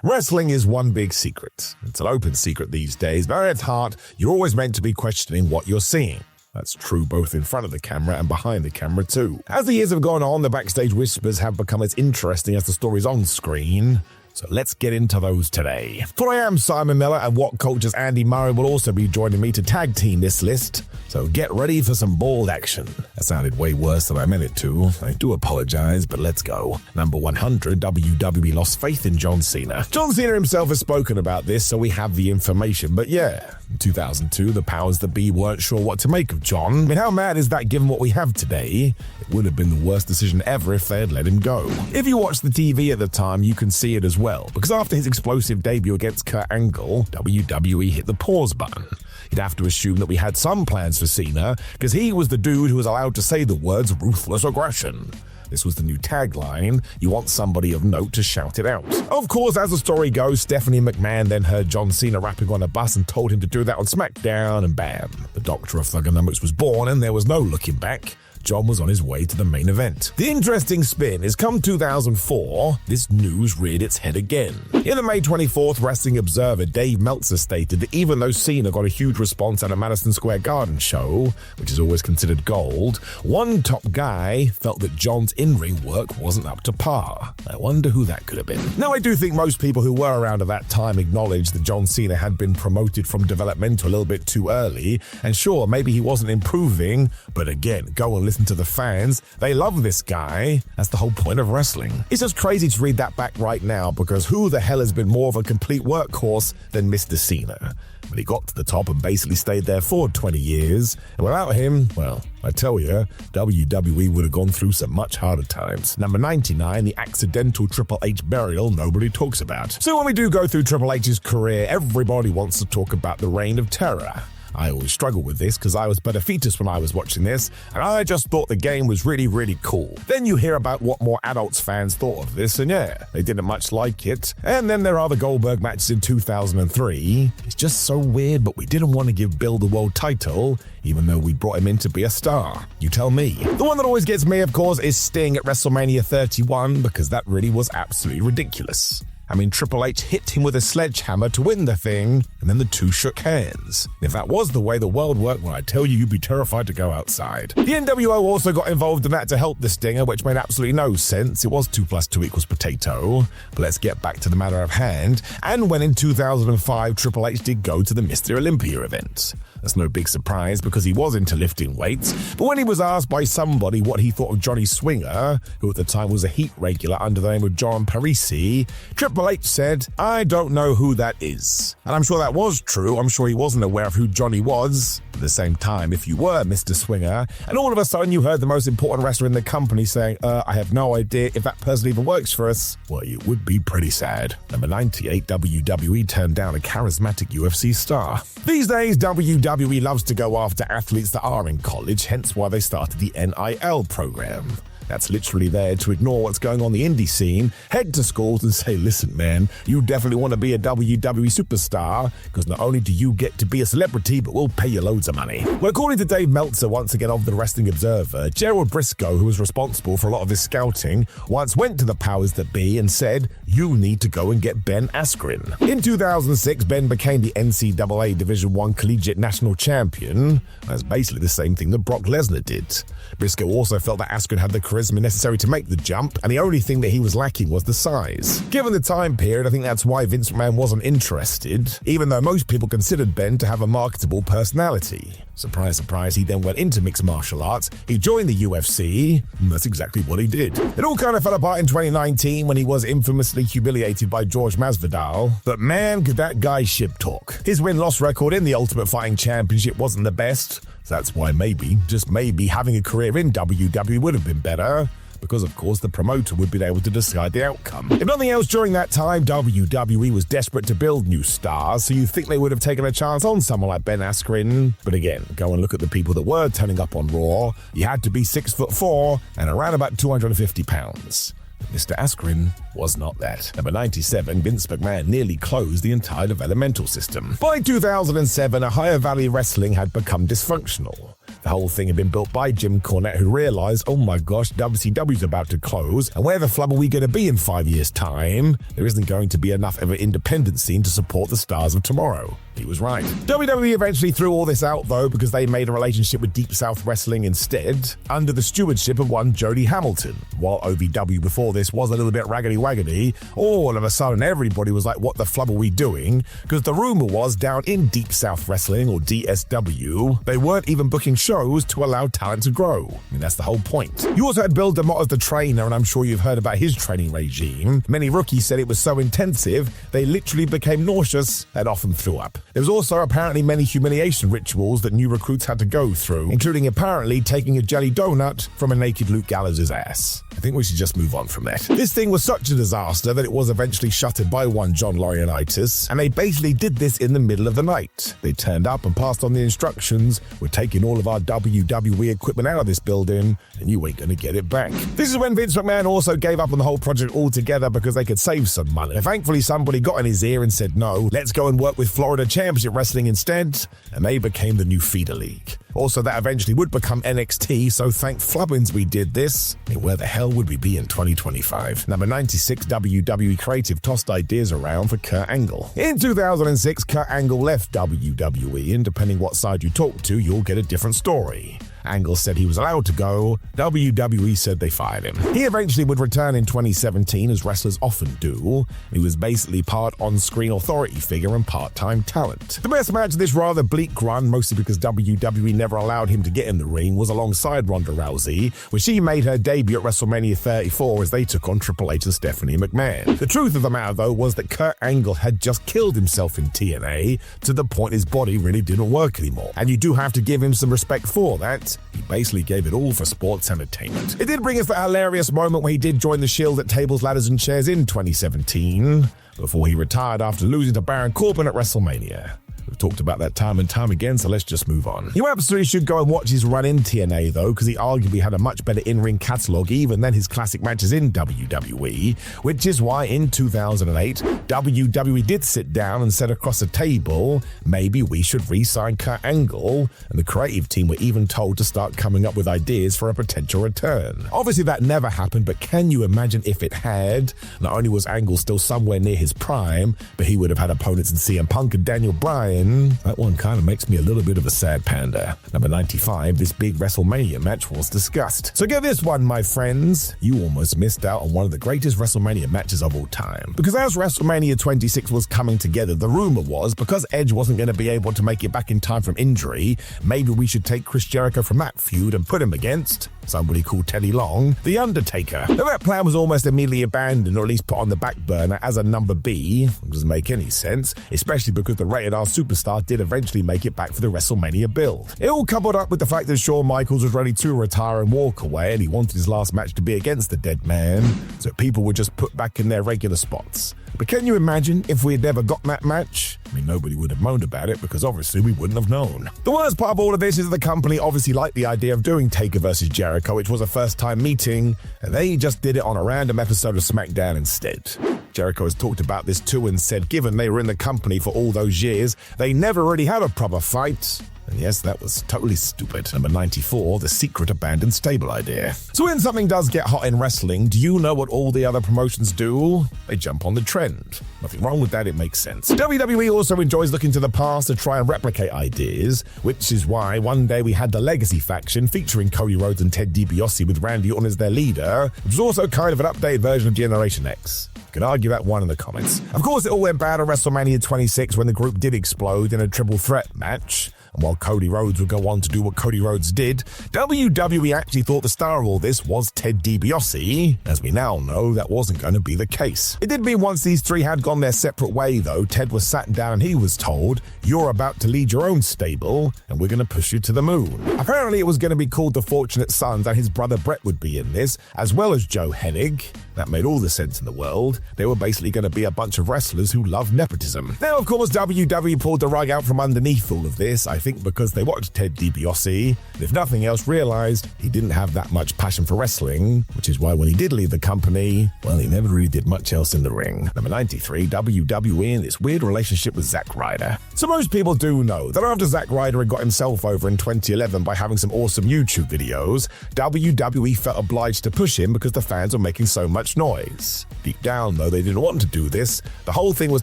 Wrestling is one big secret. It's an open secret these days, but at its heart, you're always meant to be questioning what you're seeing. That's true both in front of the camera and behind the camera too. As the years have gone on, the backstage whispers have become as interesting as the stories on screen. So let's get into those today. For I am Simon Miller, and What Culture's Andy Murray will also be joining me to tag team this list. So get ready for some bald action. That sounded way worse than I meant it to. I do apologize, but let's go. Number 100, WWE lost faith in John Cena. John Cena himself has spoken about this, so we have the information. But yeah, in 2002, the powers that be weren't sure what to make of John. I mean, how mad is that given what we have today? It would have been the worst decision ever if they had let him go. If you watched the TV at the time, you can see it as well, because after his explosive debut against Kurt Angle, WWE hit the pause button. You'd have to assume that we had some plans for Cena, because he was the dude who was allowed to say the words ruthless aggression. This was the new tagline. You want somebody of note to shout it out. Of course, as the story goes, Stephanie McMahon then heard John Cena rapping on a bus and told him to do that on SmackDown, and bam, the Doctor of Thugonomics was born, and there was no looking back. John was on his way to the main event. The interesting spin is come 2004, this news reared its head again. In the May 24th Wrestling Observer, Dave Meltzer stated that even though Cena got a huge response at a Madison Square Garden show, which is always considered gold, one top guy felt that John's in-ring work wasn't up to par. I wonder who that could have been. Now, I do think most people who were around at that time acknowledged that John Cena had been promoted from developmental a little bit too early, and sure, maybe he wasn't improving, but again, go and listen to the fans. They love this guy. That's the whole point of wrestling. It's just crazy to read that back right now, because who the hell has been more of a complete workhorse than Mr. Cena? But he got to the top and basically stayed there for 20 years. And without him, well, I tell you, WWE would have gone through some much harder times. Number 99, the accidental Triple H burial nobody talks about. So when we do go through Triple H's career, everybody wants to talk about the Reign of Terror. I always struggle with this because I was but a fetus when I was watching this, and I just thought the game was really, really cool. Then you hear about what more adults fans thought of this, and yeah, they didn't much like it. And then there are the Goldberg matches in 2003. It's just so weird, but we didn't want to give Bill the world title, even though we brought him in to be a star. You tell me. The one that always gets me, of course, is Sting at WrestleMania 31, because that really was absolutely ridiculous. I mean, Triple H hit him with a sledgehammer to win the thing, and then the two shook hands. If that was the way the world worked, well, I tell you, you'd be terrified to go outside. The NWO also got involved in that to help the Stinger, which made absolutely no sense. It was 2 + 2 = potato. But let's get back to the matter of hand. And when in 2005, Triple H did go to the Mr. Olympia event. That's no big surprise because he was into lifting weights. But when he was asked by somebody what he thought of Johnny Swinger, who at the time was a Heat regular under the name of John Parisi, Triple H said, "I don't know who that is." And I'm sure that was true. I'm sure he wasn't aware of who Johnny was. At the same time, if you were Mr. Swinger, and all of a sudden you heard the most important wrestler in the company saying, I have no idea if that person even works for us, well, you would be pretty sad. Number 98, WWE turned down a charismatic UFC star. These days, WWE loves to go after athletes that are in college, hence why they started the NIL program. That's literally there to ignore what's going on in the indie scene, head to schools and say, listen, man, you definitely want to be a WWE superstar, because not only do you get to be a celebrity, but we'll pay you loads of money. Well, according to Dave Meltzer, once again of the Wrestling Observer, Gerald Briscoe, who was responsible for a lot of his scouting, once went to the powers that be and said, you need to go and get Ben Askren. In 2006, Ben became the NCAA Division I Collegiate National Champion. That's basically the same thing that Brock Lesnar did. Briscoe also felt that Askren had the charisma necessary to make the jump, and the only thing that he was lacking was the size. Given the time period, I think that's why Vince McMahon wasn't interested, even though most people considered Ben to have a marketable personality. Surprise, surprise, he then went into mixed martial arts, he joined the UFC, and that's exactly what he did. It all kind of fell apart in 2019 when he was infamously humiliated by George Masvidal, but man, could that guy ship talk. His win-loss record in the Ultimate Fighting Championship wasn't the best, so that's why maybe, just maybe, having a career in WWE would have been better, because of course the promoter would be able to decide the outcome. If nothing else, during that time, WWE was desperate to build new stars, so you'd think they would have taken a chance on someone like Ben Askren. But again, go and look at the people that were turning up on Raw. You had to be 6'4" and around about 250 pounds. Mr. Askren was not that. Number 97, Vince McMahon nearly closed the entire developmental system. By 2007, Ohio Valley Wrestling had become dysfunctional. The whole thing had been built by Jim Cornette, who realized, oh my gosh, WCW's about to close, and where the flub are we going to be in 5 years' time? There isn't going to be enough of an independent scene to support the stars of tomorrow. He was right. WWE eventually threw all this out, though, because they made a relationship with Deep South Wrestling instead, under the stewardship of one Jody Hamilton. While OVW before this was a little bit raggedy-waggedy, all of a sudden everybody was like, what the flub are we doing? Because the rumor was down in Deep South Wrestling, or DSW, they weren't even booking shows to allow talent to grow. I mean, that's the whole point. You also had Bill DeMott as the trainer, and I'm sure you've heard about his training regime. Many rookies said it was so intensive, they literally became nauseous and often threw up. There was also apparently many humiliation rituals that new recruits had to go through, including apparently taking a jelly donut from a naked Luke Gallows' ass. I think we should just move on from that. This thing was such a disaster that it was eventually shuttered by one John Laurinaitis, and they basically did this in the middle of the night. They turned up and passed on the instructions, we're taking all of our WWE equipment out of this building, and you ain't gonna get it back. This is when Vince McMahon also gave up on the whole project altogether because they could save some money. And thankfully somebody got in his ear and said, no, let's go and work with Florida Championship Wrestling instead, and they became the new feeder league. Also, that eventually would become NXT, so thank Flubbins we did this. I mean, where the hell would we be in 2025? Number 96, WWE Creative tossed ideas around for Kurt Angle. In 2006, Kurt Angle left WWE, and depending what side you talk to, you'll get a different story. Angle said he was allowed to go, WWE said they fired him. He eventually would return in 2017, as wrestlers often do. He was basically part on-screen authority figure and part-time talent. The best match of this rather bleak run, mostly because WWE never allowed him to get in the ring, was alongside Ronda Rousey, where she made her debut at WrestleMania 34 as they took on Triple H and Stephanie McMahon. The truth of the matter, though, was that Kurt Angle had just killed himself in TNA to the point his body really didn't work anymore. And you do have to give him some respect for that. He basically gave it all for sports entertainment. It did bring us that hilarious moment where he did join the Shield at Tables, Ladders and Chairs in 2017, before he retired after losing to Baron Corbin at WrestleMania. We've talked about that time and time again, so let's just move on. You absolutely should go and watch his run in TNA, though, because he arguably had a much better in-ring catalogue even than his classic matches in WWE, which is why in 2008, WWE did sit down and said across a table, maybe we should re-sign Kurt Angle, and the creative team were even told to start coming up with ideas for a potential return. Obviously, that never happened, but can you imagine if it had? Not only was Angle still somewhere near his prime, but he would have had opponents in CM Punk and Daniel Bryan. That one kind of makes me a little bit of a sad panda. Number 95, this big WrestleMania match was discussed. So get this one, my friends. You almost missed out on one of the greatest WrestleMania matches of all time. Because as WrestleMania 26 was coming together, the rumor was, because Edge wasn't going to be able to make it back in time from injury, maybe we should take Chris Jericho from that feud and put him against somebody called Teddy Long, The Undertaker. Now, that plan was almost immediately abandoned, or at least put on the back burner as a number B. It doesn't make any sense, especially because the Rated R superstar did eventually make it back for the WrestleMania build. It all coupled up with the fact that Shawn Michaels was ready to retire and walk away, and he wanted his last match to be against the dead man, so people were just put back in their regular spots. But can you imagine if we had never got that match? I mean, nobody would have moaned about it because obviously we wouldn't have known. The worst part of all of this is that the company obviously liked the idea of doing Taker versus Jericho, which was a first-time meeting, and they just did it on a random episode of SmackDown instead. Jericho has talked about this too and said given they were in the company for all those years, they never really had a proper fight. And yes, that was totally stupid. Number 94, the secret abandoned stable idea. So when something does get hot in wrestling, do you know what all the other promotions do? They jump on the trend. Nothing wrong with that, it makes sense. WWE also enjoys looking to the past to try and replicate ideas, which is why one day we had the Legacy faction featuring Cody Rhodes and Ted DiBiase with Randy Orton as their leader, which was also kind of an updated version of Generation X. You can argue that one in the comments. Of course, it all went bad at WrestleMania 26 when the group did explode in a triple threat match. And while Cody Rhodes would go on to do what Cody Rhodes did, WWE actually thought the star of all this was Ted DiBiase. As we now know, that wasn't going to be the case. It did mean once these three had gone their separate way, though, Ted was sat down and he was told, you're about to lead your own stable, and we're going to push you to the moon. Apparently, it was going to be called The Fortunate Sons, and his brother Brett would be in this, as well as Joe Hennig. That made all the sense in the world. They were basically going to be a bunch of wrestlers who love nepotism. Now, of course, WWE pulled the rug out from underneath all of this, I think because they watched Ted DiBiase, and if nothing else, realized he didn't have that much passion for wrestling, which is why when he did leave the company, well, he never really did much else in the ring. Number 93, WWE and its weird relationship with Zack Ryder. So most people do know that after Zack Ryder had got himself over in 2011 by having some awesome YouTube videos, WWE felt obliged to push him because the fans were making so much noise. Deep down, though, they didn't want to do this. The whole thing was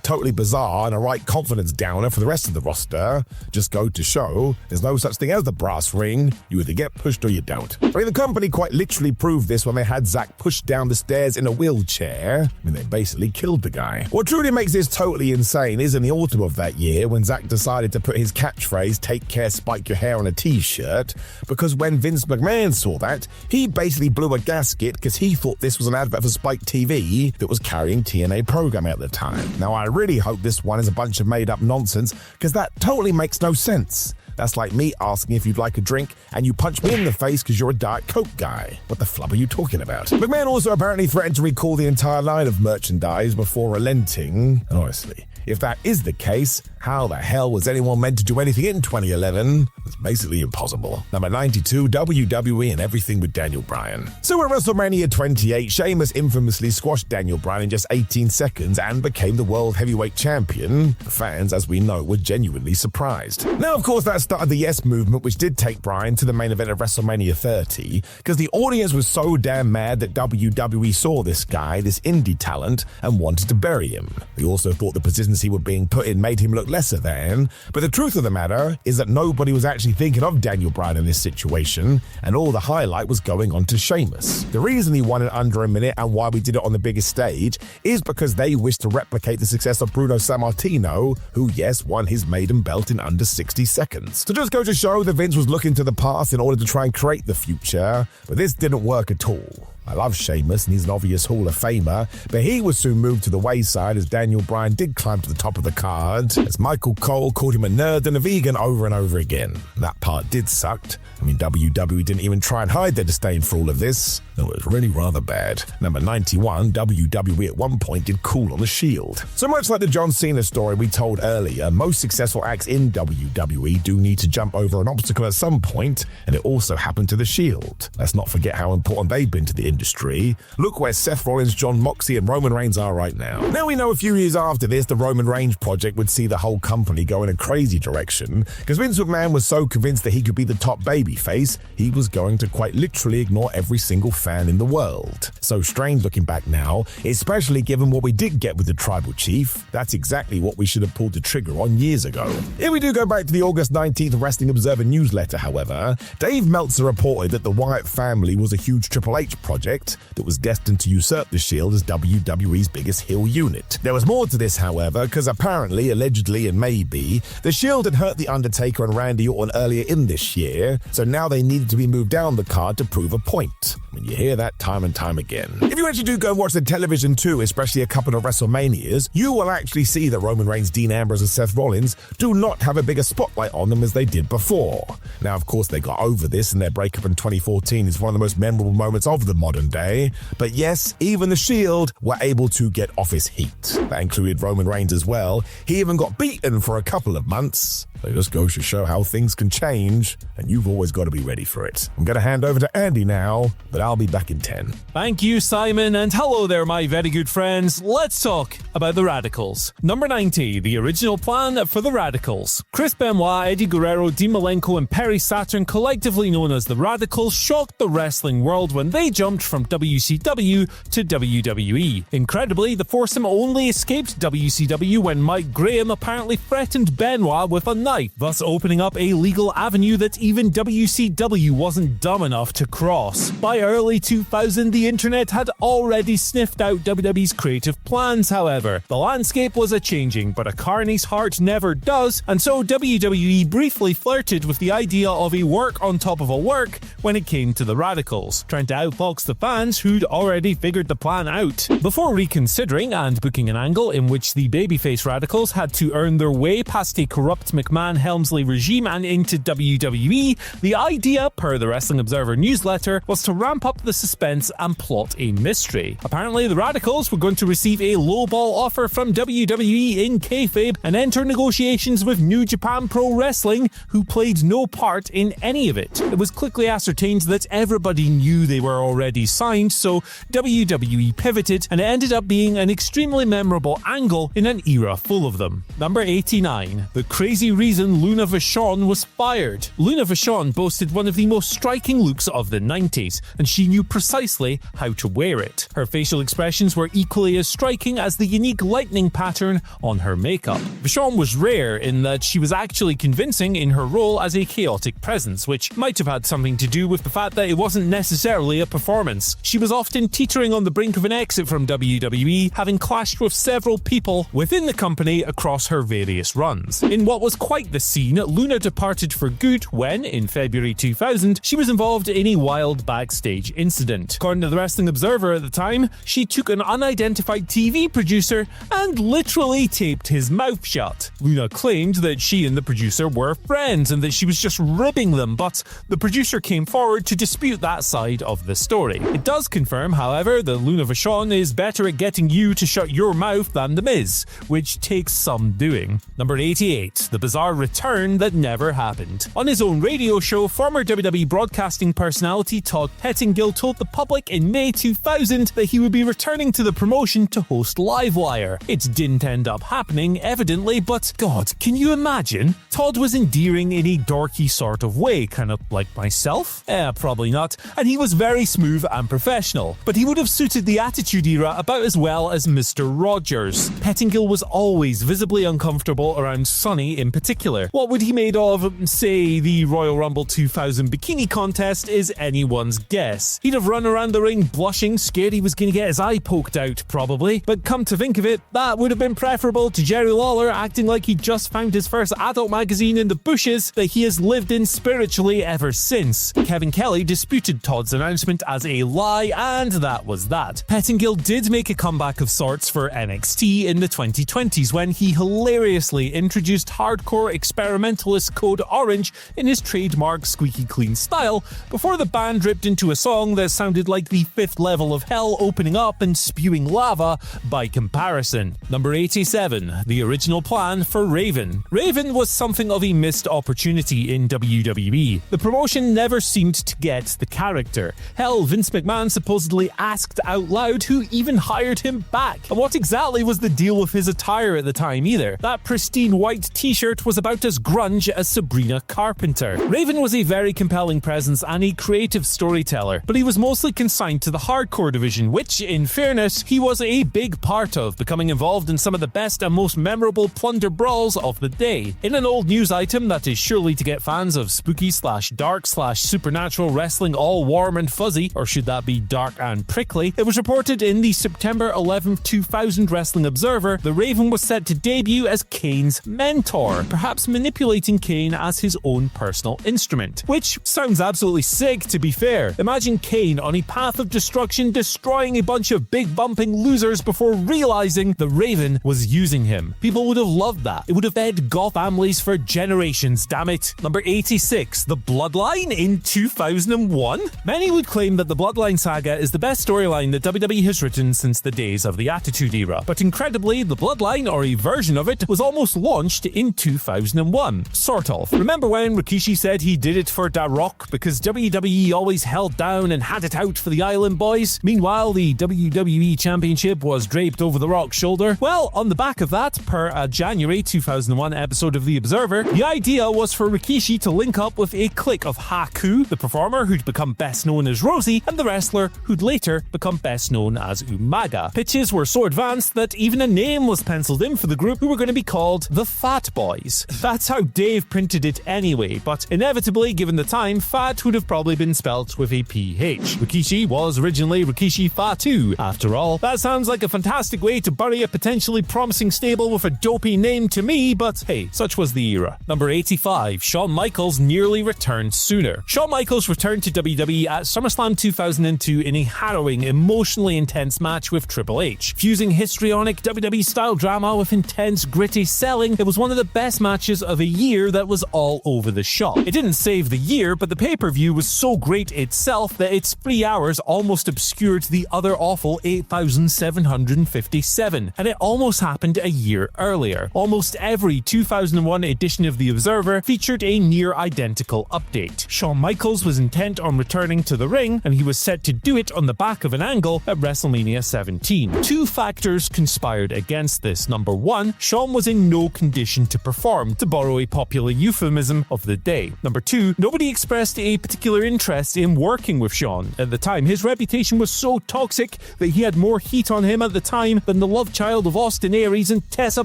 totally bizarre and a right confidence downer for the rest of the roster. Just go to show, there's no such thing as the brass ring. You either get pushed or you don't. I mean, the company quite literally proved this when they had Zack pushed down the stairs in a wheelchair. I mean, they basically killed the guy. What truly makes this totally insane is in the autumn of that year when Zack decided to put his catchphrase, "Take care, spike your hair," on a t-shirt, because when Vince McMahon saw that, he basically blew a gasket because he thought this was an advert for Spike TV that was carrying TNA programming at the time. Now, I really hope this one is a bunch of made-up nonsense because that totally makes no sense. That's like me asking if you'd like a drink and you punch me in the face because you're a Diet Coke guy. What the flub are you talking about? McMahon also apparently threatened to recall the entire line of merchandise before relenting. And honestly, if that is the case, how the hell was anyone meant to do anything in 2011? It's basically impossible. Number 92, WWE and everything with Daniel Bryan. So at WrestleMania 28, Sheamus infamously squashed Daniel Bryan in just 18 seconds and became the World Heavyweight Champion. The fans, as we know, were genuinely surprised. Now, of course, that started the Yes movement, which did take Bryan to the main event of WrestleMania 30, because the audience was so damn mad that WWE saw this guy, this indie talent, and wanted to bury him. They also thought the positions he was being put in made him look lesser than, but the truth of the matter is that nobody was actually thinking of Daniel Bryan in this situation, and all the highlight was going on to Sheamus. The reason he won in under a minute and why we did it on the biggest stage is because they wished to replicate the success of Bruno Sammartino, who, yes, won his maiden belt in under 60 seconds. So just go to show that Vince was looking to the past in order to try and create the future, but this didn't work at all. I love Sheamus, and he's an obvious Hall of Famer, but he was soon moved to the wayside as Daniel Bryan did climb to the top of the card, as Michael Cole called him a nerd and a vegan over and over again. That part did suck. I mean, WWE didn't even try and hide their disdain for all of this. It was really rather bad. Number 91, WWE at one point did cool on the Shield. So much like the John Cena story we told earlier, most successful acts in WWE do need to jump over an obstacle at some point, and it also happened to the Shield. Let's not forget how important they've been to the industry. Look where Seth Rollins, Jon Moxley, and Roman Reigns are right now. Now we know a few years after this, the Roman Reigns project would see the whole company go in a crazy direction, because Vince McMahon was so convinced that he could be the top babyface, he was going to quite literally ignore every single fan in the world. So strange looking back now, especially given what we did get with the Tribal Chief. That's exactly what we should have pulled the trigger on years ago. If we do go back to the August 19th Wrestling Observer newsletter, however, Dave Meltzer reported that the Wyatt family was a huge Triple H project that was destined to usurp the Shield as WWE's biggest heel unit. There was more to this, however, because apparently, allegedly, and maybe, the Shield had hurt The Undertaker and Randy Orton earlier in this year, so now they needed to be moved down the card to prove a point. When you hear that time and time again. If you actually do go watch the television too, especially a couple of WrestleManias, you will actually see that Roman Reigns, Dean Ambrose, and Seth Rollins do not have a bigger spotlight on them as they did before. Now, of course, they got over this, and their breakup in 2014 is one of the most memorable moments of the modern day. But yes, even the Shield were able to get office heat. That included Roman Reigns as well. He even got beaten for a couple of months. So it just goes to show how things can change, and you've always got to be ready for it. I'm going to hand over to Andy now, but I'll be back in 10. Thank you, Simon, and hello there, my very good friends. Let's talk about the Radicals. Number 90, the original plan for the Radicals. Chris Benoit, Eddie Guerrero, Dean Malenko, and Perry Saturn, collectively known as the Radicals, shocked the wrestling world when they jumped from WCW to WWE. Incredibly, the foursome only escaped WCW when Mike Graham apparently threatened Benoit with a knife, thus opening up a legal avenue that even WCW wasn't dumb enough to cross. By early 2000, the internet had already sniffed out WWE's creative plans, however. The landscape was a-changing, but a carny's heart never does, and so WWE briefly flirted with the idea of a work on top of a work when it came to the Radicals, trying to outfox the fans who'd already figured the plan out. Before reconsidering and booking an angle in which the babyface Radicals had to earn their way past a corrupt McMahon McMahon Helmsley regime and into WWE, the idea, per the Wrestling Observer newsletter, was to ramp up the suspense and plot a mystery. Apparently, the Radicals were going to receive a lowball offer from WWE in kayfabe and enter negotiations with New Japan Pro Wrestling, who played no part in any of it. It was quickly ascertained that everybody knew they were already signed, so WWE pivoted, and it ended up being an extremely memorable angle in an era full of them. Number 89. The crazy reason Luna Vachon was fired. Luna Vachon boasted one of the most striking looks of the 90s, and she knew precisely how to wear it. Her facial expressions were equally as striking as the unique lightning pattern on her makeup. Vachon was rare in that she was actually convincing in her role as a chaotic presence, which might have had something to do with the fact that it wasn't necessarily a performance. She was often teetering on the brink of an exit from WWE, having clashed with several people within the company across her various runs. In what was quite the scene, Luna departed for good when, in February 2000, she was involved in a wild backstage incident. According to the Wrestling Observer at the time, she took an unidentified TV producer and literally taped his mouth shut. Luna claimed that she and the producer were friends and that she was just ribbing them, but the producer came forward to dispute that side of the story. It does confirm, however, that Luna Vachon is better at getting you to shut your mouth than The Miz, which takes some doing. Number 88. The bizarre return that never happened. On his own radio show, former WWE broadcasting personality Todd Pettingill told the public in May 2000 that he would be returning to the promotion to host Livewire. It didn't end up happening, evidently, but God, can you imagine? Todd was endearing in a dorky sort of way, kind of like myself? Probably not. And he was very smooth and professional, but he would have suited the Attitude Era about as well as Mr. Rogers. Pettingill was always visibly uncomfortable around Sonny in particular. What would he made of, say, the Royal Rumble 2000 bikini contest is anyone's guess. He'd have run around the ring blushing, scared he was going to get his eye poked out, probably. But come to think of it, that would have been preferable to Jerry Lawler acting like he just found his first adult magazine in the bushes that he has lived in spiritually ever since. Kevin Kelly disputed Todd's announcement as a lie, and that was that. Pettingill did make a comeback of sorts for NXT in the 2020s when he hilariously introduced hardcore experimentalist Code Orange in his trademark squeaky clean style before the band ripped into a song that sounded like the fifth level of hell opening up and spewing lava by comparison. Number 87. The original plan for Raven. Raven was something of a missed opportunity in WWE. The promotion never seemed to get the character. Hell, Vince McMahon supposedly asked out loud who even hired him back. And what exactly was the deal with his attire at the time either? That pristine white t-shirt was about as grunge as Sabrina Carpenter. Raven was a very compelling presence and a creative storyteller, but he was mostly consigned to the hardcore division, which, in fairness, he was a big part of, becoming involved in some of the best and most memorable plunder brawls of the day. In an old news item that is surely to get fans of spooky/dark/supernatural wrestling all warm and fuzzy, or should that be dark and prickly, it was reported in the September 11th 2000 Wrestling Observer the Raven was set to debut as Kane's mentor, perhaps manipulating Kane as his own personal instrument. Which sounds absolutely sick, to be fair. Imagine Kane on a path of destruction, destroying a bunch of big bumping losers before realizing the Raven was using him. People would have loved that. It would have fed goth families for generations, damn it. Number 86. The Bloodline in 2001? Many would claim that the Bloodline saga is the best storyline that WWE has written since the days of the Attitude Era, but incredibly, the Bloodline, or a version of it, was almost launched in 2001. Sort of. Remember when Rikishi said he did it for Da Rock because WWE always held down and had it out for the Island Boys? Meanwhile, the WWE Championship was draped over The Rock's shoulder. Well, on the back of that, per a January 2001 episode of The Observer, the idea was for Rikishi to link up with a clique of Haku, the performer who'd become best known as Rosie, and the wrestler who'd later become best known as Umaga. Pitches were so advanced that even a name was penciled in for the group, who were going to be called the Fat Boys. That's how Dave printed it anyway, but inevitably, given the time, Fat would have probably been spelt with a PH. Rikishi was originally Rikishi Fatu. After all, that sounds like a fantastic way to bury a potentially promising stable with a dopey name name to me, but hey, such was the era. Number 85, Shawn Michaels nearly returned sooner. Shawn Michaels returned to WWE at SummerSlam 2002 in a harrowing, emotionally intense match with Triple H. Fusing histrionic WWE-style drama with intense, gritty selling, it was one of the best matches of a year that was all over the shop. It didn't save the year, but the pay-per-view was so great itself that its 3 hours almost obscured the other awful 8,757, and it almost happened a year earlier. Almost every 2001 edition of The Observer featured a near-identical update. Shawn Michaels was intent on returning to the ring, and he was set to do it on the back of an angle at WrestleMania 17. Two factors conspired against this. Number one, Shawn was in no condition to perform, to borrow a popular euphemism of the day. Number two, nobody expressed a particular interest in working with Shawn. At the time, his reputation was so toxic that he had more heat on him at the time than the love child of Austin Aries and Tessa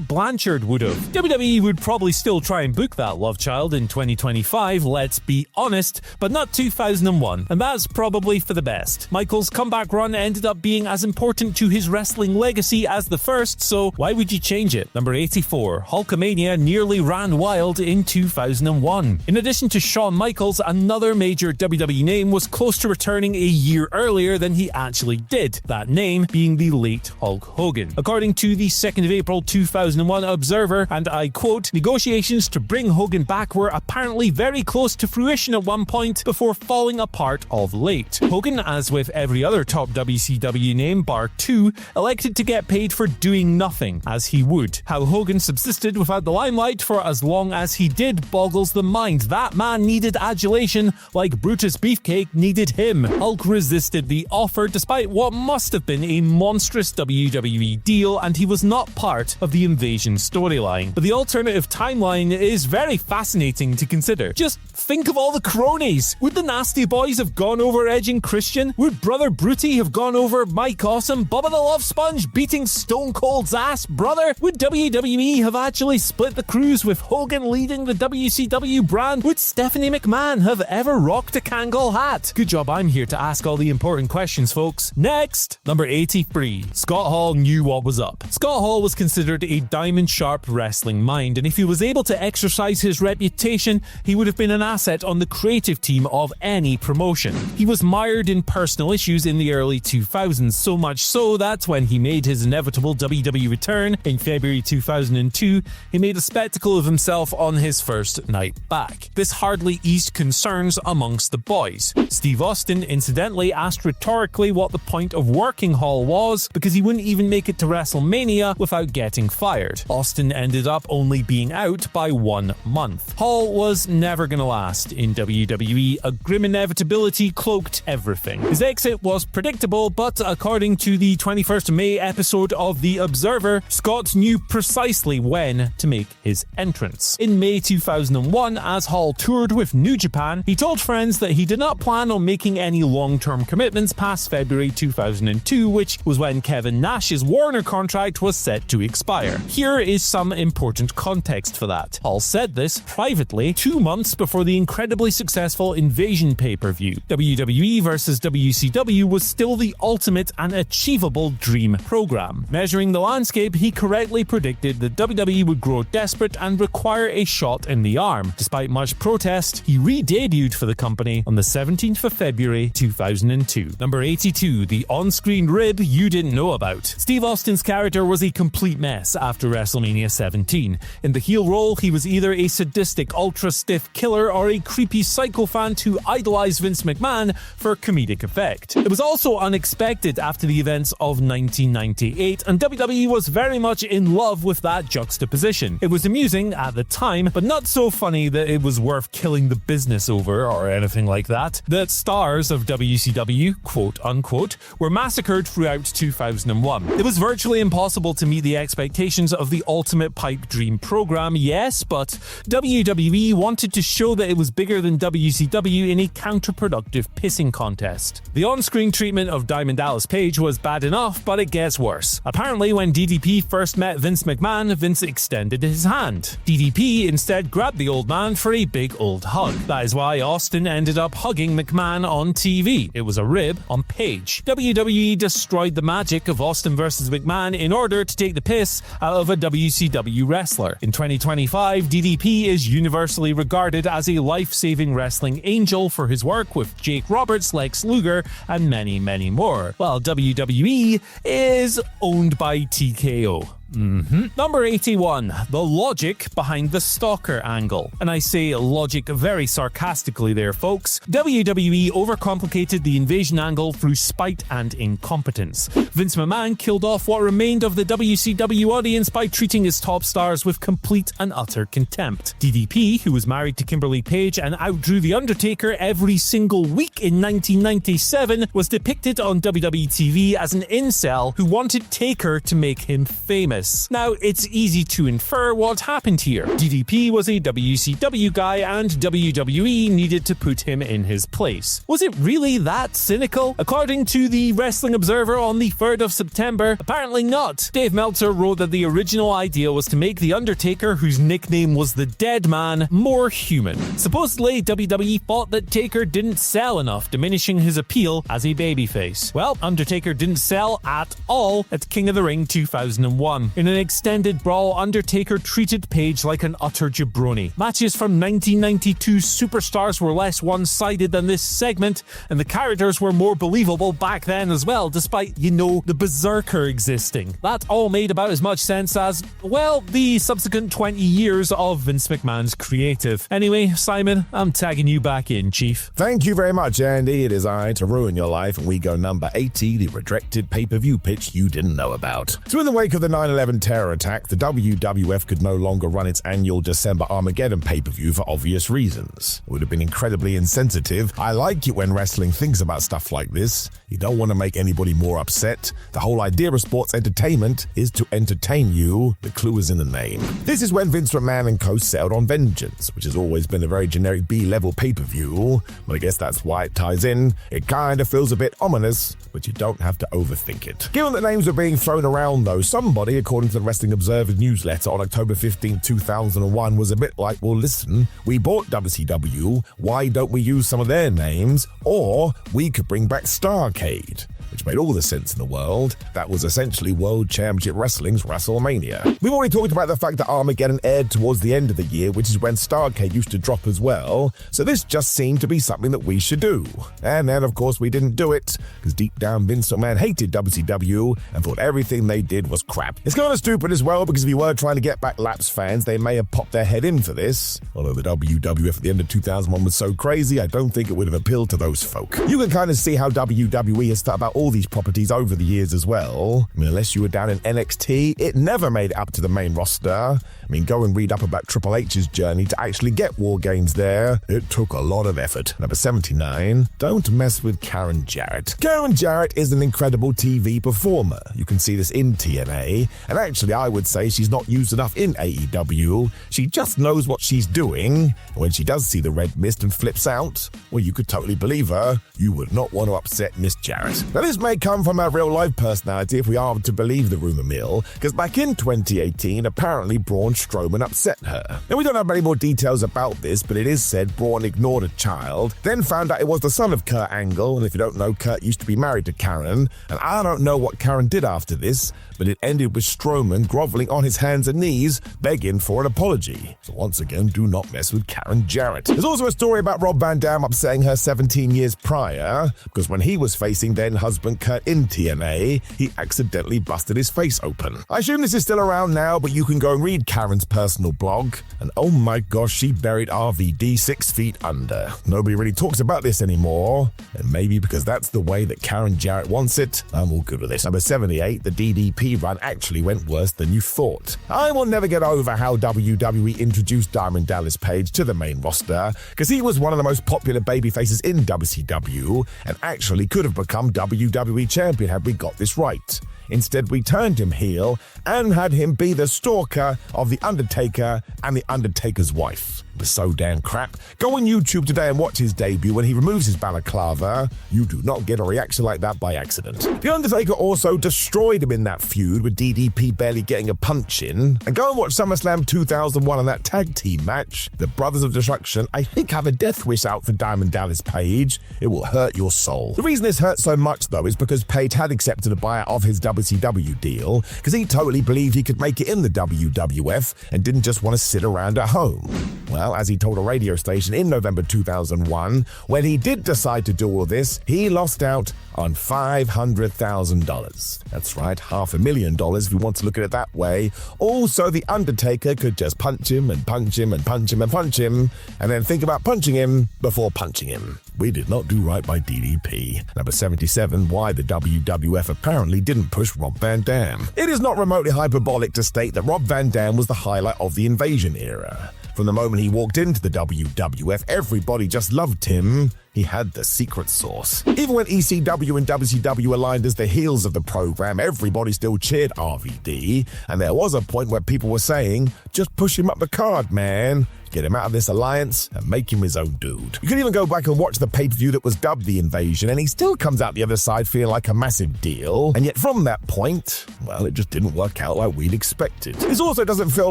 Blanchard would have. WWE would probably still try and book that love child in 2025, let's be honest, but not 2001, and that's probably for the best. Michaels' comeback run ended up being as important to his wrestling legacy as the first, so why would you change it? Number 84, Hulkamania nearly ran wild in 2001. In addition to Shawn Michaels, another major WWE name was close to returning a year earlier than he actually did, that name being the late Hulk Hogan. According to the 2nd of April 2001 Observer, and I quote, negotiations to bring Hogan back were apparently very close to fruition at one point before falling apart of late. Hogan, as with every other top WCW name bar two, elected to get paid for doing nothing, as he would. How Hogan subsisted without the limelight for as long as he did boggles the mind. That man needed adulation like Brutus Beefcake needed him. Hulk resisted the offer despite what must have been a monstrous WWE deal, and he was not part of the Invasion storyline. But the alternative timeline is very fascinating to consider. Just think of all the cronies. Would the Nasty Boys have gone over Edge and Christian? Would Brother Bruty have gone over Mike Awesome? Bubba the Love Sponge beating Stone Cold's ass, brother? Would WWE have actually split the cruise with Hogan leading the WCW brand? Would Stephanie McMahon have ever rocked a Kangol hat? Good job I'm here to ask all the important questions, folks. Next, number 83. Scott Hall knew what was up. Scott Hall was considered a diamond-sharp wrestling mind, and if he was able to exercise his reputation, he would have been an asset on the creative team of any promotion. He was mired in personal issues in the early 2000s, so much so that when he made his inevitable WWE return in February 2002, he made a spectacle of himself on his first night back. This hardly eased concerns amongst the boys. Steve Austin incidentally asked rhetorically what the point of working Hall was, because he wouldn't even make it to WrestleMania without getting fired. Austin ended up only being out by 1 month. Hall was never gonna last in WWE. A grim inevitability cloaked everything. His exit was predictable, but according to the 21st of May episode of The Observer, Scott knew precisely when to make his entrance. In May 2001, as Hall toured with New Japan, he told friends that he did not plan on making any long-term commitments past February 2002, which was when Kevin Nash's Warner contract was set to expire. Here is some important context for that. Hall said this privately 2 months before the incredibly successful Invasion pay-per-view. WWE vs WCW was still the ultimate and achievable dream program. Measuring the landscape, he correctly predicted that WWE would grow desperate and require a shot in the arm. Despite much protest, he re-debuted for the company on the 17th of February 2002. Number 82, the on-screen rib you didn't know about. Steve Austin's character was a complete mess after WrestleMania 17. In the heel role, he was either a sadistic, ultra-stiff killer or a creepy sycophant who idolized Vince McMahon for comedic effect. It was also unexpected after the events of 1998, and WWE was very much in love with that juxtaposition. It was amusing at the time, but not so funny that it was worth killing the business over or anything like that. The stars of WCW, quote-unquote, were massacred throughout 2001. It was virtually impossible to meet the expectations of the ultimate pipe dream program, yes, but WWE wanted to show that it was bigger than WCW in a counterproductive pissing contest. The on-screen treatment of Diamond Dallas Page was bad enough, but it gets worse. Apparently, when DDP first met Vince McMahon, Vince extended his hand. DDP instead grabbed the old man for a big old hug. That is why Austin ended up hugging McMahon on TV. It was a rib on Page. WWE destroyed the magic of Austin versus McMahon in order to take the piss out of a WCW WCW wrestler. In 2025, DDP is universally regarded as a life-saving wrestling angel for his work with Jake Roberts, Lex Luger, and many, many more, while WWE is owned by TKO. Number 81, the logic behind the stalker angle. And I say logic very sarcastically there, folks. WWE overcomplicated the invasion angle through spite and incompetence. Vince McMahon killed off what remained of the WCW audience by treating his top stars with complete and utter contempt. DDP, who was married to Kimberly Page and outdrew The Undertaker every single week in 1997, was depicted on WWE TV as an incel who wanted Taker to make him famous. Now, it's easy to infer what happened here. DDP was a WCW guy and WWE needed to put him in his place. Was it really that cynical? According to the Wrestling Observer on the 3rd of September, apparently not. Dave Meltzer wrote that the original idea was to make The Undertaker, whose nickname was the Dead Man, more human. Supposedly, WWE thought that Taker didn't sell enough, diminishing his appeal as a babyface. Well, Undertaker didn't sell at all at King of the Ring 2001. In an extended brawl, Undertaker treated Page like an utter jabroni. Matches from 1992 superstars were less one-sided than this segment, and the characters were more believable back then as well, despite, the Berserker existing. That all made about as much sense as, well, the subsequent 20 years of Vince McMahon's creative. Anyway, Simon, I'm tagging you back in, Chief. Thank you very much, Andy. It is I to ruin your life, and we go number 80, the redirected pay-per-view pitch you didn't know about. So in the wake of the 9/11 terror attack, the WWF could no longer run its annual December Armageddon pay-per-view for obvious reasons. It would have been incredibly insensitive. I like it when wrestling thinks about stuff like this. You don't want to make anybody more upset. The whole idea of sports entertainment is to entertain you. The clue is in the name. This is when Vince McMahon and co settled on Vengeance, which has always been a very generic B-level pay-per-view, but I guess that's why it ties in. It kind of feels a bit ominous, but you don't have to overthink it. Given that names are being thrown around though, somebody, according to the Wrestling Observer newsletter on October 15, 2001, was a bit like, well, listen, we bought WCW, why don't we use some of their names? Or we could bring back Starrcade, which made all the sense in the world. That was essentially World Championship Wrestling's WrestleMania. We've already talked about the fact that Armageddon aired towards the end of the year, which is when Starrcade used to drop as well, so this just seemed to be something that we should do. And then, of course, we didn't do it, because deep down Vince McMahon hated WCW and thought everything they did was crap. It's kind of stupid as well, because if you were trying to get back lapsed fans, they may have popped their head in for this. Although the WWF at the end of 2001 was so crazy, I don't think it would have appealed to those folk. You can kind of see how WWE has thought about all these properties over the years as well. I mean, unless you were down in NXT, it never made it up to the main roster. I mean, go and read up about Triple H's journey to actually get War Games there. It took a lot of effort. Number 79, don't mess with Karen Jarrett. Karen Jarrett is an incredible TV performer. You can see this in TNA, and actually I would say she's not used enough in AEW. She just knows what she's doing, and when she does see the red mist and flips out, well, you could totally believe her. You would not want to upset Miss Jarrett. Now, this may come from her real-life personality if we are to believe the rumor mill, because back in 2018, apparently Braun Strowman upset her. Now, we don't have many more details about this, but it is said Braun ignored a child, then found out it was the son of Kurt Angle, and if you don't know, Kurt used to be married to Karen, and I don't know what Karen did after this, but it ended with Strowman groveling on his hands and knees, begging for an apology. So once again, do not mess with Karen Jarrett. There's also a story about Rob Van Dam upsetting her 17 years prior, because when he was facing then-husband Kurt in TNA, he accidentally busted his face open. I assume this is still around now, but you can go and read Karen's personal blog, and oh my gosh, she buried RVD 6 feet under. Nobody really talks about this anymore, and maybe because that's the way that Karen Jarrett wants it, I'm all good with this. Number 78, the DDP run actually went worse than you thought. I will never get over how WWE introduced Diamond Dallas Page to the main roster, because he was one of the most popular babyfaces in WCW, and actually could have become WWE champion had we got this right. Instead, we turned him heel and had him be the stalker of The Undertaker and The Undertaker's wife. It was so damn crap. Go on YouTube today and watch his debut when he removes his balaclava. You do not get a reaction like that by accident. The Undertaker also destroyed him in that feud, with DDP barely getting a punch in. And go and watch SummerSlam 2001 and that tag team match. The Brothers of Destruction, I think, have a death wish out for Diamond Dallas Page. It will hurt your soul. The reason this hurts so much, though, is because Page had accepted a buyout of his WCW deal because he totally believed he could make it in the WWF and didn't just want to sit around at home. Well, as he told a radio station in November 2001, when he did decide to do all this, he lost out on $500,000. That's right, $500,000 if you want to look at it that way. Also, The Undertaker could just punch him and punch him and punch him and punch him, and then think about punching him before punching him. We did not do right by DDP. Number 77, why the WWF apparently didn't push Rob Van Dam. It is not remotely hyperbolic to state that Rob Van Dam was the highlight of the Invasion era. From the moment he walked into the WWF, everybody just loved him. He had the secret sauce. Even when ECW and WCW aligned as the heels of the program, everybody still cheered RVD, and there was a point where people were saying, just push him up the card, man. Get him out of this alliance and make him his own dude. You can even go back and watch the pay-per-view that was dubbed The Invasion, and he still comes out the other side feeling like a massive deal. And yet from that point, well, it just didn't work out like we'd expected. This also doesn't feel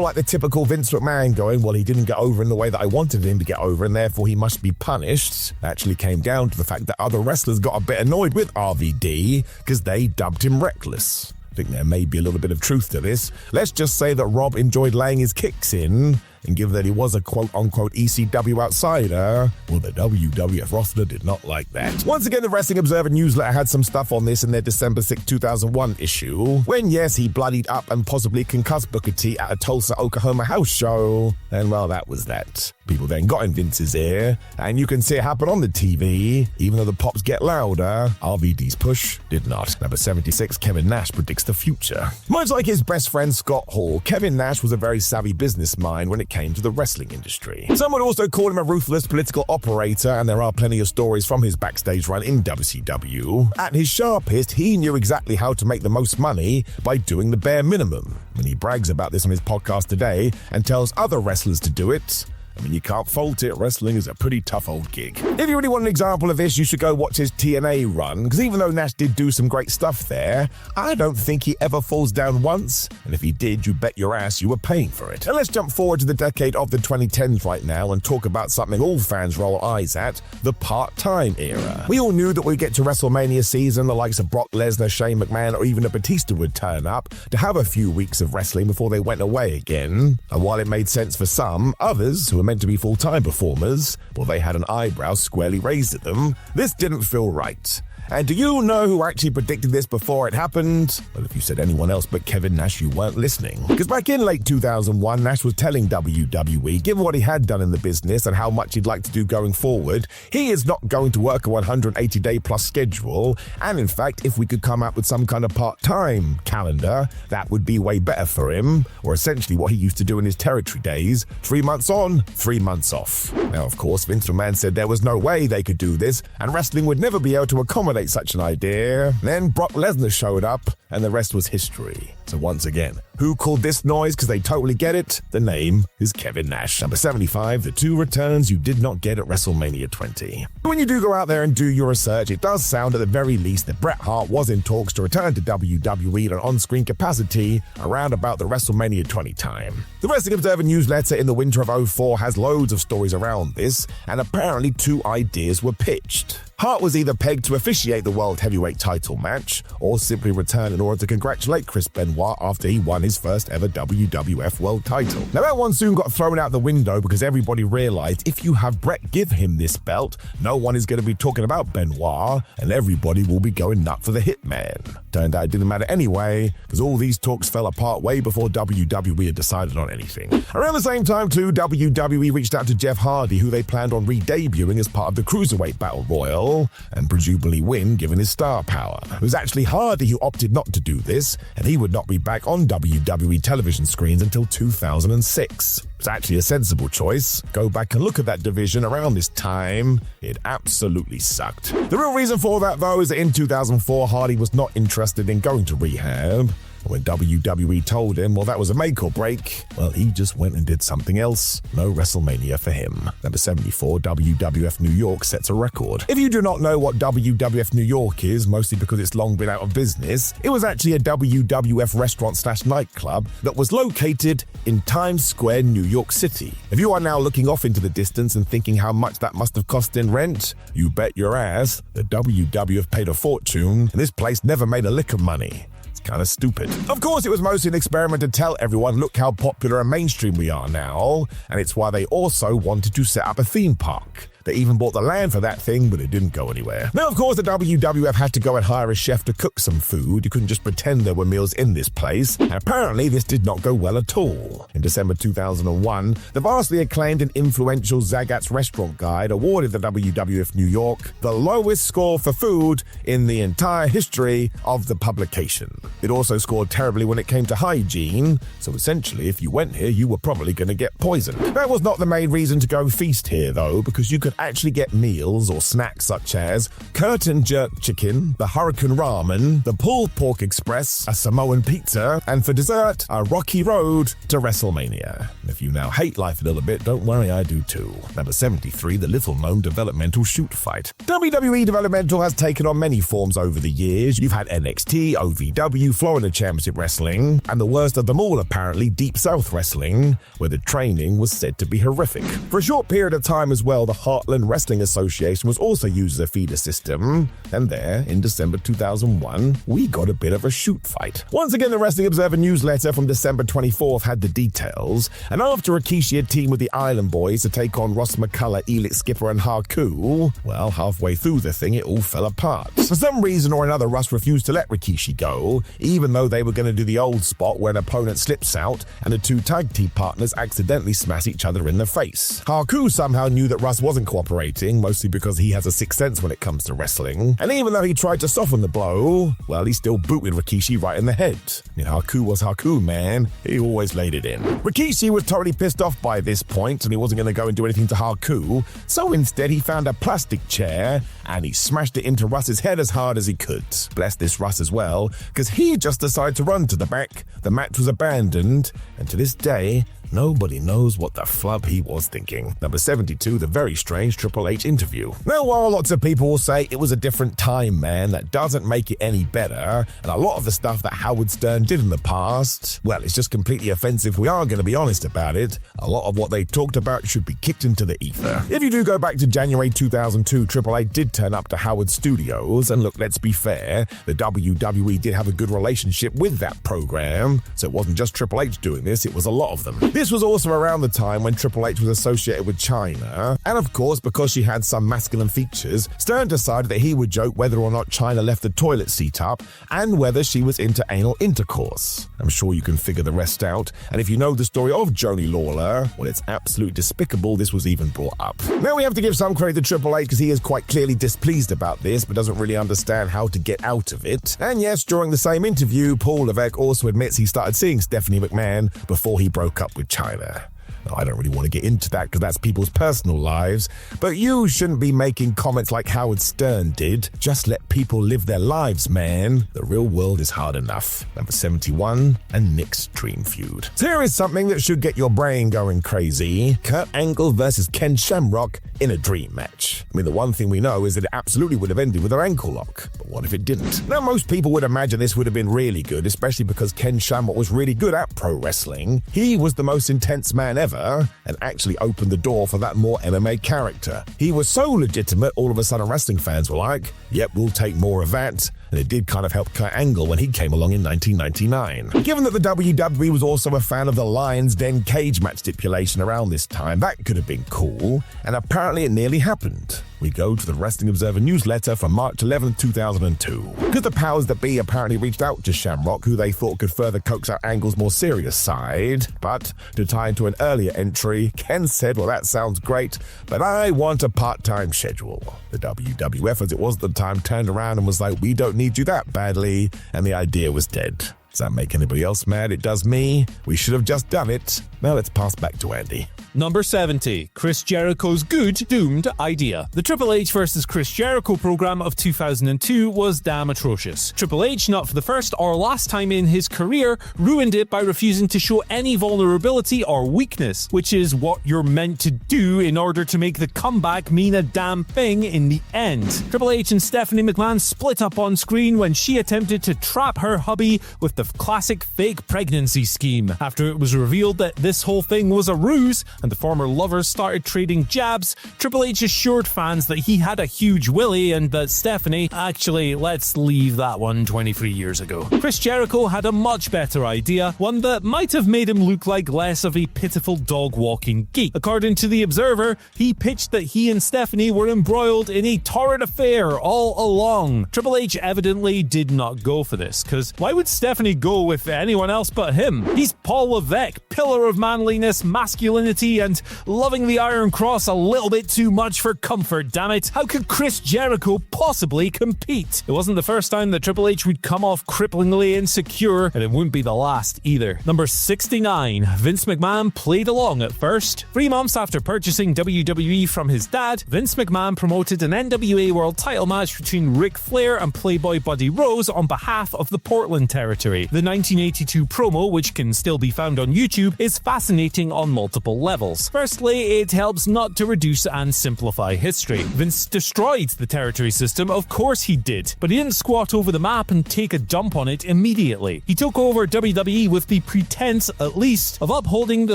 like the typical Vince McMahon going, well, he didn't get over in the way that I wanted him to get over, and therefore he must be punished. It actually came down to the fact that other wrestlers got a bit annoyed with RVD because they dubbed him reckless. I think there may be a little bit of truth to this. Let's just say that Rob enjoyed laying his kicks in, and given that he was a quote-unquote ECW outsider, well, the WWF roster did not like that. Once again, the Wrestling Observer newsletter had some stuff on this in their December 6, 2001 issue, when, yes, he bloodied up and possibly concussed Booker T at a Tulsa, Oklahoma house show, and, well, that was that. People then got in Vince's ear, and you can see it happen on the TV. Even though the pops get louder, RVD's push did not. Number 76, Kevin Nash predicts the future. Much like his best friend Scott Hall, Kevin Nash was a very savvy business mind when it came to the wrestling industry. Some would also call him a ruthless political operator, and there are plenty of stories from his backstage run in WCW. At his sharpest, he knew exactly how to make the most money by doing the bare minimum. And he brags about this on his podcast today and tells other wrestlers to do it. I mean, you can't fault it. Wrestling is a pretty tough old gig. If you really want an example of this, you should go watch his TNA run, because even though Nash did do some great stuff there, I don't think he ever falls down once, and if he did, you bet your ass you were paying for it. And let's jump forward to the decade of the 2010s right now and talk about something all fans roll eyes at, the part-time era. We all knew that we'd get to WrestleMania season, the likes of Brock Lesnar, Shane McMahon, or even a Batista would turn up to have a few weeks of wrestling before they went away again. And while it made sense for some, others, who were meant to be full-time performers, well, they had an eyebrow squarely raised at them. This didn't feel right. And do you know who actually predicted this before it happened? Well, if you said anyone else but Kevin Nash, you weren't listening. Because back in late 2001, Nash was telling WWE, given what he had done in the business and how much he'd like to do going forward, he is not going to work a 180-day plus schedule. And in fact, if we could come up with some kind of part-time calendar, that would be way better for him. Or essentially what he used to do in his territory days, 3 months on, 3 months off. Now, of course, Vince McMahon said there was no way they could do this, and wrestling would never be able to accommodate such an idea. Then Brock Lesnar showed up, and the rest was history. So once again, who called this noise? Because they totally get it. The name is Kevin Nash. Number 75, the two returns you did not get at WrestleMania 20. When you do go out there and do your research, it does sound at the very least that Bret Hart was in talks to return to WWE in an on-screen capacity around about the WrestleMania 20 time. The Wrestling Observer newsletter in the winter of 04 has loads of stories around this, and apparently two ideas were pitched. Hart was either pegged to officiate the World Heavyweight title match, or simply return in order to congratulate Chris Benoit after he won his first ever WWF World title. Now that one soon got thrown out the window because everybody realized if you have Bret give him this belt, no one is going to be talking about Benoit, and everybody will be going nut for the Hitman. Turned out it didn't matter anyway, because all these talks fell apart way before WWE had decided on anything. Around the same time too, WWE reached out to Jeff Hardy, who they planned on re-debuting as part of the Cruiserweight Battle Royal, and presumably win given his star power. It was actually Hardy who opted not to do this, and he would not be back on WWE television screens until 2006. It's actually a sensible choice. Go back and look at that division around this time. It absolutely sucked. The real reason for that, though, is that in 2004, Hardy was not interested in going to rehab. When WWE told him, well, that was a make or break, well, he just went and did something else. No WrestleMania for him. Number 74, WWF New York sets a record. If you do not know what WWF New York is, mostly because it's long been out of business, it was actually a WWF restaurant/nightclub that was located in Times Square, New York City. If you are now looking off into the distance and thinking how much that must have cost in rent, you bet your ass the WWF paid a fortune, and this place never made a lick of money. Kind of stupid. Of course, it was mostly an experiment to tell everyone, look how popular and mainstream we are now, and it's why they also wanted to set up a theme park. They even bought the land for that thing, but it didn't go anywhere. Now, of course, the WWF had to go and hire a chef to cook some food. You couldn't just pretend there were meals in this place. And apparently, this did not go well at all. In December 2001, the vastly acclaimed and influential Zagat's Restaurant Guide awarded the WWF New York the lowest score for food in the entire history of the publication. It also scored terribly when it came to hygiene, so essentially, if you went here, you were probably going to get poisoned. That was not the main reason to go feast here, though, because you could actually get meals or snacks such as curtain jerk chicken, the hurricane ramen, the pulled pork express, a Samoan pizza, and for dessert, a rocky road to WrestleMania. If you now hate life a little bit, don't worry, I do too. Number 73, the little-known developmental shoot fight. WWE developmental has taken on many forms over the years. You've had NXT, OVW, Florida Championship Wrestling, and the worst of them all apparently, Deep South Wrestling, where the training was said to be horrific. For a short period of time as well, the Heartland Wrestling Association was also used as a feeder system, and there, in December 2001, we got a bit of a shoot fight. Once again, the Wrestling Observer newsletter from December 24th had the details, and after Rikishi had teamed with the Island Boys to take on Ross McCullough, Elix Skipper, and Haku, well, halfway through the thing, it all fell apart. For some reason or another, Russ refused to let Rikishi go, even though they were going to do the old spot where an opponent slips out and the two tag team partners accidentally smash each other in the face. Haku somehow knew that Russ wasn't cooperating, mostly because he has a sixth sense when it comes to wrestling, and even though he tried to soften the blow, well, he still booted Rikishi right in the head. Haku was Haku, man. He always laid it in. Rikishi was totally pissed off by this point, and he wasn't going to go and do anything to Haku, so instead he found a plastic chair, and he smashed it into Russ's head as hard as he could. Bless this Russ as well, because he just decided to run to the back, the match was abandoned, and to this day, nobody knows what the flub he was thinking. Number 72, the very strange Triple H interview. Now, while lots of people will say it was a different time, man, that doesn't make it any better, and a lot of the stuff that Howard Stern did in the past, well, it's just completely offensive if we are going to be honest about it. A lot of what they talked about should be kicked into the ether. If you do go back to January 2002, Triple H did turn up to Howard Studios, and look, let's be fair, the WWE did have a good relationship with that program, so it wasn't just Triple H doing this, it was a lot of them. This was also around the time when Triple H was associated with Chyna, and of course, because she had some masculine features, Stern decided that he would joke whether or not Chyna left the toilet seat up, and whether she was into anal intercourse. I'm sure you can figure the rest out, and if you know the story of Joni Lawler, well, it's absolutely despicable this was even brought up. Now we have to give some credit to Triple H because he is quite clearly displeased about this, but doesn't really understand how to get out of it. And yes, during the same interview, Paul Levesque also admits he started seeing Stephanie McMahon before he broke up with Chyna. Now, I don't really want to get into that because that's people's personal lives, but you shouldn't be making comments like Howard Stern did. Just let people live their lives, man. The real world is hard enough. Number 71, a Nick's Dream Feud. So here is something that should get your brain going crazy. Kurt Angle versus Ken Shamrock in a dream match. I mean, the one thing we know is that it absolutely would have ended with an ankle lock. But what if it didn't? Now, most people would imagine this would have been really good, especially because Ken Shamrock was really good at pro wrestling. He was the most intense man ever, and actually opened the door for that more MMA character. He was so legitimate, all of a sudden wrestling fans were like, yep, we'll take more of that. And it did kind of help Kurt Angle when he came along in 1999. Given that the WWE was also a fan of the Lions Den cage match stipulation around this time, that could have been cool, and apparently it nearly happened. We go to the Wrestling Observer newsletter from March 11, 2002. Because the powers that be apparently reached out to Shamrock, who they thought could further coax out Angle's more serious side. But to tie into an earlier entry, Ken said, well, that sounds great, but I want a part-time schedule. The WWF, as it was at the time, turned around and was like, we don't need you that badly, and the idea was dead. Does that make anybody else mad? It does me. We should have just done it. Now let's pass back to Andy. Number 70, Chris Jericho's good, doomed idea. The Triple H vs. Chris Jericho program of 2002 was damn atrocious. Triple H, not for the first or last time in his career, ruined it by refusing to show any vulnerability or weakness, which is what you're meant to do in order to make the comeback mean a damn thing in the end. Triple H and Stephanie McMahon split up on screen when she attempted to trap her hubby with the classic fake pregnancy scheme. After it was revealed that this whole thing was a ruse, and and the former lovers started trading jabs, Triple H assured fans that he had a huge willy and that Stephanie, actually, let's leave that one 23 years ago. Chris Jericho had a much better idea, one that might have made him look like less of a pitiful dog-walking geek. According to The Observer, he pitched that he and Stephanie were embroiled in a torrid affair all along. Triple H evidently did not go for this, because why would Stephanie go with anyone else but him? He's Paul Levesque, pillar of manliness, masculinity, and loving the Iron Cross a little bit too much for comfort, damn it. How could Chris Jericho possibly compete? It wasn't the first time that Triple H would come off cripplingly insecure, and it wouldn't be the last either. Number 69. Vince McMahon played along at first. 3 months after purchasing WWE from his dad, Vince McMahon promoted an NWA World title match between Ric Flair and Playboy Buddy Rose on behalf of the Portland territory. The 1982 promo, which can still be found on YouTube, is fascinating on multiple levels. Firstly, it helps not to reduce and simplify history. Vince destroyed the territory system, of course he did, but he didn't squat over the map and take a dump on it immediately. He took over WWE with the pretense, at least, of upholding the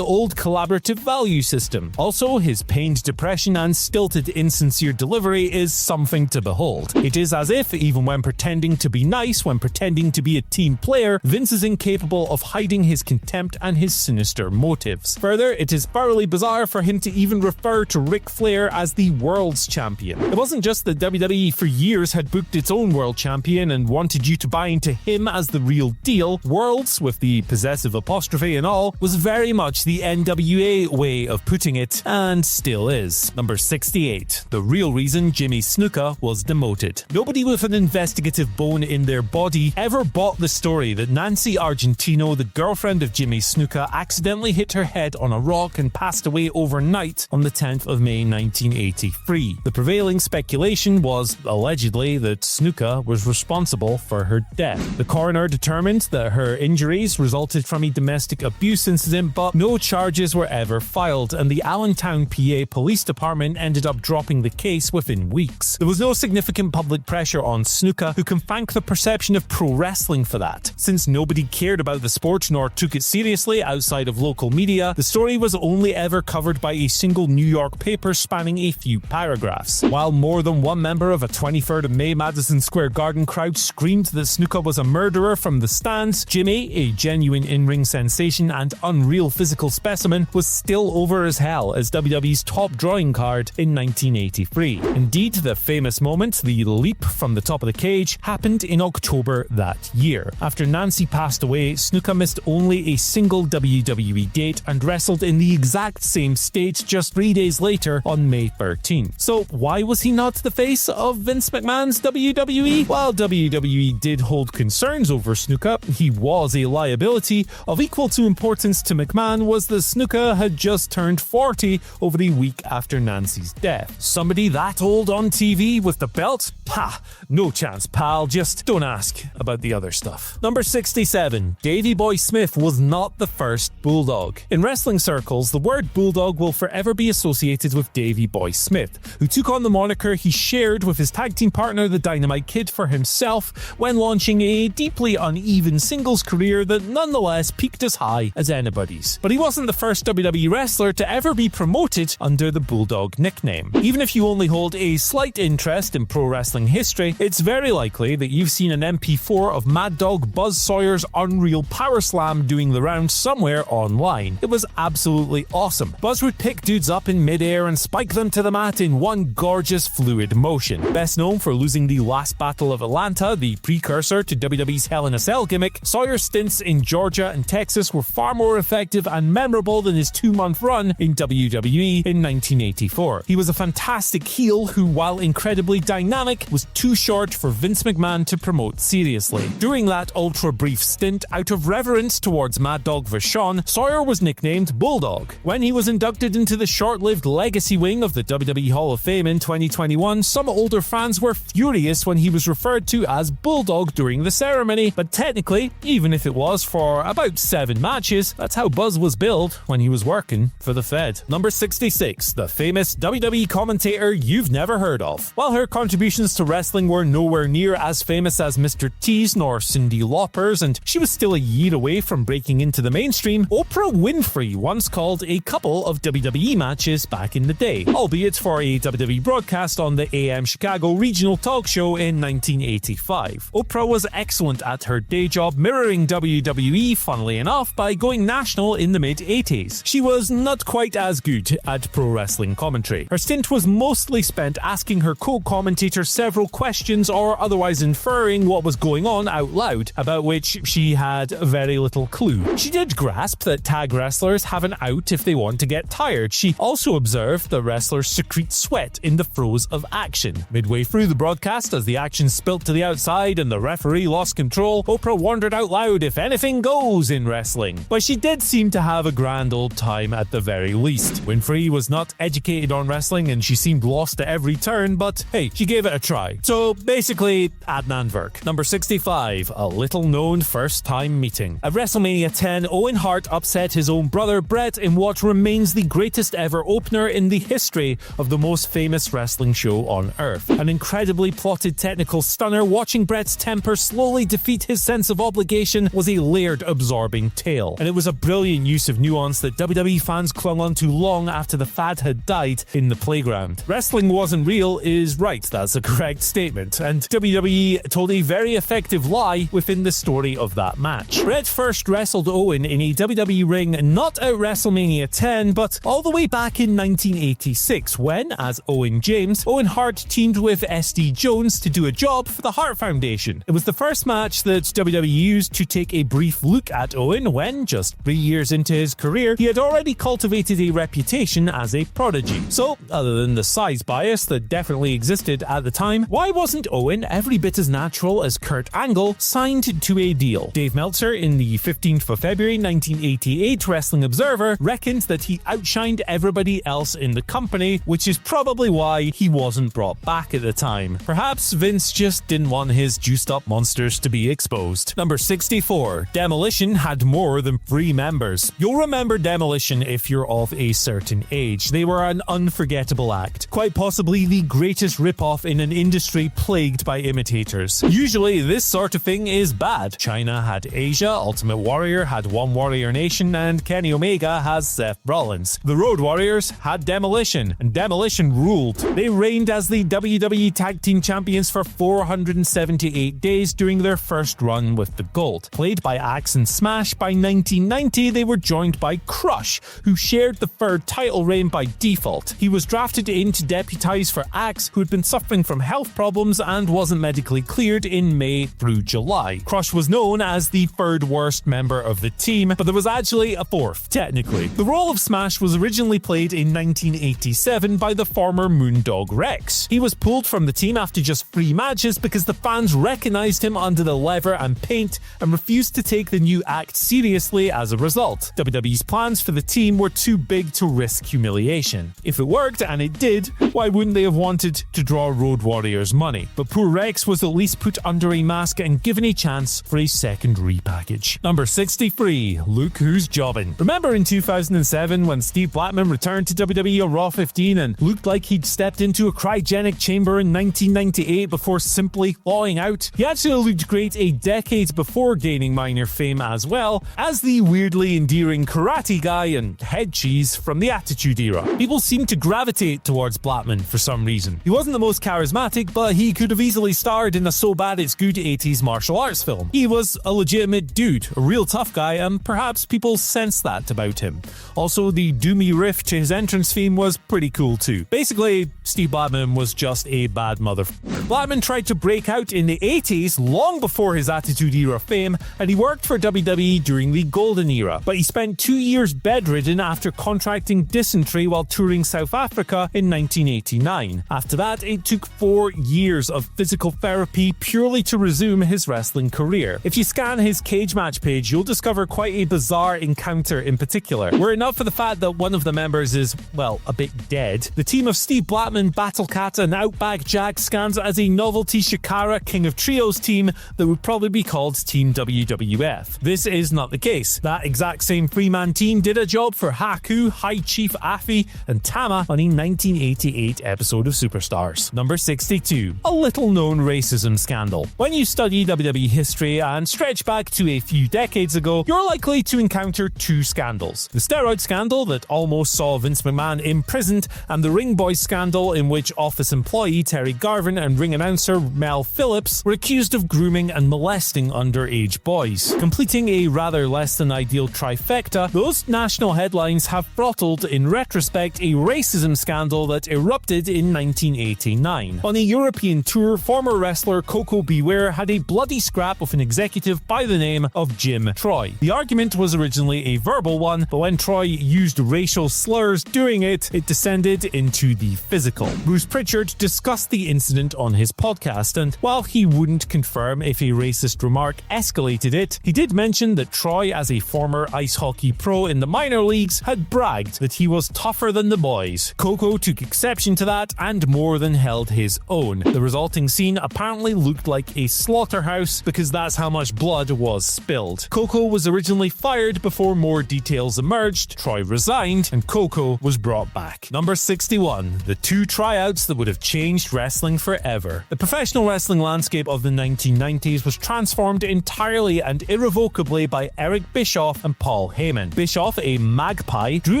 old collaborative value system. Also, his pained depression and stilted insincere delivery is something to behold. It is as if, even when pretending to be nice, when pretending to be a team player, Vince is incapable of hiding his contempt and his sinister motives. Further, it is thoroughly bizarre for him to even refer to Ric Flair as the world's champion. It wasn't just that WWE for years had booked its own world champion and wanted you to buy into him as the real deal. Worlds, with the possessive apostrophe and all, was very much the NWA way of putting it, and still is. Number 68. The real reason Jimmy Snuka was demoted. Nobody with an investigative bone in their body ever bought the story that Nancy Argentino, the girlfriend of Jimmy Snuka, accidentally hit her head on a rock and passed away overnight on the 10th of May 1983. The prevailing speculation was, allegedly, that Snuka was responsible for her death. The coroner determined that her injuries resulted from a domestic abuse incident, but no charges were ever filed, and the Allentown, PA Police Department ended up dropping the case within weeks. There was no significant public pressure on Snuka, who can thank the perception of pro wrestling for that. Since nobody cared about the sport nor took it seriously outside of local media, the story was only ever covered by a single New York paper spanning a few paragraphs. While more than one member of a 23rd of May Madison Square Garden crowd screamed that Snuka was a murderer from the stands, Jimmy, a genuine in-ring sensation and unreal physical specimen, was still over as hell as WWE's top drawing card in 1983. Indeed, the famous moment, the leap from the top of the cage, happened in October that year. After Nancy passed away, Snuka missed only a single WWE date and wrestled in the exact same state just 3 days later on May 13. So why was he not the face of Vince McMahon's WWE? While WWE did hold concerns over Snuka, he was a liability. Of equal to importance to McMahon was that Snuka had just turned 40 over the week after Nancy's death. Somebody that old on TV with the belt? Ha! No chance, pal. Just don't ask about the other stuff. Number 67. Davey Boy Smith was not the first Bulldog. In wrestling circles, the word Bulldog will forever be associated with Davey Boy Smith, who took on the moniker he shared with his tag team partner, the Dynamite Kid, for himself when launching a deeply uneven singles career that nonetheless peaked as high as anybody's. But he wasn't the first WWE wrestler to ever be promoted under the Bulldog nickname. Even if you only hold a slight interest in pro wrestling history, it's very likely that you've seen an MP4 of Mad Dog Buzz Sawyer's Unreal Power Slam doing the rounds somewhere online. It was absolutely awesome. Buzz would pick dudes up in midair and spike them to the mat in one gorgeous fluid motion. Best known for losing the last Battle of Atlanta, the precursor to WWE's Hell in a Cell gimmick, Sawyer's stints in Georgia and Texas were far more effective and memorable than his 2-month run in WWE in 1984. He was a fantastic heel who, while incredibly dynamic, was too short for Vince McMahon to promote seriously. During that ultra-brief stint, out of reverence towards Mad Dog Vachon, Sawyer was nicknamed Bulldog. When he was inducted into the short-lived legacy wing of the WWE Hall of Fame in 2021, some older fans were furious when he was referred to as Bulldog during the ceremony, but technically, even if it was for about 7 matches, that's how Buzz was billed when he was working for the Fed. Number 66, the famous WWE commentator you've never heard of. While her contributions to wrestling were nowhere near as famous as Mr. T's nor Cyndi Lauper's, and she was still a year away from breaking into the mainstream, Oprah Winfrey once called a couple of WWE matches back in the day, albeit for a WWE broadcast on the AM Chicago regional talk show in 1985. Oprah was excellent at her day job, mirroring WWE, funnily enough, by going national in the mid-80s. She was not quite as good at pro wrestling commentary. Her stint was mostly spent asking her co-commentator several questions or otherwise inferring what was going on out loud, about which she had very little clue. She did grasp that tag wrestlers have an out if they want to get tired. She also observed the wrestlers secrete sweat in the throes of action. Midway through the broadcast, as the action spilt to the outside and the referee lost control, Oprah wondered out loud if anything goes in wrestling. But she did seem to have a grand old time at the very least. Winfrey was not educated on wrestling and she seemed lost at every turn, but hey, she gave it a try. So basically, Adnan Virk. Number 65, a little-known first-time meeting. At WrestleMania 10, Owen Hart upset his own brother Bret in what remains the greatest ever opener in the history of the most famous wrestling show on Earth. An incredibly plotted technical stunner, watching Bret's temper slowly defeat his sense of obligation was a layered, absorbing tale. And it was a brilliant use of nuance that WWE fans clung on to long after the fad had died in the playground. Wrestling wasn't real is right, that's a correct statement, and WWE told a very effective lie within the story of that match. Bret first wrestled Owen in a WWE ring not at WrestleMania 10, but all the way back in 1986 when, as Owen James, Owen Hart teamed with SD Jones to do a job for the Hart Foundation. It was the first match that WWE used to take a brief look at Owen when, just 3 years into his career, he had already cultivated a reputation as a prodigy. So, other than the size bias that definitely existed at the time, why wasn't Owen, every bit as natural as Kurt Angle, signed to a deal? Dave Meltzer, in the 15th of February 1988 Wrestling Observer, reckoned that he outshined everybody else in the company, which is probably why he wasn't brought back at the time. Perhaps Vince just didn't want his juiced-up monsters to be exposed. Number 64. Demolition had more than 3 members. You'll remember Demolition if you're of a certain age. They were an unforgettable act, quite possibly the greatest rip-off in an industry plagued by imitators. Usually this sort of thing is bad. China had Asia, Ultimate Warrior had One Warrior Nation, and Kenny Omega has Seth Rollins. The Road Warriors had Demolition, and Demolition ruled. They reigned as the WWE Tag Team Champions for 478 days during their first run with the gold. Played by Axe and Smash, by 1990 they were joined by Crush, who shared the third title reign by default. He was drafted in to deputise for Axe, who had been suffering from health problems and wasn't medically cleared in May through July. Crush was known as the third worst member of the team, but there was actually a fourth, technically. The role of Smash was originally played in 1987 by the former Moondog Rex. He was pulled from the team after just 3 matches because the fans recognised him under the leather and paint and refused to take the new act seriously as a result. WWE's plans for the team were too big to risk humiliation. If it worked, and it did, why wouldn't they have wanted to draw Road Warriors money? But poor Rex was at least put under a mask and given a chance for a second repackage. Number 63. Look Who's Jobbing. Remember in 2007 when Steve Blackman returned to WWE on Raw 15 and looked like he'd stepped into a cryogenic chamber in 1998 before simply thawing out? He actually looked great a decade before gaining minor fame as well as the weirdly endearing karate guy and head cheese from the Attitude Era. People seemed to gravitate towards Blackman for some reason. He wasn't the most charismatic, but he could have easily starred in a So Bad It's Good 80s martial arts film. He was a legitimate dude, a real tough guy, and perhaps people sensed that about him. Also, the doomy riff to his entrance theme was pretty cool too. Basically, Steve Blackman was just a bad mother. Blackman tried to break out in the 80s, long before his Attitude Era fame, and he worked for WWE during the Golden Era, but he spent 2 years bedridden after contracting dysentery while touring South Africa in 1989. After that, it took 4 years of physical therapy purely to resume his wrestling career. If you scan his cage match page, you'll discover quite a bizarre encounter in particular. Were it not for the fact that one of the members is, well, a bit dead, the team of Steve Blackman, Battle Cat, and Outback Jack scans as a novelty Shikara King of Trios team that would probably be called Team WWF. This is not the case. That exact same 3-man team did a job for Haku, High Chief Afi, and Tama on a 1988 episode of Superstars. Number 62. A little-known racism scandal. When you study WWE history and stretch back to a few decades ago, you're likely to encounter 2 scandals. The steroid steroid scandal that almost saw Vince McMahon imprisoned, and the Ring Boy scandal in which office employee Terry Garvin and ring announcer Mel Phillips were accused of grooming and molesting underage boys. Completing a rather less than ideal trifecta, those national headlines have throttled, in retrospect, a racism scandal that erupted in 1989. On a European tour, former wrestler Coco Beware had a bloody scrap with an executive by the name of Jim Troy. The argument was originally a verbal one, but when Troy used racial slurs during it, it descended into the physical. Bruce Pritchard discussed the incident on his podcast, and while he wouldn't confirm if a racist remark escalated it, he did mention that Troy, as a former ice hockey pro in the minor leagues, had bragged that he was tougher than the boys. Coco took exception to that and more than held his own. The resulting scene apparently looked like a slaughterhouse because that's how much blood was spilled. Coco was originally fired before more details emerged, Troy resigned, and Coco was brought back. Number 61. The two tryouts that would have changed wrestling forever. The professional wrestling landscape of the 1990s was transformed entirely and irrevocably by Eric Bischoff and Paul Heyman. Bischoff, a magpie, drew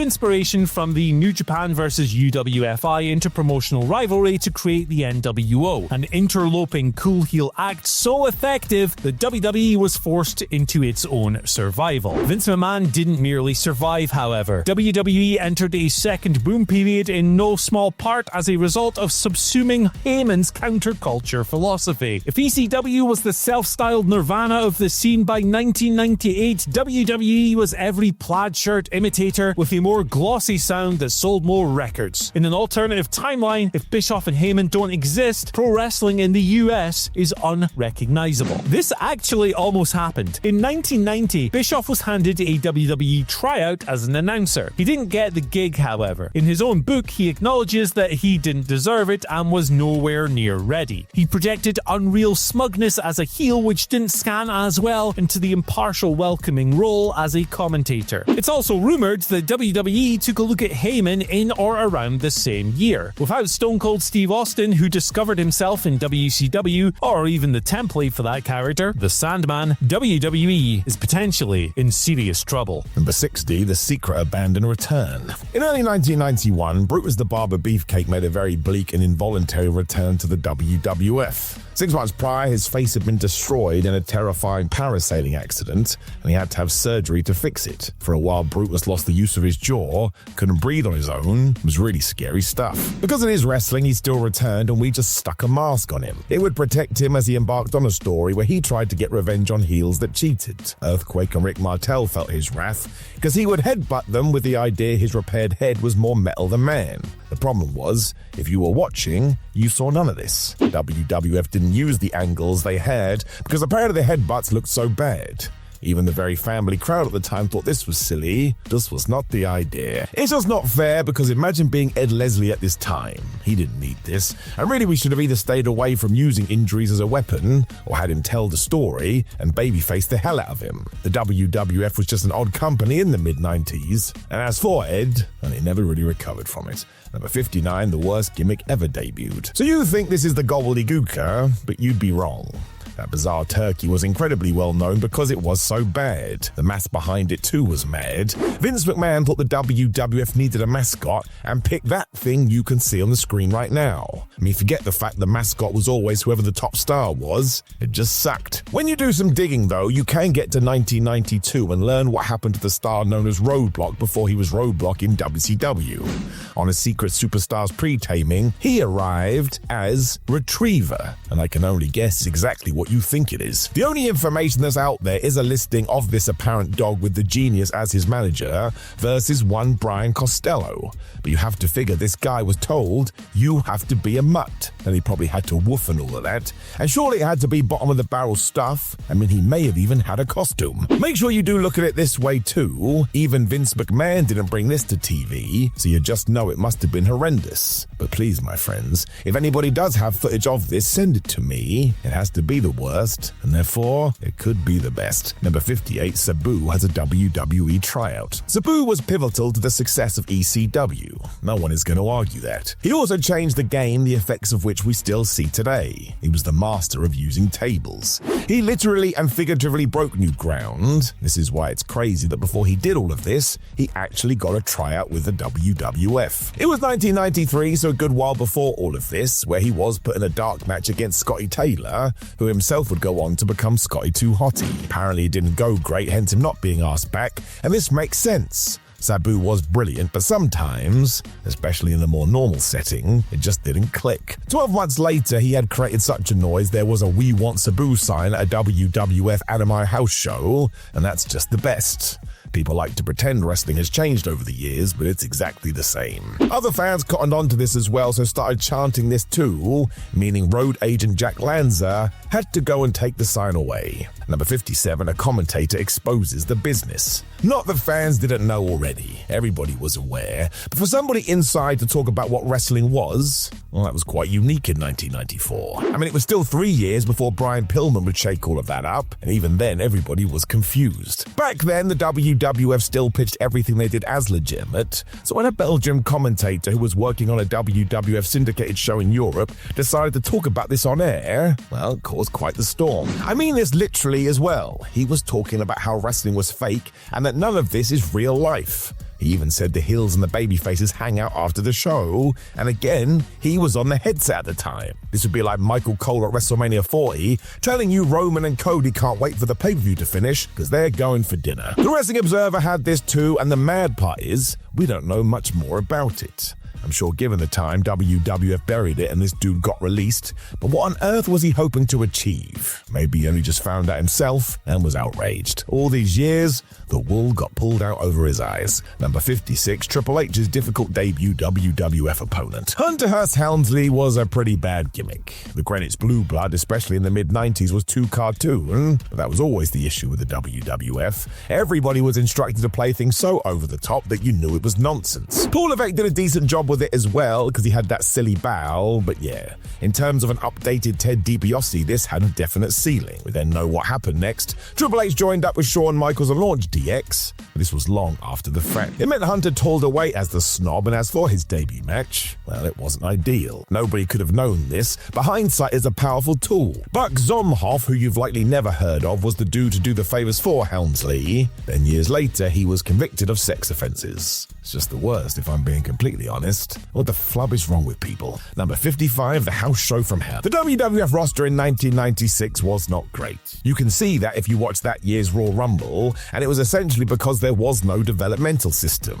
inspiration from the New Japan vs. UWFI interpromotional rivalry to create the NWO, an interloping cool heel act so effective that WWE was forced into its own survival. Vince McMahon didn't merely survive, however. WWE entered a second boom period in no small part as a result of subsuming Heyman's counterculture philosophy. If ECW was the self-styled nirvana of the scene by 1998, WWE was every plaid shirt imitator with a more glossy sound that sold more records. In an alternative timeline, if Bischoff and Heyman don't exist, pro wrestling in the US is unrecognizable. This actually almost happened. In 1990, Bischoff was handed a WWE tryout as an announcer. He didn't get the gig, however. In his own book, he acknowledges that he didn't deserve it and was nowhere near ready. He projected unreal smugness as a heel which didn't scan as well into the impartial welcoming role as a commentator. It's also rumoured that WWE took a look at Heyman in or around the same year. Without Stone Cold Steve Austin, who discovered himself in WCW, or even the template for that character, the Sandman, WWE is potentially in serious trouble. Number 60, The Secret Abandon Return. In early 1991, Brutus the Barber Beefcake made a very bleak and involuntary return to the WWF. 6 months prior, his face had been destroyed in a terrifying parasailing accident, and he had to have surgery to fix it. For a while, Brutus lost the use of his jaw, couldn't breathe on his own. It was really scary stuff. Because of his wrestling, he still returned, and we just stuck a mask on him. It would protect him as he embarked on a story where he tried to get revenge on heels that cheated. Earthquake and Rick Martel felt his wrath, because he would headbutt them with the idea his repaired head was more metal than man. The problem was, if you were watching, you saw none of this. WWF didn't use the angles they had because apparently the headbutts looked so bad. Even the very family crowd at the time thought this was silly. This was not the idea. It's just not fair because imagine being Ed Leslie at this time. He didn't need this. And really we should have either stayed away from using injuries as a weapon or had him tell the story and babyface the hell out of him. The WWF was just an odd company in the mid-90s. And as for Ed, he never really recovered from it. Number 59, the worst gimmick ever debuted. So you think this is the gobbledygooker, but you'd be wrong. That bizarre turkey was incredibly well known because it was so bad. The math behind it too was mad. Vince McMahon thought the WWF needed a mascot and picked that thing you can see on the screen right now. Forget the fact the mascot was always whoever the top star was. It just sucked. When you do some digging though, you can get to 1992 and learn what happened to the star known as Roadblock before he was Roadblock in WCW. On a Secret Superstars pre-taming, he arrived as Retriever, and I can only guess exactly what you think it is. The only information that's out there is a listing of this apparent dog with the Genius as his manager versus one Brian Costello. But you have to figure this guy was told, you have to be a mutt, and he probably had to woof and all of that. And surely it had to be bottom of the barrel stuff. He may have even had a costume. Make sure you do look at it this way too. Even Vince McMahon didn't bring this to TV, so you just know it must have been horrendous. But please, my friends, if anybody does have footage of this, send it to me. It has to be the worst, and therefore, it could be the best. Number 58, Sabu has a WWE tryout. Sabu was pivotal to the success of ECW. No one is going to argue that. He also changed the game, the effects of which we still see today. He was the master of using tables. He literally and figuratively broke new ground. This is why it's crazy that before he did all of this, he actually got a tryout with the WWF. It was 1993, so a good while before all of this, where he was put in a dark match against Scotty Taylor, who himself would go on to become Scotty 2 Hotty. Apparently it didn't go great, hence him not being asked back, and this makes sense. Sabu was brilliant, but sometimes, especially in a more normal setting, it just didn't click. 12 months later, he had created such a noise there was a "We Want Sabu" sign at a WWF Anime house show, and that's just the best. People like to pretend wrestling has changed over the years, but it's exactly the same. Other fans cottoned on to this as well, so started chanting this too, meaning road agent Jack Lanza had to go and take the sign away. Number 57, a commentator exposes the business. Not that fans didn't know already, everybody was aware, but for somebody inside to talk about what wrestling was, well, that was quite unique in 1994. I mean, it was still 3 years before Brian Pillman would shake all of that up, and even then everybody was confused. Back then, the WWF still pitched everything they did as legitimate, so when a Belgian commentator who was working on a WWF syndicated show in Europe decided to talk about this on air, well, it caused quite the storm. I mean this literally as well. He was talking about how wrestling was fake and that none of this is real life. He even said the heels and the babyfaces hang out after the show, and again, he was on the headset at the time. This would be like Michael Cole at WrestleMania 40 telling you Roman and Cody can't wait for the pay-per-view to finish because they're going for dinner. The Wrestling Observer had this too, and the mad part is, we don't know much more about it. I'm sure given the time, WWF buried it and this dude got released, but what on earth was he hoping to achieve? Maybe he only just found out himself and was outraged. All these years, the wool got pulled out over his eyes. Number 56, Triple H's difficult debut WWF opponent. Hunter Hearst Helmsley was a pretty bad gimmick. The Greenwich Blue Blood, especially in the mid-90s, was too cartoon, but that was always the issue with the WWF. Everybody was instructed to play things so over the top that you knew it was nonsense. Paul Levesque did a decent job with it as well, because he had that silly bow, but yeah, in terms of an updated Ted DiBiase, this had a definite ceiling. We then know what happened next. Triple H joined up with Shawn Michaels and launched DX, but this was long after the fact. It meant Hunter toiled away as the snob, and as for his debut match, well, it wasn't ideal. Nobody could have known this, but hindsight is a powerful tool. Buck Zomhoff, who you've likely never heard of, was the dude to do the favors for Helmsley. Then years later, he was convicted of sex offenses. It's just the worst, if I'm being completely honest. What the flub is wrong with people? Number 55, the house show from hell. The WWF roster in 1996 was not great. You can see that if you watch that year's Raw Rumble, and it was essentially because there was no developmental system.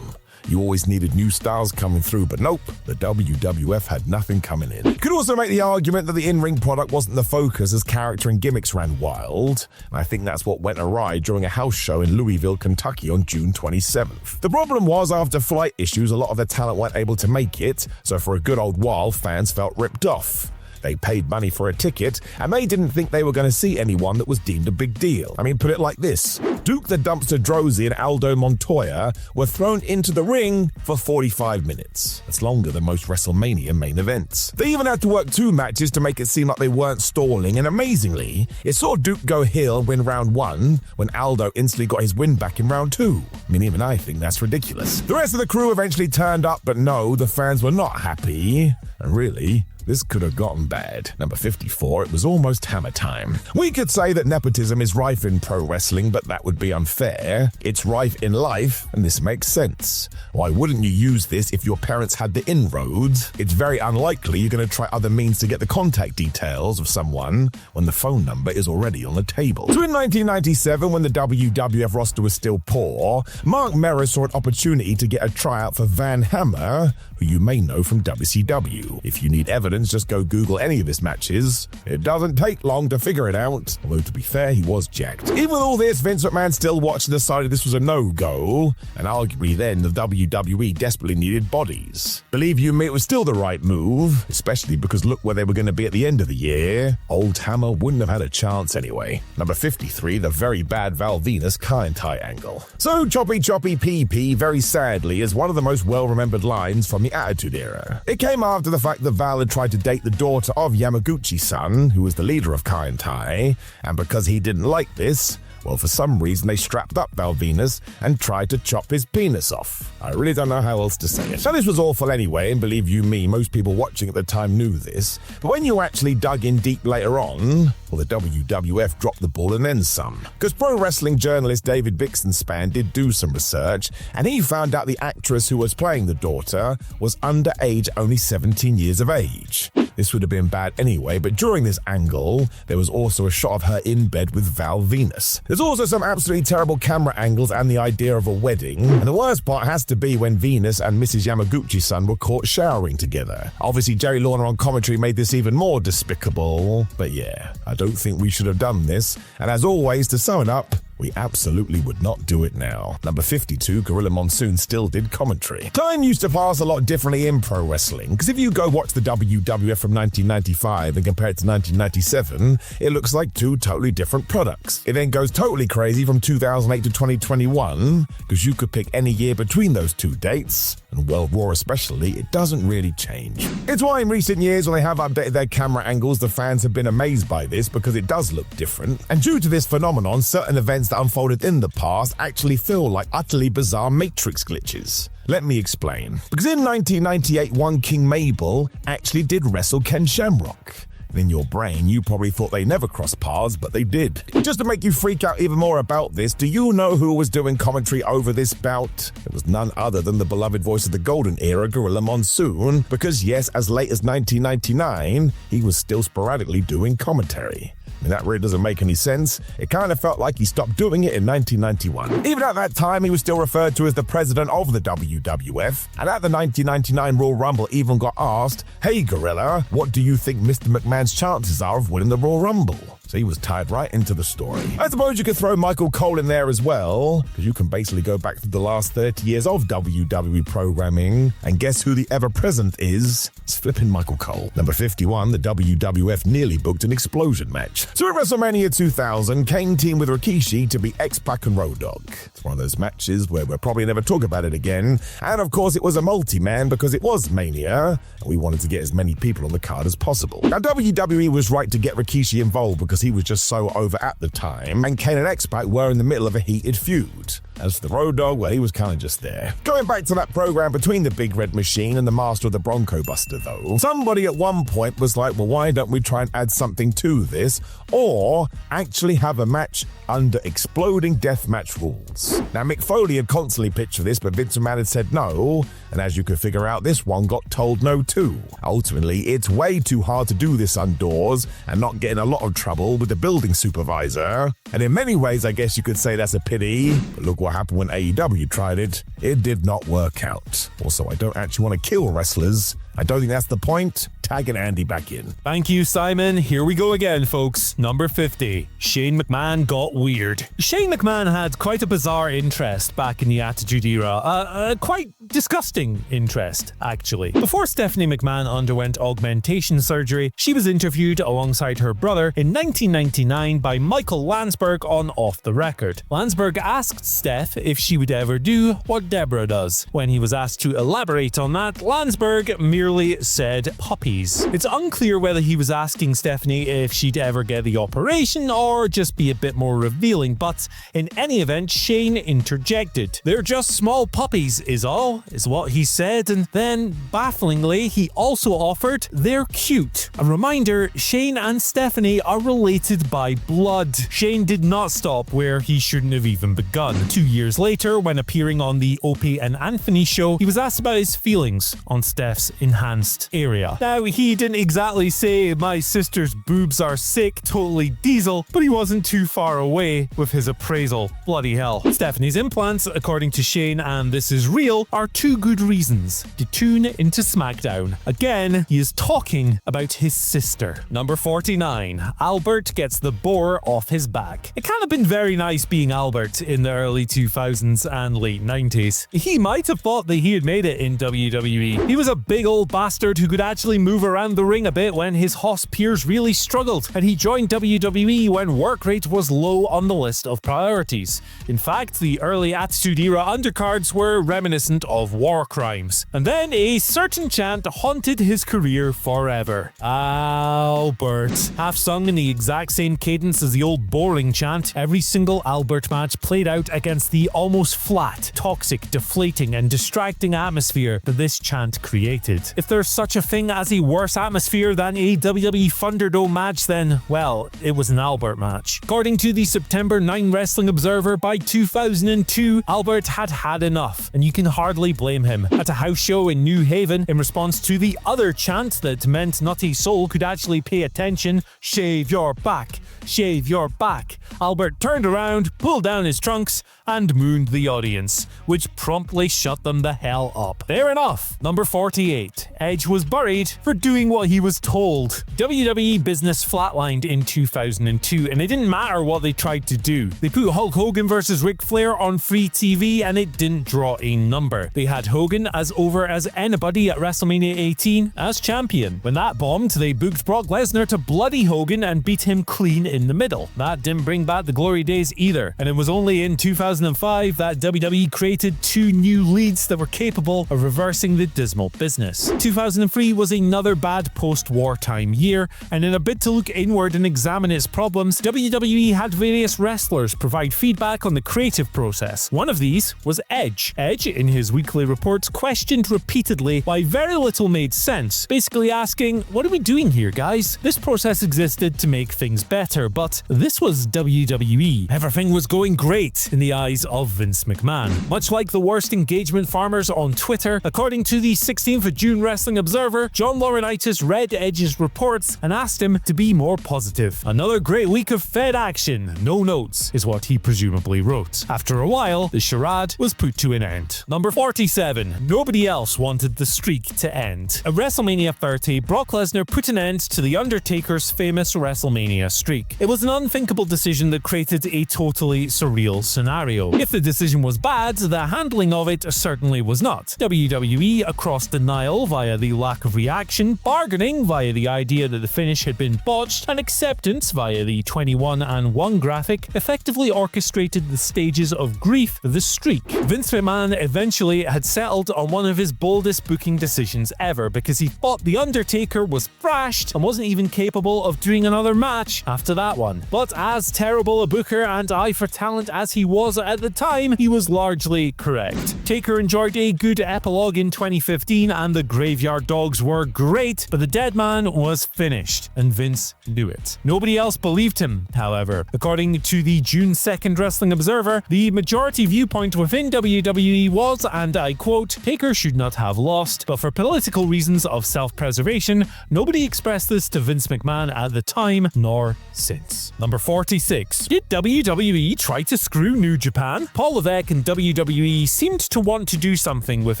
You always needed new stars coming through, but nope, the WWF had nothing coming in. You could also make the argument that the in-ring product wasn't the focus as character and gimmicks ran wild, and I think that's what went awry during a house show in Louisville, Kentucky on June 27th. The problem was, after flight issues, a lot of the talent weren't able to make it, so for a good old while, fans felt ripped off. They paid money for a ticket, and they didn't think they were going to see anyone that was deemed a big deal. I mean, put it like this. Duke the Dumpster Droese and Aldo Montoya were thrown into the ring for 45 minutes. That's longer than most WrestleMania main events. They even had to work 2 matches to make it seem like they weren't stalling, and amazingly, it saw Duke go heel and win round 1, when Aldo instantly got his win back in round 2. I mean, even I think that's ridiculous. The rest of the crew eventually turned up, but no, the fans were not happy, and really, this could have gotten bad. Number 54, it was almost Hammer time. We could say that nepotism is rife in pro wrestling, but that would be unfair. It's rife in life, and this makes sense. Why wouldn't you use this if your parents had the inroads? It's very unlikely you're going to try other means to get the contact details of someone when the phone number is already on the table. So in 1997, when the WWF roster was still poor, Mark Merris saw an opportunity to get a tryout for Van Hammer, who you may know from WCW. If you need evidence, just go Google any of his matches. It doesn't take long to figure it out, although to be fair, he was jacked. Even with all this, Vince McMahon still watched and decided this was a no-go, and arguably then the WWE desperately needed bodies. Believe you me, it was still the right move, especially because look where they were going to be at the end of the year. Old Hammer wouldn't have had a chance anyway. Number 53, the very bad Val Venus Kai-En-Tai angle. So Choppy Choppy PP, very sadly, is one of the most well-remembered lines from the Attitude Era. It came after the fact that Val had tried tried to date the daughter of Yamaguchi-san, who was the leader of Kaientai, and because he didn't like this, well, for some reason they strapped up Val Venus and tried to chop his penis off. I really don't know how else to say it. So this was awful anyway, and believe you me, most people watching at the time knew this. But when you actually dug in deep later on, well, the WWF dropped the ball and then some. Because pro wrestling journalist David Bixenspan did do some research, and he found out the actress who was playing the daughter was underage, only 17 years of age. This would have been bad anyway, but during this angle, there was also a shot of her in bed with Val Venus. There's also some absolutely terrible camera angles and the idea of a wedding, and the worst part has to be when Venus and Mrs. Yamaguchi-san were caught showering together. Obviously, Jerry Lawler on commentary made this even more despicable, but yeah, I don't think we should have done this, and as always, to sum it up, we absolutely would not do it now. Number 52, Gorilla Monsoon still did commentary. Time used to pass a lot differently in pro wrestling, because if you go watch the WWF from 1995 and compare it to 1997, it looks like two totally different products. It then goes totally crazy from 2008 to 2021, because you could pick any year between those two dates, and well, Raw especially, it doesn't really change. It's why in recent years when they have updated their camera angles, the fans have been amazed by this because it does look different. And due to this phenomenon, certain events that unfolded in the past actually feel like utterly bizarre Matrix glitches. Let me explain. Because in 1998, one King Mabel actually did wrestle Ken Shamrock. And in your brain, you probably thought they never crossed paths, but they did. Just to make you freak out even more about this, do you know who was doing commentary over this bout? It was none other than the beloved voice of the Golden Era, Gorilla Monsoon, because yes, as late as 1999, he was still sporadically doing commentary. I mean, that really doesn't make any sense. It kind of felt like he stopped doing it in 1991. Even at that time, he was still referred to as the president of the WWF, and at the 1999 Royal Rumble even got asked, "Hey Gorilla, what do you think Mr. McMahon's chances are of winning the Royal Rumble?" So he was tied right into the story. I suppose you could throw Michael Cole in there as well, because you can basically go back to the last 30 years of WWE programming, and guess who the ever-present is? It's flipping Michael Cole. Number 51, the WWF nearly booked an explosion match. So at WrestleMania 2000, Kane teamed with Rikishi to beat X-Pac and Road Dogg. It's one of those matches where we'll probably never talk about it again, and of course it was a multi-man because it was Mania, and we wanted to get as many people on the card as possible. Now WWE was right to get Rikishi involved because he was just so over at the time, and Kane and X-Pac were in the middle of a heated feud. As for the Road Dogg, well, he was kind of just there. Going back to that program between the Big Red Machine and the Master of the Bronco Buster, though, somebody at one point was like, well, why don't we try and add something to this, or actually have a match under exploding deathmatch rules? Now, Mick Foley had constantly pitched for this, but Vince McMahon had said no, and as you could figure out, this one got told no too. Ultimately, it's way too hard to do this indoors and not get in a lot of trouble with the building supervisor, and in many ways, I guess you could say that's a pity, but look what happened when AEW tried it. It did not work out. Also, I don't actually want to kill wrestlers. I don't think that's the point. Tagging Andy back in. Thank you, Simon. Here we go again, folks. Number 50. Shane McMahon got weird. Shane McMahon had quite a bizarre interest back in the Attitude Era. A quite disgusting interest, actually. Before Stephanie McMahon underwent augmentation surgery, she was interviewed alongside her brother in 1999 by Michael Landsberg on Off the Record. Landsberg asked Steph if she would ever do what Deborah does. When he was asked to elaborate on that, Landsberg merely said puppies. It's unclear whether he was asking Stephanie if she'd ever get the operation or just be a bit more revealing, but in any event, Shane interjected. "They're just small puppies is all," is what he said, and then, bafflingly, he also offered, "They're cute." A reminder, Shane and Stephanie are related by blood. Shane did not stop where he shouldn't have even begun. 2 years later, when appearing on the Opie and Anthony show, he was asked about his feelings on Steph's enhanced area. Now, he didn't exactly say, "My sister's boobs are sick, totally diesel," but he wasn't too far away with his appraisal. Bloody hell. Stephanie's implants, according to Shane, and this is real, are 2 good reasons to tune into SmackDown. Again, he is talking about his sister. Number 49. Albert gets the boar off his back. It can't have been very nice being Albert in the early 2000s and late 90s. He might have thought that he had made it in WWE. He was a big old old bastard who could actually move around the ring a bit when his hoss peers really struggled, and he joined WWE when work rate was low on the list of priorities. In fact, the early Attitude Era undercards were reminiscent of war crimes. And then a certain chant haunted his career forever. Albert. Half sung in the exact same cadence as the old boring chant, every single Albert match played out against the almost flat, toxic, deflating, and distracting atmosphere that this chant created. If there's such a thing as a worse atmosphere than a WWE Thunderdome match, then, well, it was an Albert match. According to the September 9 Wrestling Observer, by 2002, Albert had had enough, and you can hardly blame him. At a house show in New Haven, in response to the other chant that meant not a soul could actually pay attention, "Shave your back, shave your back," Albert turned around, pulled down his trunks, and mooned the audience, which promptly shut them the hell up. Fair enough. Number 48. Edge was buried for doing what he was told. WWE business flatlined in 2002, and it didn't matter what they tried to do. They put Hulk Hogan vs. Ric Flair on free TV, and it didn't draw a number. They had Hogan as over as anybody at WrestleMania 18 as champion. When that bombed, they booked Brock Lesnar to bloody Hogan and beat him clean in the middle. That didn't bring back the glory days either, and it was only in 2005 that WWE created two new leads that were capable of reversing the dismal business. 2003 was another bad post-wartime year, and in a bid to look inward and examine its problems, WWE had various wrestlers provide feedback on the creative process. One of these was Edge. Edge, in his weekly reports, questioned repeatedly why very little made sense, basically asking, "What are we doing here, guys? This process existed to make things better, but this was WWE. Everything was going great in the eyes of Vince McMahon." Much like the worst engagement farmers on Twitter, according to the 16th of June Wrestling Observer, John Laurinaitis read Edge's reports and asked him to be more positive. "Another great week of Fed action. No notes," is what he presumably wrote. After a while, the charade was put to an end. Number 47. Nobody else wanted the streak to end. At WrestleMania 30, Brock Lesnar put an end to The Undertaker's famous WrestleMania streak. It was an unthinkable decision that created a totally surreal scenario. If the decision was bad, the handling of it certainly was not. WWE, across denial via the lack of reaction, bargaining via the idea that the finish had been botched, and acceptance via the 21-1 graphic, effectively orchestrated the stages of grief for the streak. Vince McMahon eventually had settled on one of his boldest booking decisions ever, because he thought The Undertaker was thrashed and wasn't even capable of doing another match after that one. But as terrible a booker and eye for talent as he was at the time, he was largely correct. Taker enjoyed a good epilogue in 2015, and the Graveyard Dogs were great, but the dead man was finished, and Vince knew it. Nobody else believed him, however. According to the June 2nd Wrestling Observer, the majority viewpoint within WWE was, and I quote, "Taker should not have lost, but for political reasons of self-preservation, nobody expressed this to Vince McMahon at the time, nor since." Number 46. Did WWE try to screw New Japan? Paul Levesque and WWE seemed to want to do something with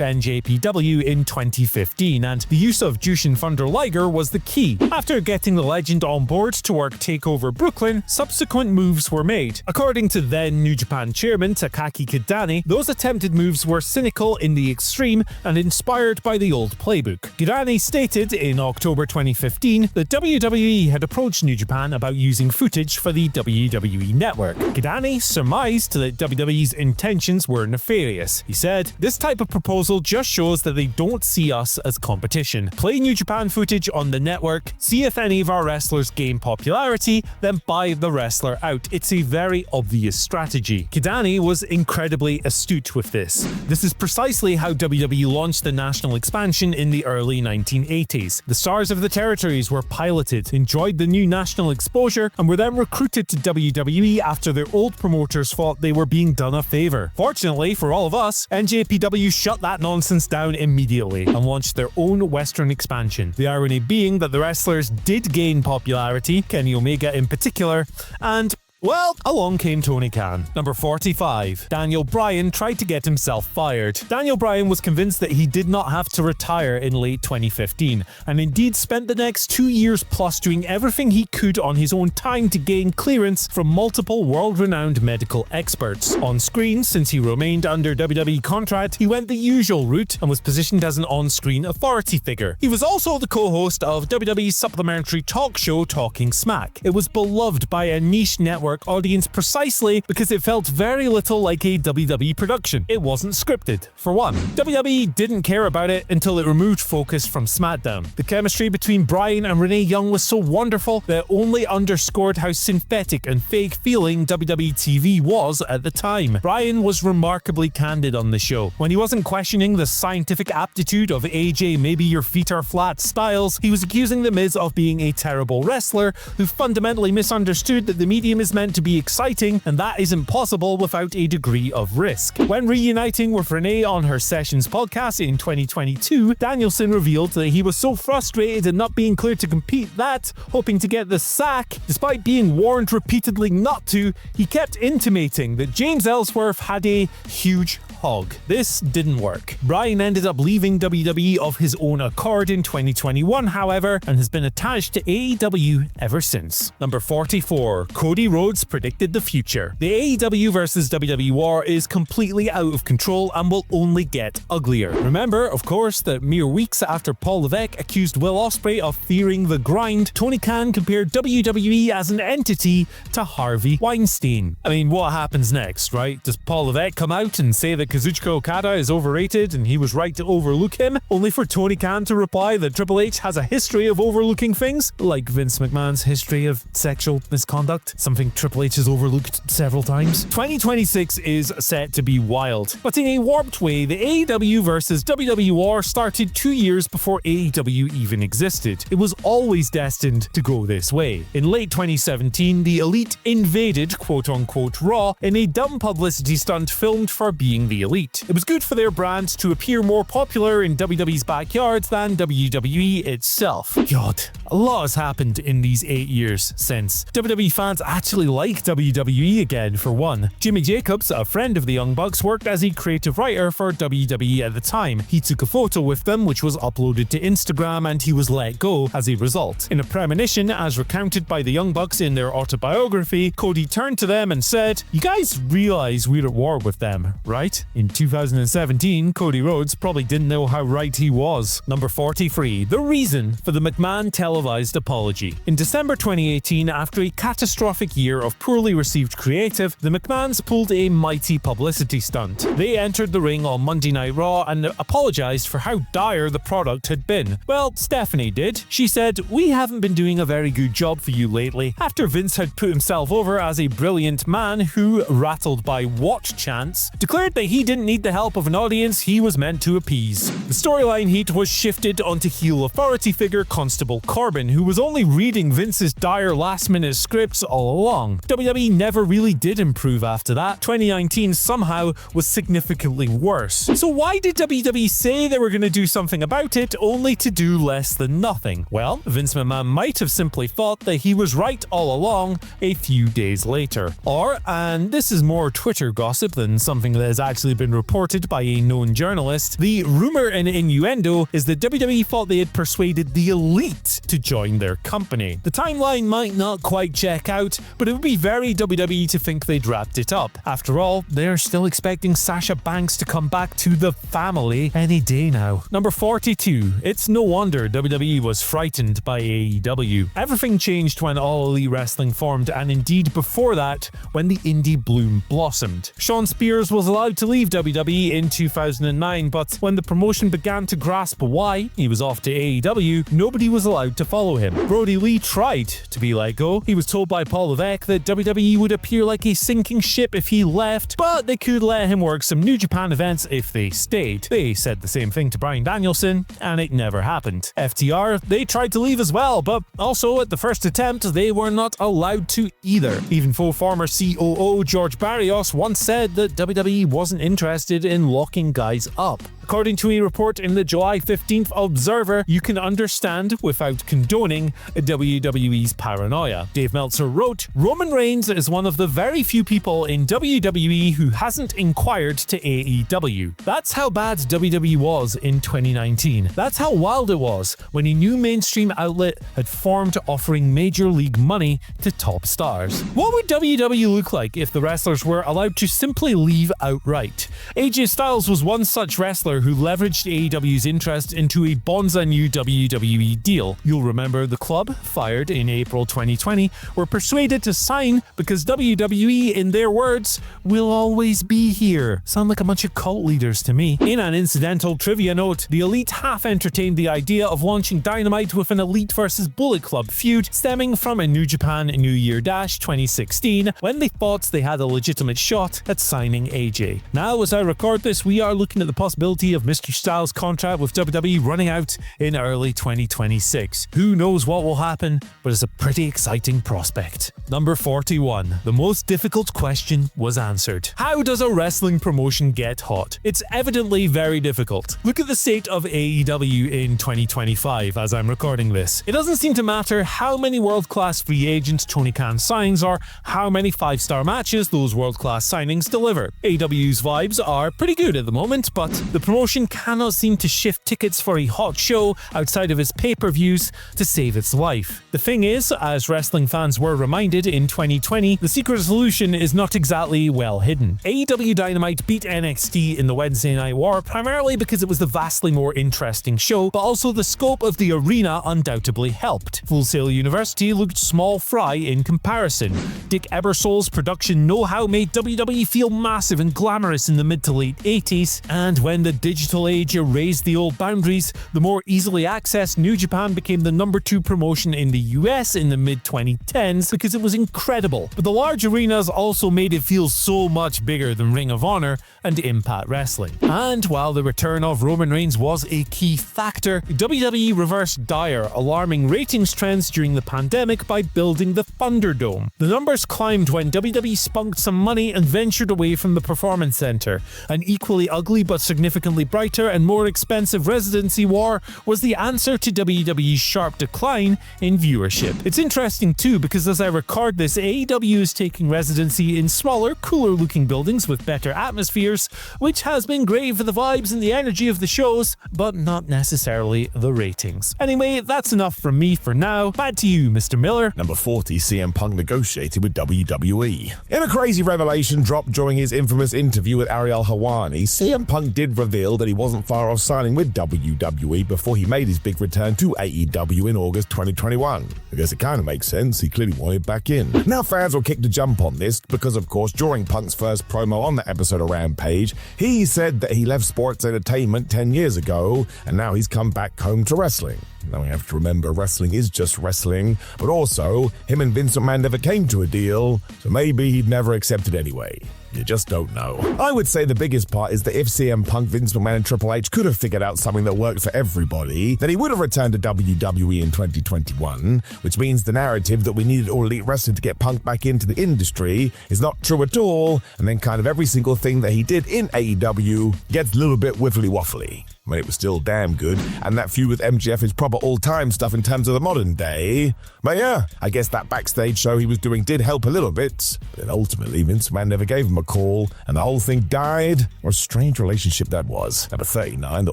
NJPW in 2015, and the use of Jushin Thunder Liger was the key. After getting the legend on board to work TakeOver Brooklyn, subsequent moves were made. According to then New Japan chairman Takaki Kidani, those attempted moves were cynical in the extreme and inspired by the old playbook. Kidani stated in October 2015 that WWE had approached New Japan about using footage for the WWE network. Kidani surmised that WWE's intentions were nefarious. He said, "This type of proposal just shows that they don't see us as competition. Play New Japan footage on the network, see if any of our wrestlers gain popularity, then buy the wrestler out. It's a very obvious strategy." Kidani was incredibly astute with this. This is precisely how WWE launched the national expansion in the early 1980s. The stars of the territories were piloted, enjoyed the new national exposure, and were then recruited to WWE after their old promoters thought they were being done a favor. Fortunately for all of us, NJPW shut that nonsense down immediately and launched their own Western expansion. The irony being that the wrestlers did gain popularity, Kenny Omega in particular, and Well, along came Tony Khan. Number 45. Daniel Bryan tried to get himself fired. Daniel Bryan was convinced that he did not have to retire in late 2015, and indeed spent the next 2 years plus doing everything he could on his own time to gain clearance from multiple world-renowned medical experts. On screen, since he remained under WWE contract, he went the usual route and was positioned as an on-screen authority figure. He was also the co-host of WWE's supplementary talk show Talking Smack. It was beloved by a niche network audience precisely because it felt very little like a WWE production. It wasn't scripted, for one. WWE didn't care about it until it removed focus from SmackDown. The chemistry between Bryan and Renee Young was so wonderful that it only underscored how synthetic and fake feeling WWE TV was at the time. Bryan was remarkably candid on the show. When he wasn't questioning the scientific aptitude of AJ Maybe Your Feet Are Flat Styles, he was accusing The Miz of being a terrible wrestler who fundamentally misunderstood that the medium is meant to be exciting, and that isn't possible without a degree of risk. When reuniting with Renee on her Sessions podcast in 2022, Danielson revealed that he was so frustrated at not being cleared to compete that, hoping to get the sack, despite being warned repeatedly not to, he kept intimating that James Ellsworth had a huge hog. This didn't work. Bryan ended up leaving WWE of his own accord in 2021, however, and has been attached to AEW ever since. Number 44. Cody Rhodes predicted the future. The AEW vs WWE war is completely out of control and will only get uglier. Remember, of course, that mere weeks after Paul Levesque accused Will Ospreay of fearing the grind, Tony Khan compared WWE as an entity to Harvey Weinstein. I mean, what happens next, right? Does Paul Levesque come out and say that Kazuchika Okada is overrated and he was right to overlook him, only for Tony Khan to reply that Triple H has a history of overlooking things, like Vince McMahon's history of sexual misconduct, something Triple H has overlooked several times? 2026 is set to be wild, but in a warped way, the AEW vs WWE war started 2 years before AEW even existed. It was always destined to go this way. In late 2017, the Elite invaded quote-unquote Raw in a dumb publicity stunt filmed for being the Elite. It was good for their brand to appear more popular in WWE's backyard than WWE itself. God, a lot has happened in these 8 years since. WWE fans actually like WWE again, for one. Jimmy Jacobs, a friend of the Young Bucks, worked as a creative writer for WWE at the time. He took a photo with them, which was uploaded to Instagram, and he was let go as a result. In a premonition, as recounted by the Young Bucks in their autobiography, Cody turned to them and said, "You guys realize we're at war with them, right?" In 2017, Cody Rhodes probably didn't know how right he was. Number 43. The reason for the McMahon televised apology. In December 2018, after a catastrophic year of poorly received creative, the McMahons pulled a mighty publicity stunt. They entered the ring on Monday Night Raw and apologized for how dire the product had been. Well, Stephanie did. She said, "We haven't been doing a very good job for you lately," after Vince had put himself over as a brilliant man who, rattled by what chants, declared that he didn't need the help of an audience he was meant to appease. The storyline heat was shifted onto heel authority figure Constable Corbin, who was only reading Vince's dire last-minute scripts all along. WWE never really did improve after that. 2019 somehow was significantly worse. So why did WWE say they were going to do something about it, only to do less than nothing? Well, Vince McMahon might have simply thought that he was right all along a few days later. Or, and this is more Twitter gossip than something that has actually been reported by a known journalist, the rumor and innuendo is that WWE thought they had persuaded the Elite to join their company. The timeline might not quite check out, but it would be very WWE to think they'd wrapped it up. After all, they're still expecting Sasha Banks to come back to the family any day now. Number 42. It's no wonder WWE was frightened by AEW. Everything changed when All Elite Wrestling formed, and indeed before that, when the indie bloom blossomed. Shawn Spears was allowed to leave WWE in 2009, but when the promotion began to grasp why he was off to AEW, nobody was allowed to follow him. Brody Lee tried to be let go. He was told by Paul Levesque that WWE would appear like a sinking ship if he left, but they could let him work some New Japan events if they stayed. They said the same thing to Bryan Danielson, and it never happened. FTR, they tried to leave as well, but also at the first attempt, they were not allowed to either. Even though former COO George Barrios once said that WWE wasn't interested in locking guys up. According to a report in the July 15th Observer, you can understand, without condoning, WWE's paranoia. Dave Meltzer wrote, Roman Reigns is one of the very few people in WWE who hasn't inquired to AEW. That's how bad WWE was in 2019. That's how wild it was when a new mainstream outlet had formed offering major league money to top stars. What would WWE look like if the wrestlers were allowed to simply leave outright? AJ Styles was one such wrestler who leveraged AEW's interest into a bonza new WWE deal. You'll remember the club, fired in April 2020, were persuaded to sign because WWE, in their words, will always be here. Sound like a bunch of cult leaders to me. In an incidental trivia note, the Elite half entertained the idea of launching Dynamite with an Elite vs Bullet Club feud stemming from a New Japan New Year Dash 2016 when they thought they had a legitimate shot at signing AJ. Now, as I record this, we are looking at the possibility of Mr. Styles' contract with WWE running out in early 2026. Who knows what will happen, but it's a pretty exciting prospect. Number 41. The most difficult question was answered. How does a wrestling promotion get hot? It's evidently very difficult. Look at the state of AEW in 2025 as I'm recording this. It doesn't seem to matter how many world-class free agents Tony Khan signs or how many 5-star matches those world-class signings deliver. AEW's vibes are pretty good at the moment, but the promotion cannot seem to shift tickets for a hot show outside of its pay-per-views to save its life. The thing is, as wrestling fans were reminded in 2020, the secret solution is not exactly well hidden. AEW Dynamite beat NXT in the Wednesday Night War primarily because it was the vastly more interesting show, but also the scope of the arena undoubtedly helped. Full Sail University looked small fry in comparison. Dick Ebersol's production know-how made WWE feel massive and glamorous in the mid to late 80s, and when the digital age erased the old boundaries, the more easily accessed New Japan became the number 2 promotion in the US in the mid-2010s because it was incredible. But the large arenas also made it feel so much bigger than Ring of Honor and Impact Wrestling. And while the return of Roman Reigns was a key factor, WWE reversed dire, alarming ratings trends during the pandemic by building the Thunderdome. The numbers climbed when WWE spunked some money and ventured away from the Performance Center. An equally ugly but significantly brighter and more expensive residency war was the answer to WWE's sharp decline in viewership. It's interesting too because as I record this, AEW is taking residency in smaller, cooler-looking buildings with better atmospheres, which has been great for the vibes and the energy of the shows, but not necessarily the ratings. Anyway, that's enough from me for now. Back to you, Mr. Miller. Number 40, CM Punk negotiated with WWE. In a crazy revelation dropped during his infamous interview with Ariel Helwani, CM Punk did reveal that he wasn't far off signing with WWE before he made his big return to AEW in August 2021. I guess it kind of makes sense, he clearly wanted back in. Now fans will kick the jump on this because of course during Punk's first promo on the episode of Rampage, he said that he left sports entertainment 10 years ago and now he's come back home to wrestling. Now we have to remember wrestling is just wrestling, but also him and Vince McMahon never came to a deal, so maybe he'd never accept it anyway. You just don't know. I would say the biggest part is that if CM Punk, Vince McMahon and Triple H could have figured out something that worked for everybody, then he would have returned to WWE in 2021, which means the narrative that we needed All Elite Wrestling to get Punk back into the industry is not true at all, and then kind of every single thing that he did in AEW gets a little bit wiffly-waffly. I mean, it was still damn good, and that feud with MJF is proper all-time stuff in terms of the modern day. But yeah, I guess that backstage show he was doing did help a little bit, but then ultimately Vince McMahon never gave him a call, and the whole thing died. What a strange relationship that was. Number 39, the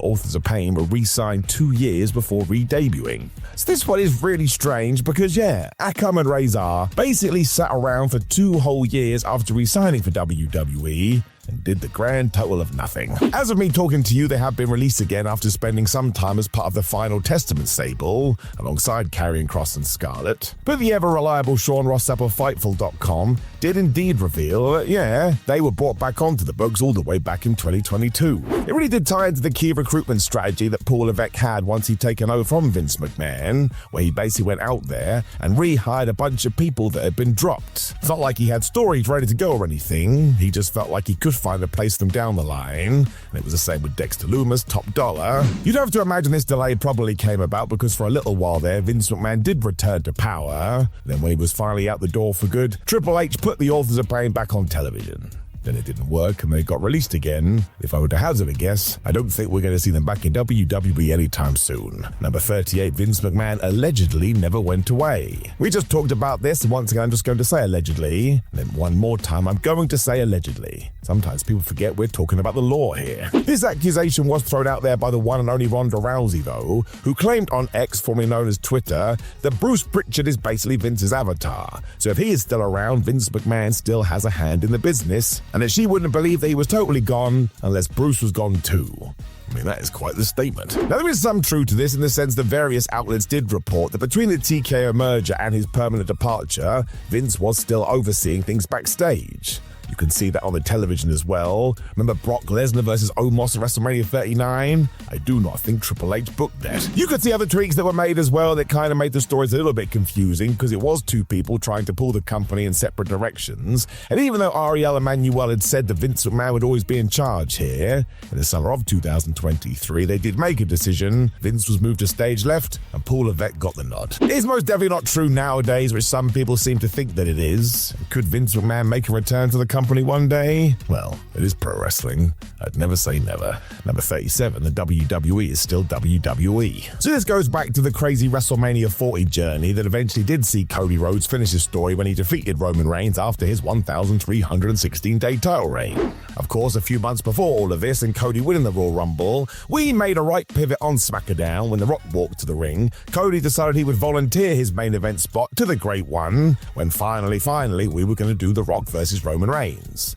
Authors of Pain were re-signed 2 years before re-debuting. So this one is really strange because yeah, Akam and Razor basically sat around for 2 whole years after re-signing for WWE, and did the grand total of nothing. As of me talking to you, they have been released again after spending some time as part of the Final Testament stable, alongside Karrion Kross and Scarlett. But the ever-reliable Sean Rossap of Fightful.com did indeed reveal that, yeah, they were brought back onto the books all the way back in 2022. It really did tie into the key recruitment strategy that Paul Levesque had once he'd taken over from Vince McMahon, where he basically went out there and rehired a bunch of people that had been dropped. It's not like he had stories ready to go or anything, he just felt like he could find a place for them down the line, and it was the same with Dexter Lumis, Top Dollar. You'd have to imagine this delay probably came about because for a little while there, Vince McMahon did return to power. Then when he was finally out the door for good, Triple H put the Authors of Pain back on television. Then it didn't work and they got released again. If I were to hazard a guess, I don't think we're going to see them back in WWE anytime soon. Number 38, Vince McMahon allegedly never went away. We just talked about this, and once again I'm just going to say allegedly, and then one more time I'm going to say allegedly. Sometimes people forget we're talking about the law here. This accusation was thrown out there by the one and only Ronda Rousey, though, who claimed on X, formerly known as Twitter, that Bruce Pritchard is basically Vince's avatar. So if he is still around, Vince McMahon still has a hand in the business, and that she wouldn't believe that he was totally gone unless Bruce was gone too. I mean, that is quite the statement. Now, there is some truth to this in the sense that various outlets did report that between the TKO merger and his permanent departure, Vince was still overseeing things backstage. You can see that on the television as well. Remember Brock Lesnar versus Omos at WrestleMania 39? I do not think Triple H booked that. You could see other tweaks that were made as well that kind of made the stories a little bit confusing because it was two people trying to pull the company in separate directions. And even though Ariel Emanuel had said that Vince McMahon would always be in charge here, in the summer of 2023, they did make a decision. Vince was moved to stage left and Paul Levesque got the nod. It is most definitely not true nowadays, which some people seem to think that it is. Could Vince McMahon make a return to the company one day? Well, it is pro wrestling. I'd never say never. Number 37, the WWE is still WWE. So this goes back to the crazy WrestleMania 40 journey that eventually did see Cody Rhodes finish his story when he defeated Roman Reigns after his 1,316-day title reign. Of course, a few months before all of this and Cody winning the Royal Rumble, we made a right pivot on SmackDown when The Rock walked to the ring. Cody decided he would volunteer his main event spot to the Great One when finally, we were going to do The Rock versus Roman Reigns.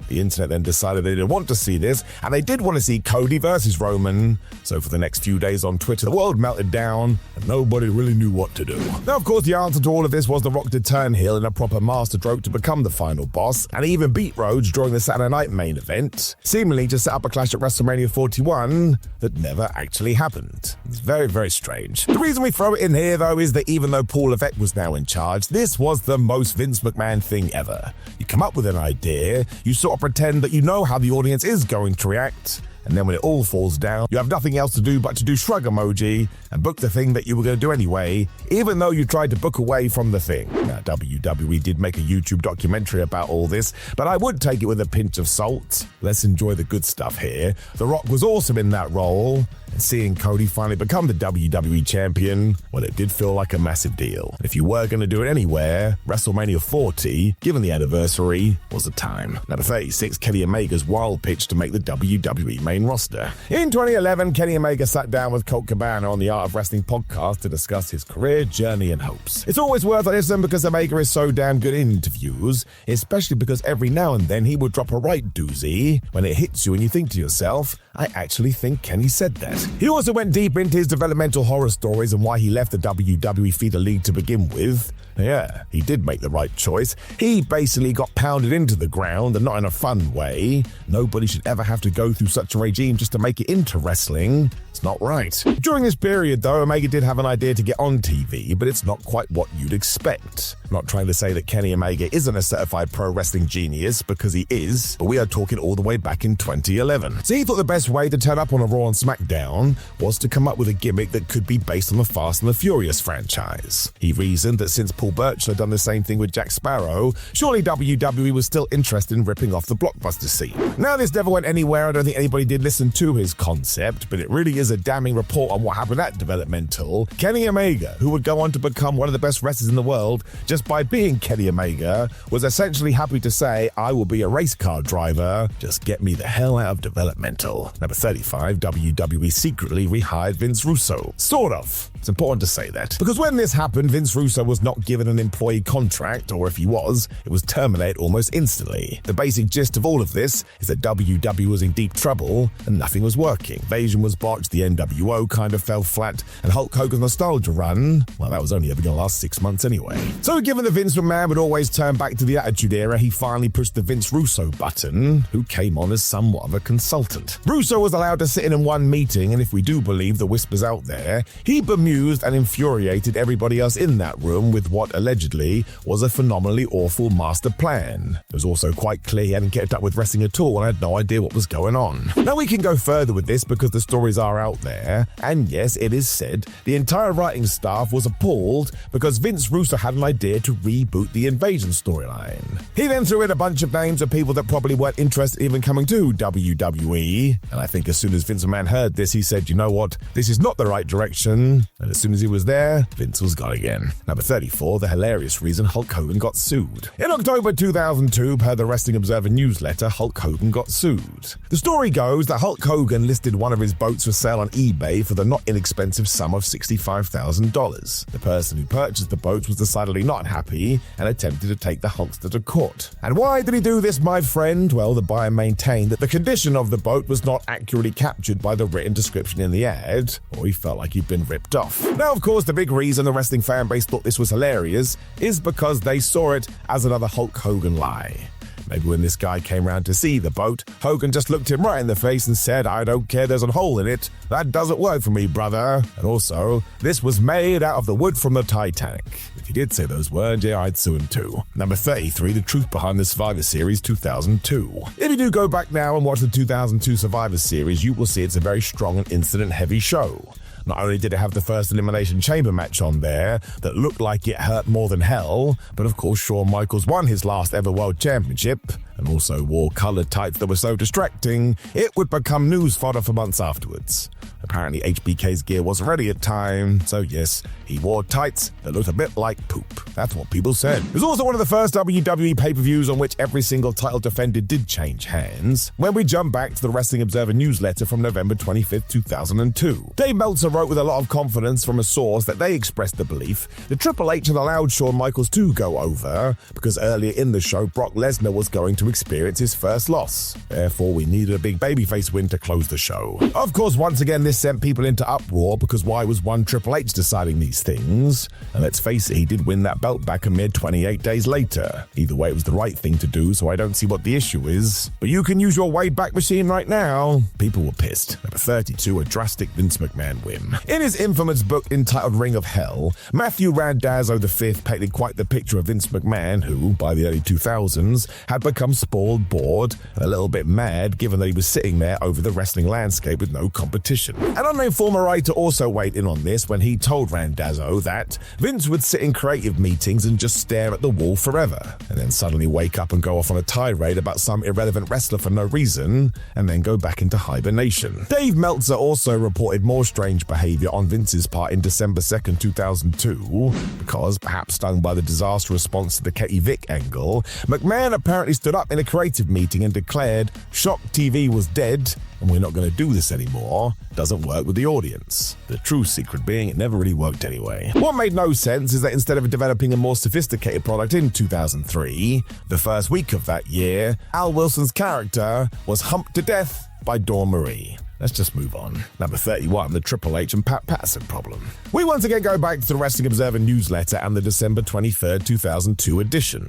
The internet then decided they didn't want to see this, and they did want to see Cody versus Roman. So for the next few days on Twitter, the world melted down, and nobody really knew what to do. Now, of course, the answer to all of this was The Rock to turn heel in a proper master stroke to become the final boss, and he even beat Rhodes during the Saturday Night main event, seemingly to set up a clash at WrestleMania 41 that never actually happened. It's very, very strange. The reason we throw it in here, though, is that even though Paul Levesque was now in charge, this was the most Vince McMahon thing ever. You come up with an idea, you sort of pretend that you know how the audience is going to react, and then when it all falls down, you have nothing else to do but to do shrug emoji and book the thing that you were going to do anyway, even though you tried to book away from the thing. Now, WWE did make a YouTube documentary about all this, but I would take it with a pinch of salt. Let's enjoy the good stuff here. The Rock was awesome in that role, and seeing Cody finally become the WWE champion, well, it did feel like a massive deal. And if you were going to do it anywhere, WrestleMania 40, given the anniversary, was the time. Number 36, Kenny Omega's wild pitch to make the WWE main roster. In 2011, Kenny Omega sat down with Colt Cabana on the Art of Wrestling podcast to discuss his career, journey, and hopes. It's always worth a listen because Omega is so damn good in interviews, especially because every now and then he would drop a right doozy when it hits you and you think to yourself, I actually think Kenny said that. He also went deep into his developmental horror stories and why he left the WWE feeder league to begin with. Yeah, he did make the right choice. He basically got pounded into the ground, and not in a fun way. Nobody should ever have to go through such a regime just to make it into wrestling. It's not right. During this period, though, Omega did have an idea to get on TV, but it's not quite what you'd expect. I'm not trying to say that Kenny Omega isn't a certified pro wrestling genius, because he is, but we are talking all the way back in 2011. So he thought the best way to turn up on a Raw and SmackDown was to come up with a gimmick that could be based on the Fast and the Furious franchise. He reasoned that since Paul Burchill had done the same thing with Jack Sparrow, surely WWE was still interested in ripping off the blockbuster scene. Now, this never went anywhere. I don't think anybody did listen to his concept, but it really is a damning report on what happened at developmental. Kenny Omega, who would go on to become one of the best wrestlers in the world just by being Kenny Omega, was essentially happy to say, I will be a race car driver, just get me the hell out of developmental. Number 35, WWE secretly rehired Vince Russo. Sort of. It's important to say that, because when this happened, Vince Russo was not given an employee contract, or if he was, it was terminated almost instantly. The basic gist of all of this is that WWE was in deep trouble and nothing was working. Invasion was botched, the NWO kind of fell flat, and Hulk Hogan's nostalgia run, well, that was only ever going to last 6 months anyway. So given that Vince McMahon would always turn back to the Attitude Era, he finally pushed the Vince Russo button, who came on as somewhat of a consultant. Russo was allowed to sit in one meeting, and if we do believe the whispers out there, he bemused and infuriated everybody else in that room with what allegedly was a phenomenally awful master plan. It was also quite clear he hadn't kept up with wrestling at all and had no idea what was going on. Now, Now we can go further with this because the stories are out there, and yes, it is said the entire writing staff was appalled because Vince Russo had an idea to reboot the Invasion storyline. He then threw in a bunch of names of people that probably weren't interested in even coming to WWE, and I think as soon as Vince McMahon heard this, he said, you know what, this is not the right direction, and as soon as he was there, Vince was gone again. Number 34, the hilarious reason Hulk Hogan got sued. In October 2002, per the Wrestling Observer newsletter, Hulk Hogan got sued. The story goes that Hulk Hogan listed one of his boats for sale on eBay for the not inexpensive sum of $65,000. The person who purchased the boat was decidedly not happy and attempted to take the Hulkster to court. And why did he do this, my friend? Well, the buyer maintained that the condition of the boat was not accurately captured by the written description in the ad, or he felt like he'd been ripped off. Now, of course, the big reason the wrestling fan base thought this was hilarious is because they saw it as another Hulk Hogan lie. Maybe when this guy came round to see the boat, Hogan just looked him right in the face and said, I don't care, there's a hole in it. That doesn't work for me, brother. And also, this was made out of the wood from the Titanic. If he did say those words, yeah, I'd sue him too. Number 33, the truth behind the Survivor Series 2002. If you do go back now and watch the 2002 Survivor Series, you will see it's a very strong and incident-heavy show. Not only did it have the first Elimination Chamber match on there that looked like it hurt more than hell, but of course Shawn Michaels won his last ever World Championship and also wore colored tights that were so distracting, it would become news fodder for months afterwards. Apparently HBK's gear wasn't ready at time, so yes, he wore tights that looked a bit like poop. That's what people said. It was also one of the first WWE pay-per-views on which every single title defended did change hands. When we jump back to the Wrestling Observer newsletter from November 25th, 2002. Dave Meltzer wrote with a lot of confidence from a source that they expressed the belief that Triple H had allowed Shawn Michaels to go over because earlier in the show Brock Lesnar was going to experience his first loss. Therefore, we needed a big babyface win to close the show. Of course, once again, this sent people into uproar because why was one Triple H deciding these things? And let's face it, he did win that belt back a mere 28 days later. Either way, it was the right thing to do, so I don't see what the issue is. But you can use your Wayback Machine right now. People were pissed. Number 32, a drastic Vince McMahon win. In his infamous book entitled Ring of Hell, Matthew Randazzo V painted quite the picture of Vince McMahon, who, by the early 2000s, had become spoiled, bored, and a little bit mad given that he was sitting there over the wrestling landscape with no competition. An unnamed former writer also weighed in on this when he told Randazzo that Vince would sit in creative meetings and just stare at the wall forever, and then suddenly wake up and go off on a tirade about some irrelevant wrestler for no reason, and then go back into hibernation. Dave Meltzer also reported more strange behavior on Vince's part in December 2nd, 2002, because, perhaps stung by the disaster response to the Katie Vick angle, McMahon apparently stood up in a creative meeting and declared, "Shock TV was dead, and we're not going to do this anymore. Doesn't work with the audience." The true secret being it never really worked anyway. What made no sense is that instead of developing a more sophisticated product in 2003, the first week of that year, Al Wilson's character was humped to death by Dawn Marie. Let's just move on. Number 31, the Triple H and Pat Patterson problem. We once again go back to the Wrestling Observer newsletter and the December 23rd, 2002 edition.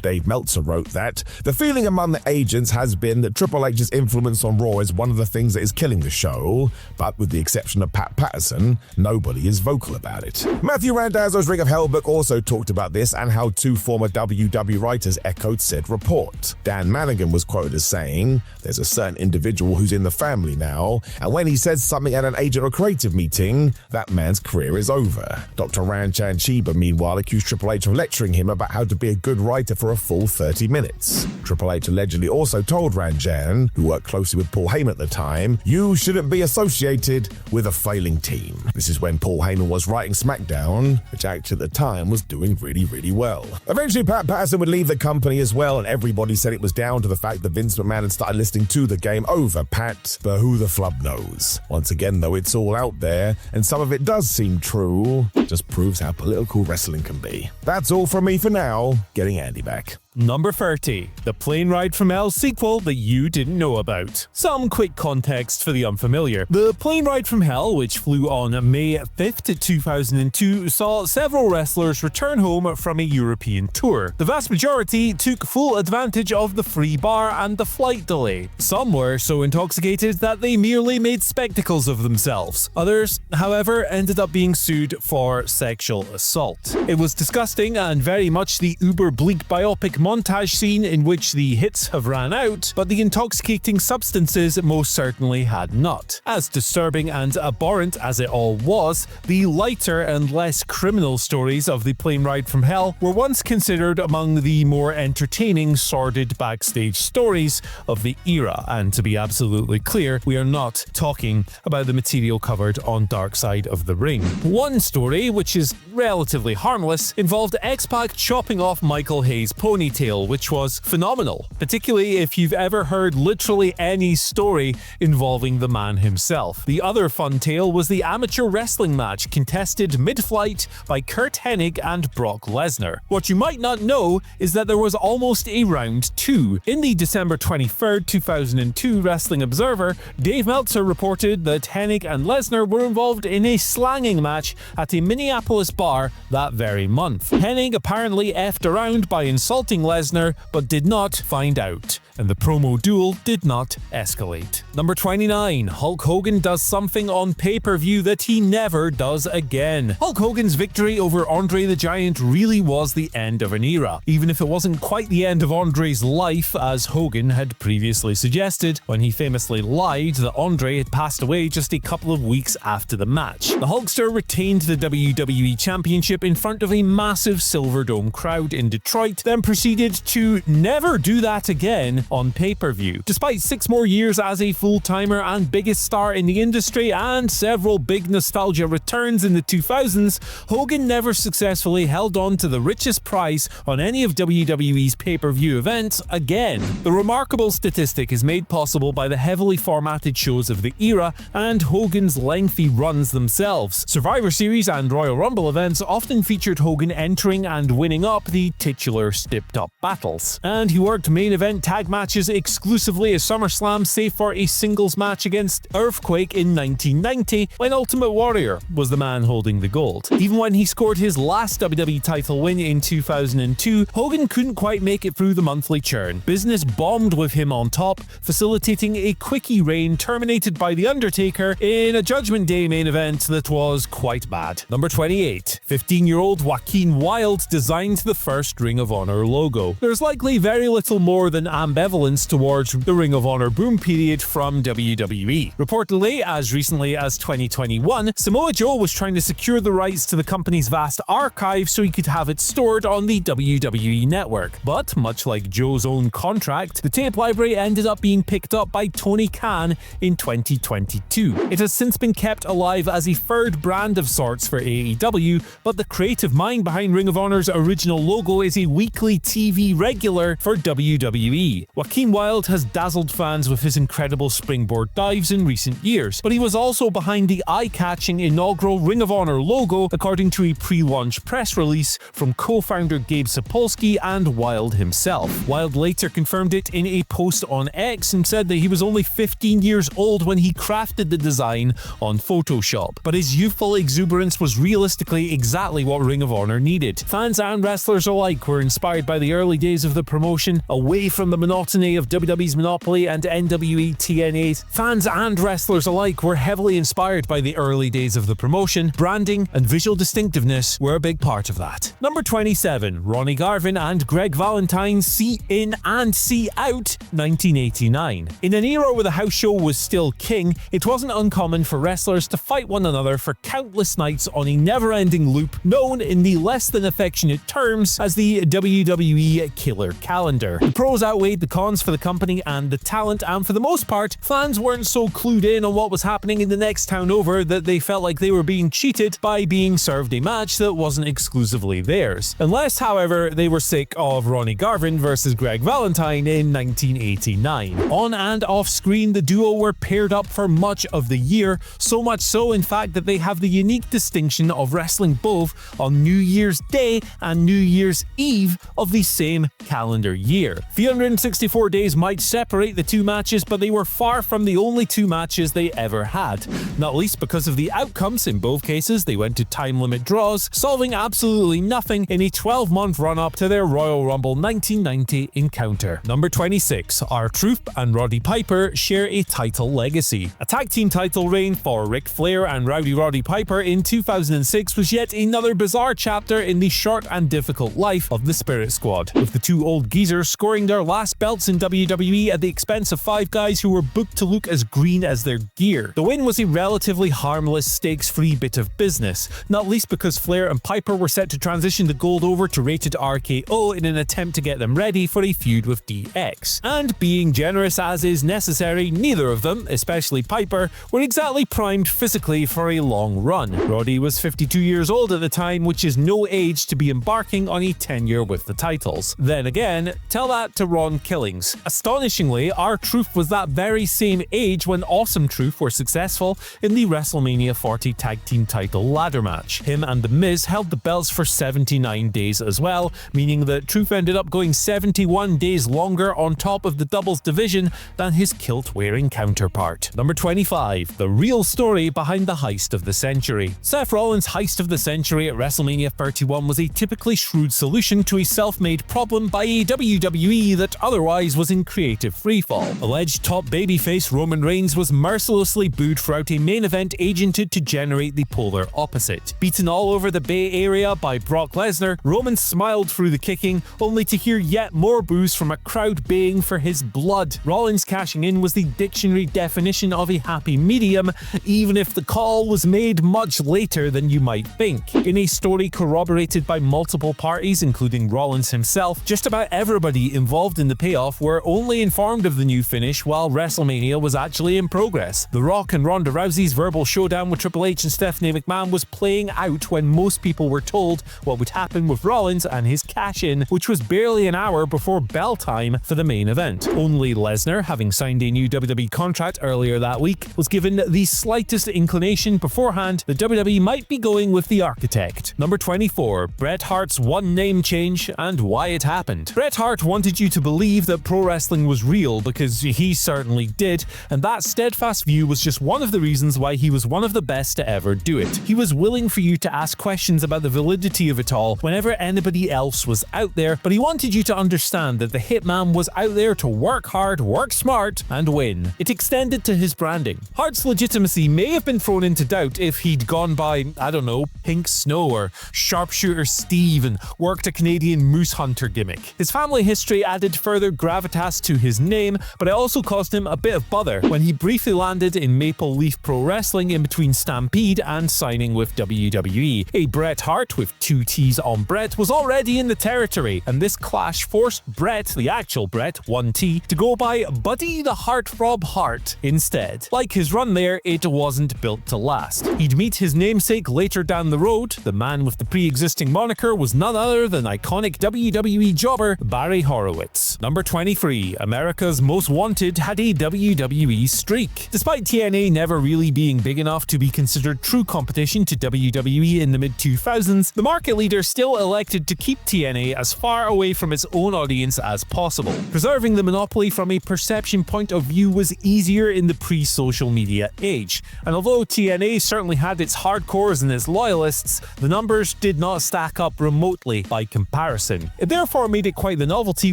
Dave Meltzer wrote that the feeling among the agents has been that Triple H's influence on Raw is one of the things that is killing the show, but with the exception of Pat Patterson, nobody is vocal about it. Matthew Randazzo's Ring of Hell book also talked about this and how two former WWE writers echoed said report. Dan Manigan was quoted as saying, "There's a certain individual who's in the family now, and when he says something at an agent or creative meeting, that man's career is over." Dr. Ranchan Chiba, meanwhile, accused Triple H of lecturing him about how to be a good writer for a full 30 minutes. Triple H allegedly also told Ranchan, who worked closely with Paul Heyman at the time, "You shouldn't be associated with a failing team." This is when Paul Heyman was writing SmackDown, which actually at the time was doing really, really well. Eventually, Pat Patterson would leave the company as well, and everybody said it was down to the fact that Vince McMahon had started listening to the game over Pat, but who the flub knows. Once again, though, it's all out there, and some of it does seem true. Just proves how political wrestling can be. That's all from me for now. Getting Andy back. Number 30, the Plane Ride from Hell sequel that you didn't know about. Some quick context for the unfamiliar. The Plane Ride from Hell, which flew on May 5th, 2002, saw several wrestlers return home from a European tour. The vast majority took full advantage of the free bar and the flight delay. Some were so intoxicated that they merely made spectacles of themselves. Others, however, ended up being sued for for sexual assault. It was disgusting and very much the uber-bleak biopic montage scene in which the hits have ran out, but the intoxicating substances most certainly had not. As disturbing and abhorrent as it all was, the lighter and less criminal stories of the plane ride from hell were once considered among the more entertaining, sordid backstage stories of the era, and to be absolutely clear, we are not talking about the material covered on Dark Side of the Ring. One story, which is relatively harmless, involved X-Pac chopping off Michael Hayes' ponytail, which was phenomenal, particularly if you've ever heard literally any story involving the man himself. The other fun tale was the amateur wrestling match contested mid-flight by Kurt Hennig and Brock Lesnar. What you might not know is that there was almost a round 2. In the December 23rd, 2002 Wrestling Observer, Dave Meltzer reported that Hennig and Lesnar were involved in a slanging match at a Minneapolis bar that very month. Hennig apparently effed around by insulting Lesnar, but did not find out, and the promo duel did not escalate. Number 29. Hulk Hogan does something on pay-per-view that he never does again. Hulk Hogan's victory over Andre the Giant really was the end of an era, even if it wasn't quite the end of Andre's life, as Hogan had previously suggested when he famously lied that Andre had passed away just a couple of weeks after the match. The Hulkster retained the WWE Championship in front of a massive Silverdome crowd in Detroit, then proceeded to never do that again on pay-per-view. Despite 6 more years as a full-timer and biggest star in the industry and several big nostalgia returns in the 2000s, Hogan never successfully held on to the richest prize on any of WWE's pay-per-view events again. The remarkable statistic is made possible by the heavily formatted shows of the era and Hogan's lengthy runs themselves. Survivor Series and Royal Rumble events often featured Hogan entering and winning up the titular stepped-up battles, and he worked main event tag matches exclusively at SummerSlam, save for a singles match against Earthquake in 1990 when Ultimate Warrior was the man holding the gold. Even when he scored his last WWE title win in 2002, Hogan couldn't quite make it through the monthly churn. Business bombed with him on top, facilitating a quickie reign terminated by The Undertaker in a Judgment Day main event that was quite bad. Number 28. 15-year-old Joaquin Wilde designed the first Ring of Honor logo. There's likely very little more than ambivalence towards the Ring of Honor boom period from WWE. Reportedly, as recently as 2021, Samoa Joe was trying to secure the rights to the company's vast archive so he could have it stored on the WWE network. But, much like Joe's own contract, the tape library ended up being picked up by Tony Khan in 2022. It has since been kept alive as a third brand of sorts for AEW, but the creative mind behind Ring of Honor's original logo is a weekly TV regular for WWE. Joaquin Wilde has dazzled fans with his incredible springboard dives in recent years, but he was also behind the eye-catching inaugural Ring of Honor logo, according to a pre-launch press release from co-founder Gabe Sapolsky and Wilde himself. Wilde later confirmed it in a post on X and said that he was only 15 years old when he crafted the design on Photoshop, but his youthful exuberance was realistically exactly what Ring of Honor needed. Fans and wrestlers alike were inspired by the early days of the promotion, away from the monotony of WWE's monopoly and NWE TNA's. Fans and wrestlers alike were heavily inspired by the early days of the promotion. Branding and visual distinctiveness were a big part of that. Number 27. Ronnie Garvin and Greg Valentine See In and See Out 1989. In an era where the house show was still king, it wasn't uncommon for wrestlers to fight one another for countless nights on a never-ending loop known in the less than affectionate terms as the WWE Killer Calendar. The pros outweighed the cons for the company and the talent, and for the most part, fans weren't so clued in on what was happening in the next town over that they felt like they were being cheated by being served a match that wasn't exclusively theirs. Unless, however, they were sick of Ronnie Garvin versus Greg Valentine in 1989. On and off screen, the duo were paired up for much of the year, so much so in fact that they have the unique distinction of wrestling both on New Year's Day and New Year's Eve of the same calendar year. 364 days might separate the two matches, but they were far from the only two matches they ever had. Not least because of the outcomes. In both cases, they went to time limit draws, solving absolutely nothing in a 12-month run-up to their Royal Rumble 1990 encounter. Number 26. R-Truth and Roddy Piper share a title legacy. A tag team title reign for Ric Flair and Rowdy Roddy Piper in 2000 2006 was yet another bizarre chapter in the short and difficult life of the Spirit Squad, with the two old geezers scoring their last belts in WWE at the expense of 5 guys who were booked to look as green as their gear. The win was a relatively harmless, stakes-free bit of business, not least because Flair and Piper were set to transition the gold over to Rated RKO in an attempt to get them ready for a feud with DX. And being generous as is necessary, neither of them, especially Piper, were exactly primed physically for a long run. Roddy was 52 years old at the time, which is no age to be embarking on a tenure with the titles. Then again, tell that to Ron Killings. Astonishingly, R-Truth was that very same age when Awesome Truth were successful in the WrestleMania 40 Tag Team title ladder match. Him and The Miz held the belts for 79 days as well, meaning that Truth ended up going 71 days longer on top of the doubles division than his kilt-wearing counterpart. Number 25. The real story behind the heist of the century. Seth Rollins' heist of the century at WrestleMania 31 was a typically shrewd solution to a self-made problem by a WWE that otherwise was in creative freefall. Alleged top babyface Roman Reigns was mercilessly booed throughout a main event agented to generate the polar opposite. Beaten all over the Bay Area by Brock Lesnar, Roman smiled through the kicking, only to hear yet more boos from a crowd baying for his blood. Rollins cashing in was the dictionary definition of a happy medium, even if the call was made much later than you might think. In a story corroborated by multiple parties, including Rollins himself, just about everybody involved in the payoff were only informed of the new finish while WrestleMania was actually in progress. The Rock and Ronda Rousey's verbal showdown with Triple H and Stephanie McMahon was playing out when most people were told what would happen with Rollins and his cash-in, which was barely an hour before bell time for the main event. Only Lesnar, having signed a new WWE contract earlier that week, was given the slightest inclination beforehand that WWE might be going with the architect. Number 24. Bret Hart's one name change and why it happened. Bret Hart wanted you to believe that pro wrestling was real because he certainly did, and that steadfast view was just one of the reasons why he was one of the best to ever do it. He was willing for you to ask questions about the validity of it all whenever anybody else was out there, but he wanted you to understand that the Hitman was out there to work hard, work smart, and win. It extended to his branding. Hart's legitimacy may have been thrown into doubt if he'd gone by, I don't know, Pink Snow or Sharpshooter Steve and worked a Canadian moose hunter gimmick. His family history added further gravitas to his name, but it also caused him a bit of bother when he briefly landed in Maple Leaf Pro Wrestling in between Stampede and signing with WWE. A Bret Hart with 2 T's on Bret was already in the territory, and this clash forced Bret, the actual Bret, 1 T, to go by Buddy the Heartthrob Hart instead. Like his run there, it wasn't built to last. He'd meet his namesake later down the road. The man with the pre-existing moniker was none other than iconic WWE jobber Barry Horowitz. Number 23. America's Most Wanted had a WWE streak. Despite TNA never really being big enough to be considered true competition to WWE in the mid-2000s, the market leader still elected to keep TNA as far away from its own audience as possible. Preserving the monopoly from a perception point of view was easier in the pre-social media age, and although TNA certainly had its hardcores and its loyalists, the numbers did not stack up remotely by comparison. It therefore made it quite the novelty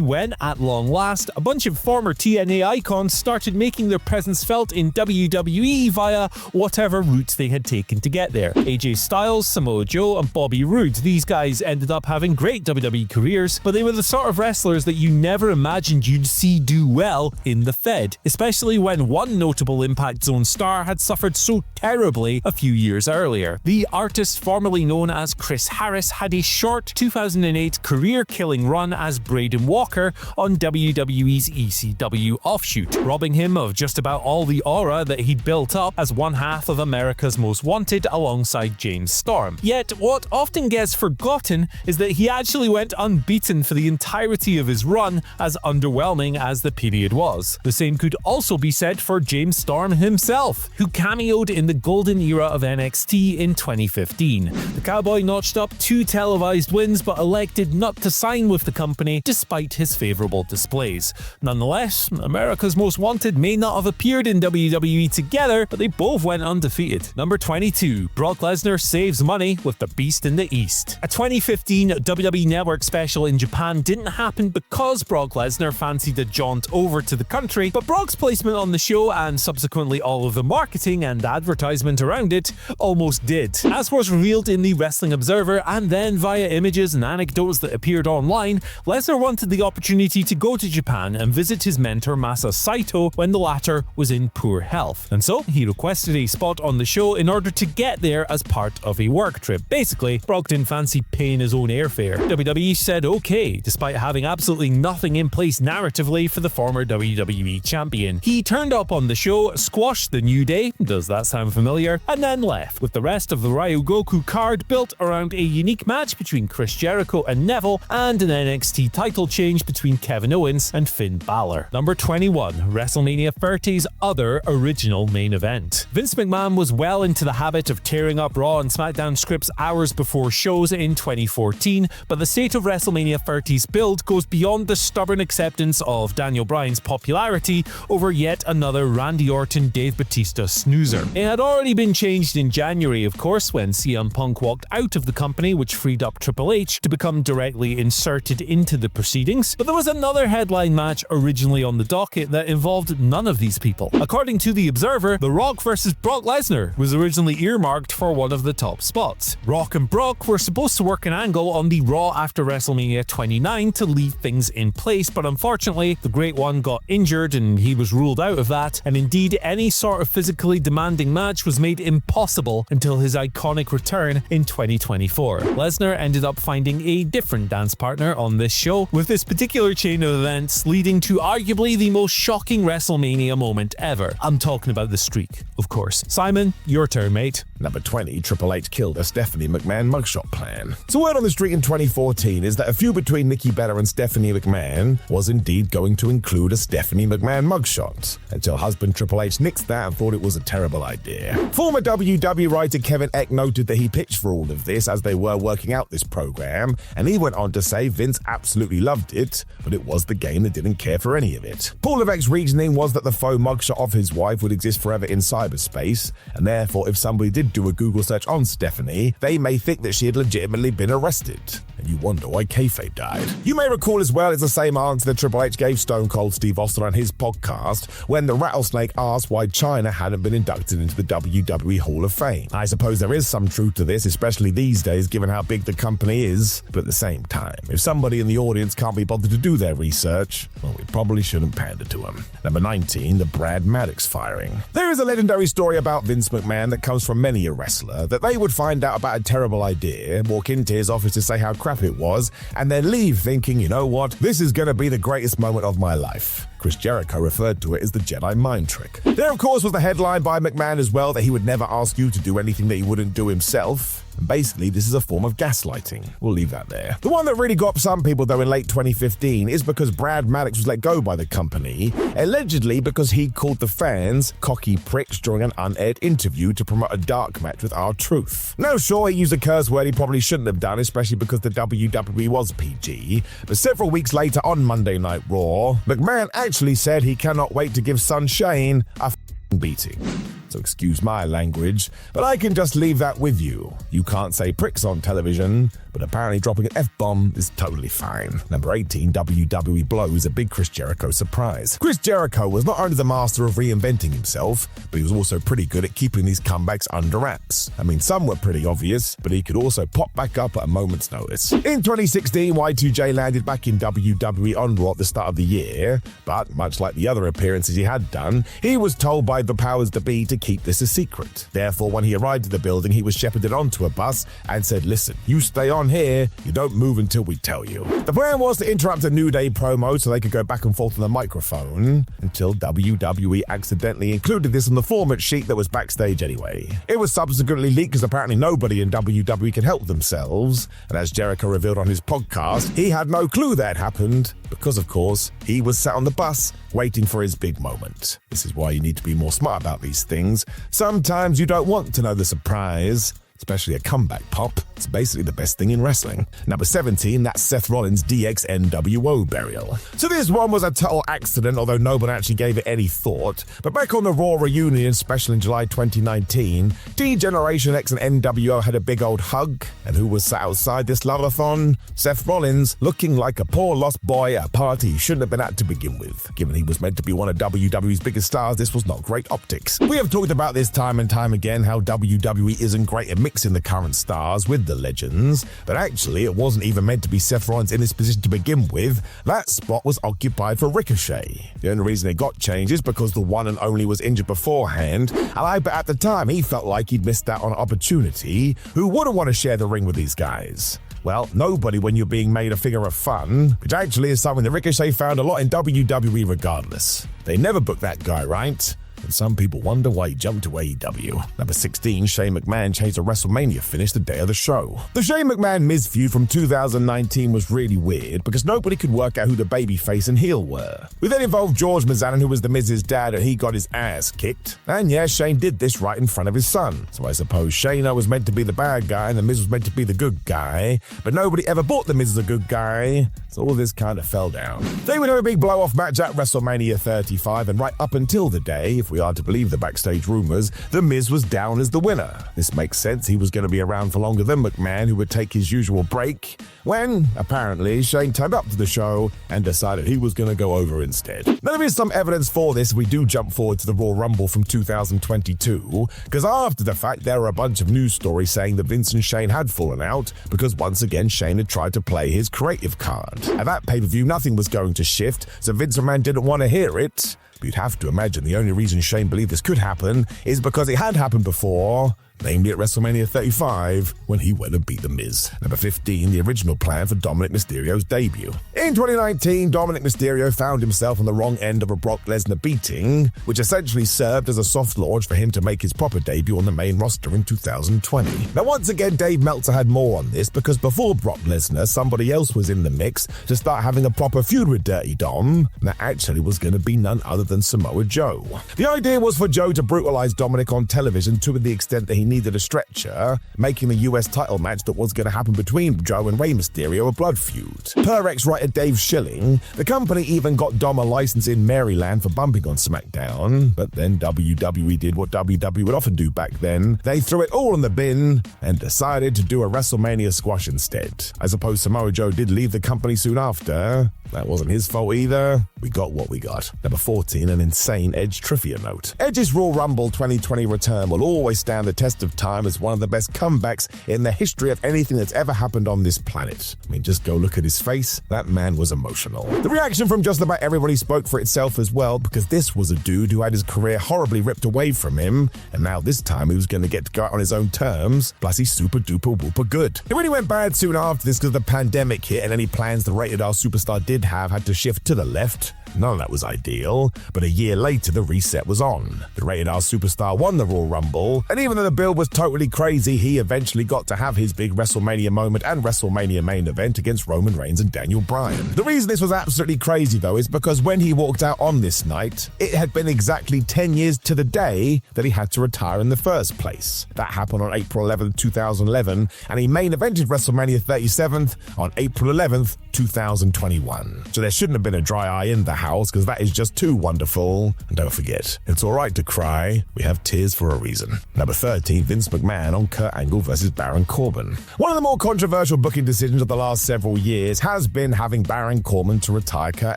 when, at long last, a bunch of former TNA icons started making their presence felt in WWE via whatever routes they had taken to get there. AJ Styles, Samoa Joe, and Bobby Roode. These guys ended up having great WWE careers, but they were the sort of wrestlers that you never imagined you'd see do well in the Fed, especially when one notable Impact Zone star had suffered so terribly a few years earlier. The artist formerly known as Chris Harris had a short 2008 career-killing run as Braden Walker on WWE's ECW offshoot, robbing him of just about all the aura that he'd built up as one half of America's Most Wanted alongside James Storm. Yet, what often gets forgotten is that he actually went unbeaten for the entirety of his run, as underwhelming as the period was. The same could also be said for James Storm himself, who cameoed in the golden era of NXT in 2015. The Cowboy notched up 2 televised wins but elected not to sign with the company despite his favourable displays. Nonetheless, America's Most Wanted may not have appeared in WWE together, but they both went undefeated. Number 22. Brock Lesnar saves money with the Beast in the East. A 2015 WWE Network special in Japan didn't happen because Brock Lesnar fancied a jaunt over to the country, but Brock's placement on the show and subsequently all of the marketing and advertisement around it almost did. did. As was revealed in the Wrestling Observer and then via images and anecdotes that appeared online, Lesnar wanted the opportunity to go to Japan and visit his mentor Masa Saito when the latter was in poor health. And so he requested a spot on the show in order to get there as part of a work trip. Basically, Brock didn't fancy paying his own airfare. WWE said okay, despite having absolutely nothing in place narratively for the former WWE champion. He turned up on the show, squashed the New Day, does that sound familiar, and then left, with the rest of the Ryogoku card built around a unique match between Chris Jericho and Neville and an NXT title change between Kevin Owens and Finn Balor. Number 21, WrestleMania 30's other original main event. Vince McMahon was well into the habit of tearing up Raw and SmackDown scripts hours before shows in 2014, but the state of WrestleMania 30's build goes beyond the stubborn acceptance of Daniel Bryan's popularity over yet another Randy Orton Dave Bautista snoozer. It had already been changed in January, of course, when CM Punk walked out of the company, which freed up Triple H to become directly inserted into the proceedings, but there was another headline match originally on the docket that involved none of these people. According to The Observer, The Rock vs. Brock Lesnar was originally earmarked for one of the top spots. Rock and Brock were supposed to work an angle on the Raw after WrestleMania 29 to leave things in place, but unfortunately, the Great One got injured and he was ruled out of that, and indeed any sort of physically demanding match was made impossible until his iconic return in 2024. Lesnar ended up finding a different dance partner on this show, with this particular chain of events leading to arguably the most shocking WrestleMania moment ever. I'm talking about the streak, of course. Simon, your turn, mate. Number 20, Triple H killed a Stephanie McMahon mugshot plan. So word on the street in 2014 is that a feud between Nikki Bella and Stephanie McMahon was indeed going to include a Stephanie McMahon mugshot, until husband Triple H nixed that and thought it was a terrible idea. Former WWE writer Kevin Eck noted that he pitched for all of this as they were working out this program, and he went on to say Vince absolutely loved it, but it was the game that didn't care for any of it. Paul Levesque's reasoning was that the faux mugshot of his wife would exist forever in cyberspace, and therefore if somebody did do a Google search on Stephanie, they may think that she had legitimately been arrested. And you wonder why kayfabe died. You may recall as well it's the same answer that Triple H gave Stone Cold Steve Austin on his podcast when the Rattlesnake asked why China hadn't been inducted into the WWE Hall of Fame. I suppose there is some truth to this, especially these days given how big the company is, but at the same time, if somebody in the audience can't be bothered to do their research, well, we probably shouldn't pander to them. Number 19, the Brad Maddox firing. There is a legendary story about Vince McMahon that comes from many a wrestler, that they would find out about a terrible idea, walk into his office to say how crap it was, and then leave thinking, you know what, this is going to be the greatest moment of my life. Chris Jericho referred to it as the Jedi mind trick. There, of course, was the headline by McMahon as well that he would never ask you to do anything that he wouldn't do himself. And basically, this is a form of gaslighting. We'll leave that there. The one that really got up some people, though, in late 2015 is because Brad Maddox was let go by the company, allegedly because he called the fans cocky pricks during an unaired interview to promote a dark match with R-Truth. Now, sure, he used a curse word he probably shouldn't have done, especially because the WWE was PG, but several weeks later on Monday Night Raw, McMahon actually said he cannot wait to give son Shane a beating. So excuse my language, but I can just leave that with you. You can't say pricks on television, but apparently dropping an F-bomb is totally fine. Number 18, WWE blows a big Chris Jericho surprise. Chris Jericho was not only the master of reinventing himself, but he was also pretty good at keeping these comebacks under wraps. I mean, some were pretty obvious, but he could also pop back up at a moment's notice. In 2016, Y2J landed back in WWE on Raw at the start of the year, but much like the other appearances he had done, he was told by the powers that be to keep this a secret. Therefore, when he arrived at the building, he was shepherded onto a bus and said, listen, you stay on here, you don't move until we tell you. The plan was to interrupt a New Day promo so they could go back and forth on the microphone, until WWE accidentally included this on the format sheet that was backstage anyway. It was subsequently leaked because apparently nobody in WWE could help themselves, and as Jericho revealed on his podcast, he had no clue that happened, because of course, he was sat on the bus waiting for his big moment. This is why you need to be more smart about these things. Sometimes you don't want to know the surprise, especially a comeback pop. It's basically the best thing in wrestling. Number 17, that's Seth Rollins' DX-NWO burial. So this one was a total accident, although nobody actually gave it any thought. But back on the Raw reunion special in July 2019, D-Generation X and NWO had a big old hug. And who was sat outside this love-a-thon? Seth Rollins, looking like a poor lost boy at a party he shouldn't have been at to begin with. Given he was meant to be one of WWE's biggest stars, this was not great optics. We have talked about this time and time again, how WWE isn't great at mixing the current stars with the legends, but actually it wasn't even meant to be Seth Rollins in this position to begin with. That spot was occupied for Ricochet. The only reason it got changed is because the one and only was injured beforehand, and I bet at the time he felt like he'd missed out on an opportunity. Who wouldn't want to share the ring with these guys? Well, nobody when you're being made a figure of fun, which actually is something that Ricochet found a lot in WWE regardless. They never booked that guy right. And some people wonder why he jumped to AEW. Number 16, Shane McMahon changed a WrestleMania finish the day of the show. The Shane McMahon-Miz feud from 2019 was really weird because nobody could work out who the babyface and heel were. We then involved George Mizanin, who was the Miz's dad, and he got his ass kicked. And yeah, Shane did this right in front of his son. So I suppose Shayna was meant to be the bad guy and the Miz was meant to be the good guy, but nobody ever bought the Miz as a good guy, so all this kind of fell down. They would have a big blow-off match at WrestleMania 35, and right up until the day, if we are to believe the backstage rumors, the Miz was down as the winner. This makes sense, he was going to be around for longer than McMahon, who would take his usual break, when, apparently, Shane turned up to the show and decided he was going to go over instead. Now there is some evidence for this if we do jump forward to the Royal Rumble from 2022, because after the fact there were a bunch of news stories saying that Vince and Shane had fallen out, because once again Shane had tried to play his creative card. At that pay-per-view nothing was going to shift, so Vince McMahon didn't want to hear it. But you'd have to imagine the only reason Shane believed this could happen is because it had happened before, namely at WrestleMania 35, when he went and beat The Miz. Number 15, the original plan for Dominic Mysterio's debut. In 2019, Dominic Mysterio found himself on the wrong end of a Brock Lesnar beating, which essentially served as a soft launch for him to make his proper debut on the main roster in 2020. Now once again, Dave Meltzer had more on this, because before Brock Lesnar, somebody else was in the mix to start having a proper feud with Dirty Dom, and that actually was going to be none other than Samoa Joe. The idea was for Joe to brutalize Dominic on television to the extent that he needed a stretcher, making the US title match that was going to happen between Joe and Rey Mysterio a blood feud. Per ex-writer Dave Schilling, the company even got Dom a license in Maryland for bumping on SmackDown, but then WWE did what WWE would often do back then. They threw it all in the bin and decided to do a WrestleMania squash instead. I suppose Samoa Joe did leave the company soon after. That wasn't his fault either. We got what we got. Number 14, an insane Edge trivia note. Edge's Royal Rumble 2020 return will always stand the test of time as one of the best comebacks in the history of anything that's ever happened on this planet. I mean, just go look at his face. That man was emotional. The reaction from just about everybody spoke for itself as well, because this was a dude who had his career horribly ripped away from him, and now this time he was going to get to go out on his own terms, plus he's super duper whooper good. It really went bad soon after this because the pandemic hit, and any plans the Rated R superstar did have had to shift to the left. None of that was ideal, but a year later the reset was on. The Rated R superstar won the Royal Rumble, and even though the build was totally crazy, he eventually got to have his big WrestleMania moment and WrestleMania main event against Roman Reigns and Daniel Bryan. The reason this was absolutely crazy though is because when he walked out on this night, it had been exactly 10 years to the day that he had to retire in the first place. That happened on April 11th, 2011, and he main evented WrestleMania 37th on April 11th, 2021. So there shouldn't have been a dry eye in the house, because that is just too wonderful. And don't forget, it's alright to cry. We have tears for a reason. Number 13, Vince McMahon on Kurt Angle versus Baron Corbin. One of the more controversial booking decisions of the last several years has been having Baron Corbin to retire Kurt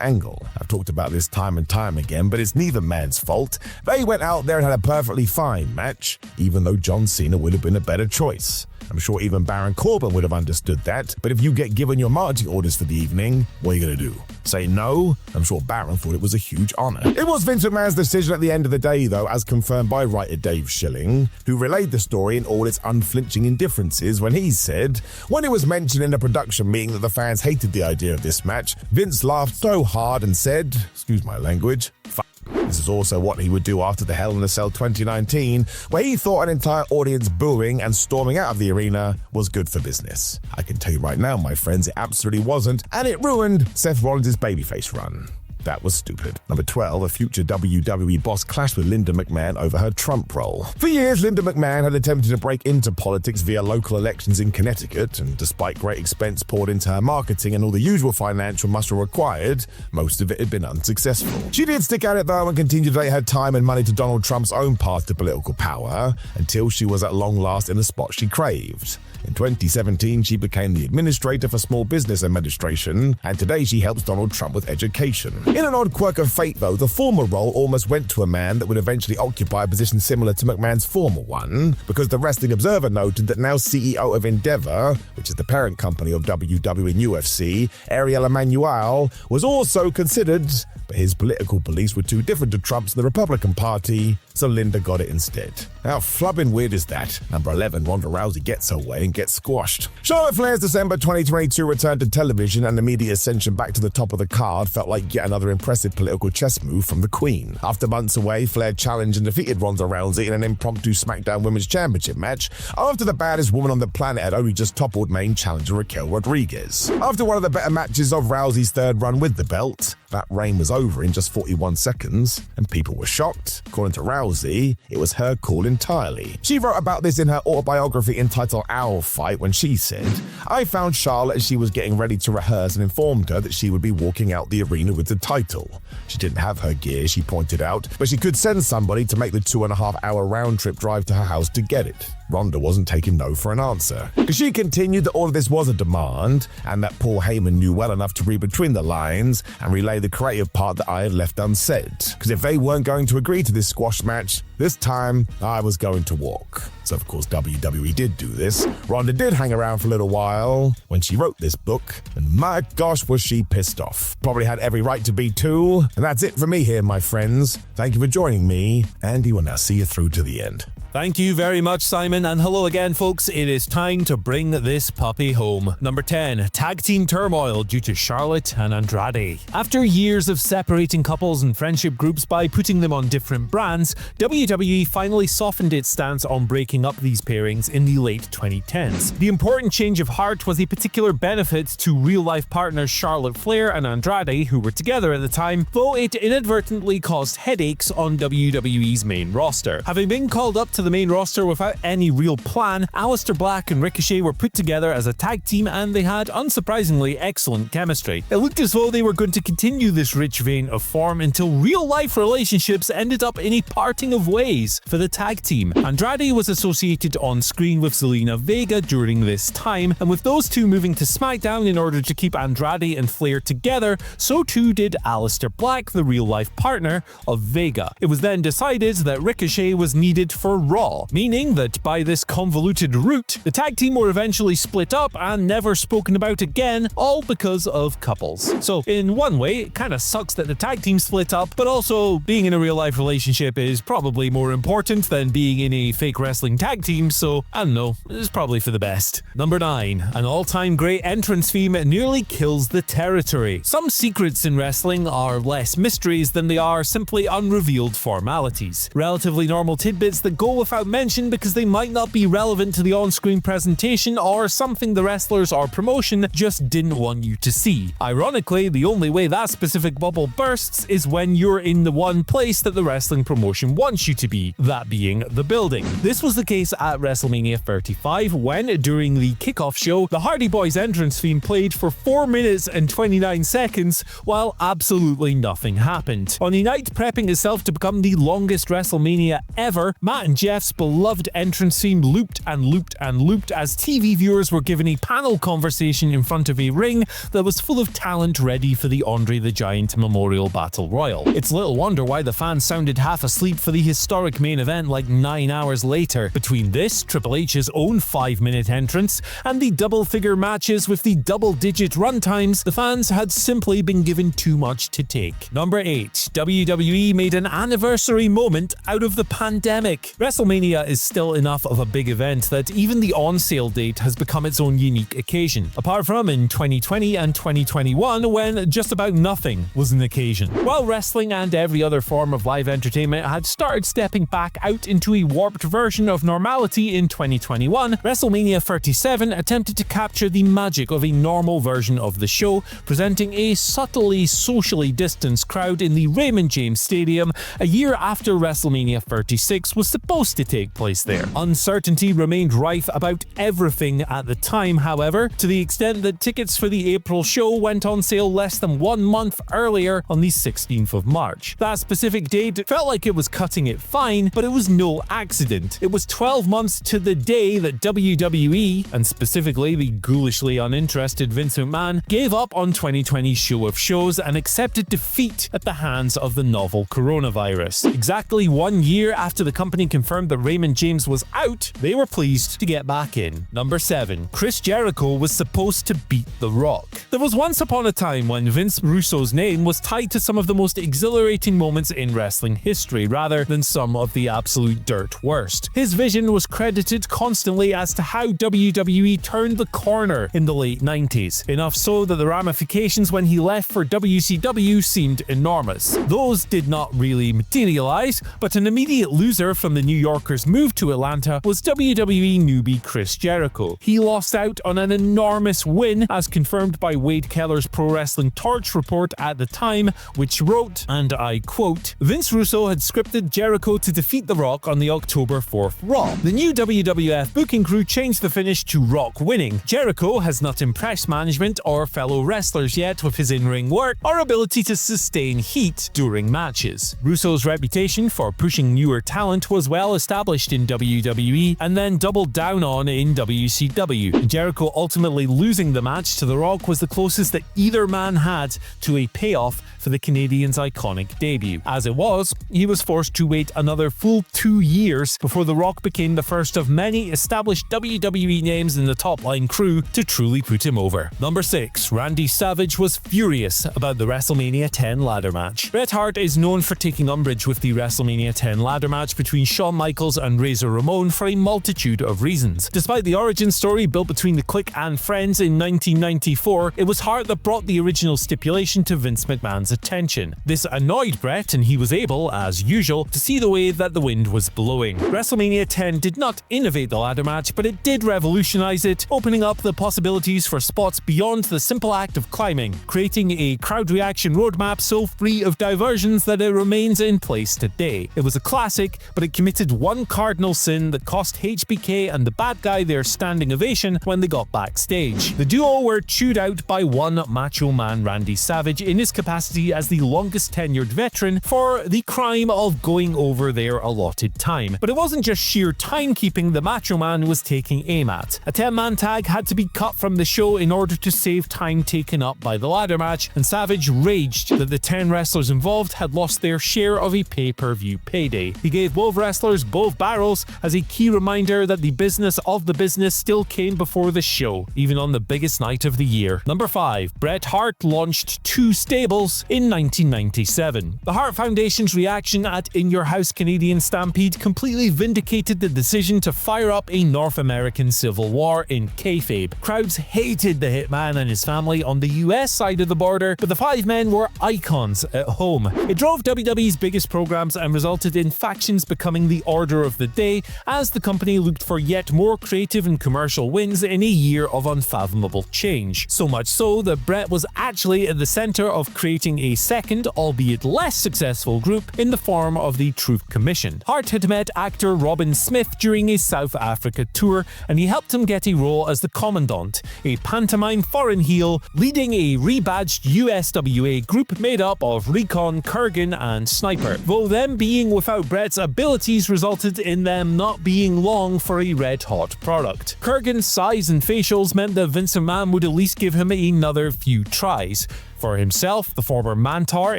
Angle. I've talked about this time and time again, but it's neither man's fault. They went out there and had a perfectly fine match, even though John Cena would have been a better choice. I'm sure even Baron Corbin would have understood that, but if you get given your marching orders for the evening, what are you going to do? Say no? I'm sure Baron thought it was a huge honor. It was Vince McMahon's decision at the end of the day, though, as confirmed by writer Dave Schilling, who relayed the story in all its unflinching indifferences when he said, when it was mentioned in a production meeting that the fans hated the idea of this match, Vince laughed so hard and said, excuse my language, fuck. This is also what he would do after the Hell in a Cell 2019, where he thought an entire audience booing and storming out of the arena was good for business. I can tell you right now, my friends, it absolutely wasn't, and it ruined Seth Rollins' babyface run. That was stupid. Number 12, a future WWE boss clashed with Linda McMahon over her Trump role. For years, Linda McMahon had attempted to break into politics via local elections in Connecticut, and despite great expense poured into her marketing and all the usual financial muscle required, most of it had been unsuccessful. She did stick at it though and continued to donate her time and money to Donald Trump's own path to political power, until she was at long last in the spot she craved. In 2017, she became the administrator for Small Business Administration, and today she helps Donald Trump with education. In an odd quirk of fate, though, the former role almost went to a man that would eventually occupy a position similar to McMahon's former one, because the Wrestling Observer noted that now CEO of Endeavor, which is the parent company of WWE and UFC, Ariel Emanuel, was also considered, but his political beliefs were too different to Trump's and the Republican Party, so Linda got it instead. How flubbing weird is that? Number 11, Ronda Rousey gets her way and gets squashed. Charlotte Flair's December 2022 return to television and immediate ascension back to the top of the card felt like yet another impressive political chess move from the Queen. After months away, Flair challenged and defeated Ronda Rousey in an impromptu SmackDown Women's Championship match after the baddest woman on the planet had only just toppled main challenger Raquel Rodriguez. After one of the better matches of Rousey's third run with the belt, that reign was over in just 41 seconds, and people were shocked. According to Rousey, it was her call entirely. She wrote about this in her autobiography entitled Owl Fight when she said, "I found Charlotte as she was getting ready to rehearse and informed her that she would be walking out the arena with the title. She didn't have her gear," she pointed out, "but she could send somebody to make the 2.5-hour round-trip drive to her house to get it." Ronda wasn't taking no for an answer. She continued that all of this was a demand, and that Paul Heyman knew well enough to read between the lines and relay the creative part that I had left unsaid. Because if they weren't going to agree to this squash match, this time I was going to walk. So of course WWE did do this. Ronda did hang around for a little while when she wrote this book, and my gosh was she pissed off. Probably had every right to be too. And that's it for me here, my friends. Thank you for joining me. Andy will now see you through to the end. Thank you very much, Simon, and hello again, folks. It is time to bring this puppy home. Number 10, tag team turmoil due to Charlotte and Andrade. After years of separating couples and friendship groups by putting them on different brands, WWE finally softened its stance on breaking up these pairings in the late 2010s. The important change of heart was a particular benefit to real-life partners Charlotte Flair and Andrade, who were together at the time, though it inadvertently caused headaches on WWE's main roster. Having been called up to the main roster without any real plan, Aleister Black and Ricochet were put together as a tag team, and they had, unsurprisingly, excellent chemistry. It looked as though they were going to continue this rich vein of form until real-life relationships ended up in a parting of ways for the tag team. Andrade was associated on screen with Zelina Vega during this time, and with those two moving to SmackDown in order to keep Andrade and Flair together, so too did Aleister Black, the real-life partner of Vega. It was then decided that Ricochet was needed for Raw, meaning that by this convoluted route, the tag team were eventually split up and never spoken about again, all because of couples. So in one way, it kind of sucks that the tag team split up, but also being in a real-life relationship is probably more important than being in a fake wrestling tag team, so I don't know, it's probably for the best. Number 9, an all-time great entrance theme nearly kills the territory. Some secrets in wrestling are less mysteries than they are simply unrevealed formalities. Relatively normal tidbits that go without mention because they might not be relevant to the on-screen presentation or something the wrestlers or promotion just didn't want you to see. Ironically, the only way that specific bubble bursts is when you're in the one place that the wrestling promotion wants you to be, that being the building. This was the case at WrestleMania 35 when, during the kickoff show, the Hardy Boys entrance theme played for 4 minutes and 29 seconds while absolutely nothing happened. On a night prepping itself to become the longest WrestleMania ever, Matt and Jeff's beloved entrance theme looped and looped and looped as TV viewers were given a panel conversation in front of a ring that was full of talent ready for the Andre the Giant Memorial Battle Royal. It's little wonder why the fans sounded half asleep for the historic main event like 9 hours later. Between this, Triple H's own 5-minute entrance, and the double-figure matches with the double-digit runtimes, the fans had simply been given too much to take. Number 8, WWE made an anniversary moment out of the pandemic. WrestleMania is still enough of a big event that even the on-sale date has become its own unique occasion, apart from in 2020 and 2021 when just about nothing was an occasion. While wrestling and every other form of live entertainment had started stepping back out into a warped version of normality in 2021, WrestleMania 37 attempted to capture the magic of a normal version of the show, presenting a subtly socially distanced crowd in the Raymond James Stadium a year after WrestleMania 36 was supposed supposed to take place there. Uncertainty remained rife about everything at the time, however, to the extent that tickets for the April show went on sale less than 1 month earlier on the 16th of March. That specific date felt like it was cutting it fine, but it was no accident. It was 12 months to the day that WWE, and specifically the ghoulishly uninterested Vince McMahon, gave up on 2020's show of shows and accepted defeat at the hands of the novel coronavirus. Exactly 1 year after the company confirmed that Raymond James was out, they were pleased to get back in. Number 7. Chris Jericho was supposed to beat The Rock. There was once upon a time when Vince Russo's name was tied to some of the most exhilarating moments in wrestling history, rather than some of the absolute dirt worst. His vision was credited constantly as to how WWE turned the corner in the late 90s, enough so that the ramifications when he left for WCW seemed enormous. Those did not really materialize, but an immediate loser from the New Yorkers' move to Atlanta was WWE newbie Chris Jericho. He lost out on an enormous win, as confirmed by Wade Keller's Pro Wrestling Torch report at the time, which wrote, and I quote, "Vince Russo had scripted Jericho to defeat The Rock on the October 4th Raw. The new WWF booking crew changed the finish to Rock winning. Jericho has not impressed management or fellow wrestlers yet with his in-ring work or ability to sustain heat during matches." Russo's reputation for pushing newer talent was well established in WWE and then doubled down on in WCW. Jericho ultimately losing the match to The Rock was the closest that either man had to a payoff for the Canadian's iconic debut. As it was, he was forced to wait another full 2 years before The Rock became the first of many established WWE names in the top-line crew to truly put him over. Number 6. Randy Savage was furious about the WrestleMania 10 ladder match. Bret Hart is known for taking umbrage with the WrestleMania 10 ladder match between Shawn Michaels and Razor Ramon for a multitude of reasons. Despite the origin story built between the Clique and Friends in 1994, it was Hart that brought the original stipulation to Vince McMahon's attention. This annoyed Bret, and he was able, as usual, to see the way that the wind was blowing. WrestleMania 10 did not innovate the ladder match, but it did revolutionize it, opening up the possibilities for spots beyond the simple act of climbing, creating a crowd reaction roadmap so free of diversions that it remains in place today. It was a classic, but it committed one cardinal sin that cost HBK and the bad guy their standing ovation when they got backstage. The duo were chewed out by one Macho Man Randy Savage in his capacity as the longest tenured veteran for the crime of going over their allotted time. But it wasn't just sheer timekeeping the Macho Man was taking aim at. A 10-man tag had to be cut from the show in order to save time taken up by the ladder match, and Savage raged that the 10 wrestlers involved had lost their share of a pay-per-view payday. He gave both wrestlers both barrels as a key reminder that the business of the business still came before the show, even on the biggest night of the year. Number 5. Bret Hart launched 2 stables in 1997. The Hart Foundation's reaction at In Your House Canadian Stampede completely vindicated the decision to fire up a North American civil war in kayfabe. Crowds hated the Hitman and his family on the US side of the border, but the 5 men were icons at home. It drove WWE's biggest programs and resulted in factions becoming the order of the day as the company looked for yet more creative and commercial wins in a year of unfathomable change. So much so that Bret was actually at the center of creating a second, albeit less successful group in the form of the Truth Commission. Hart had met actor Robin Smith during a South Africa tour, and he helped him get a role as the Commandant, a pantomime foreign heel leading a rebadged USWA group made up of Recon, Kurgan, and Sniper, though them being without Bret's abilities resulted in them not being long for a red-hot product. Kurgan's size and facials meant that Vince McMahon would at least give him another few tries. For himself, the former Mantar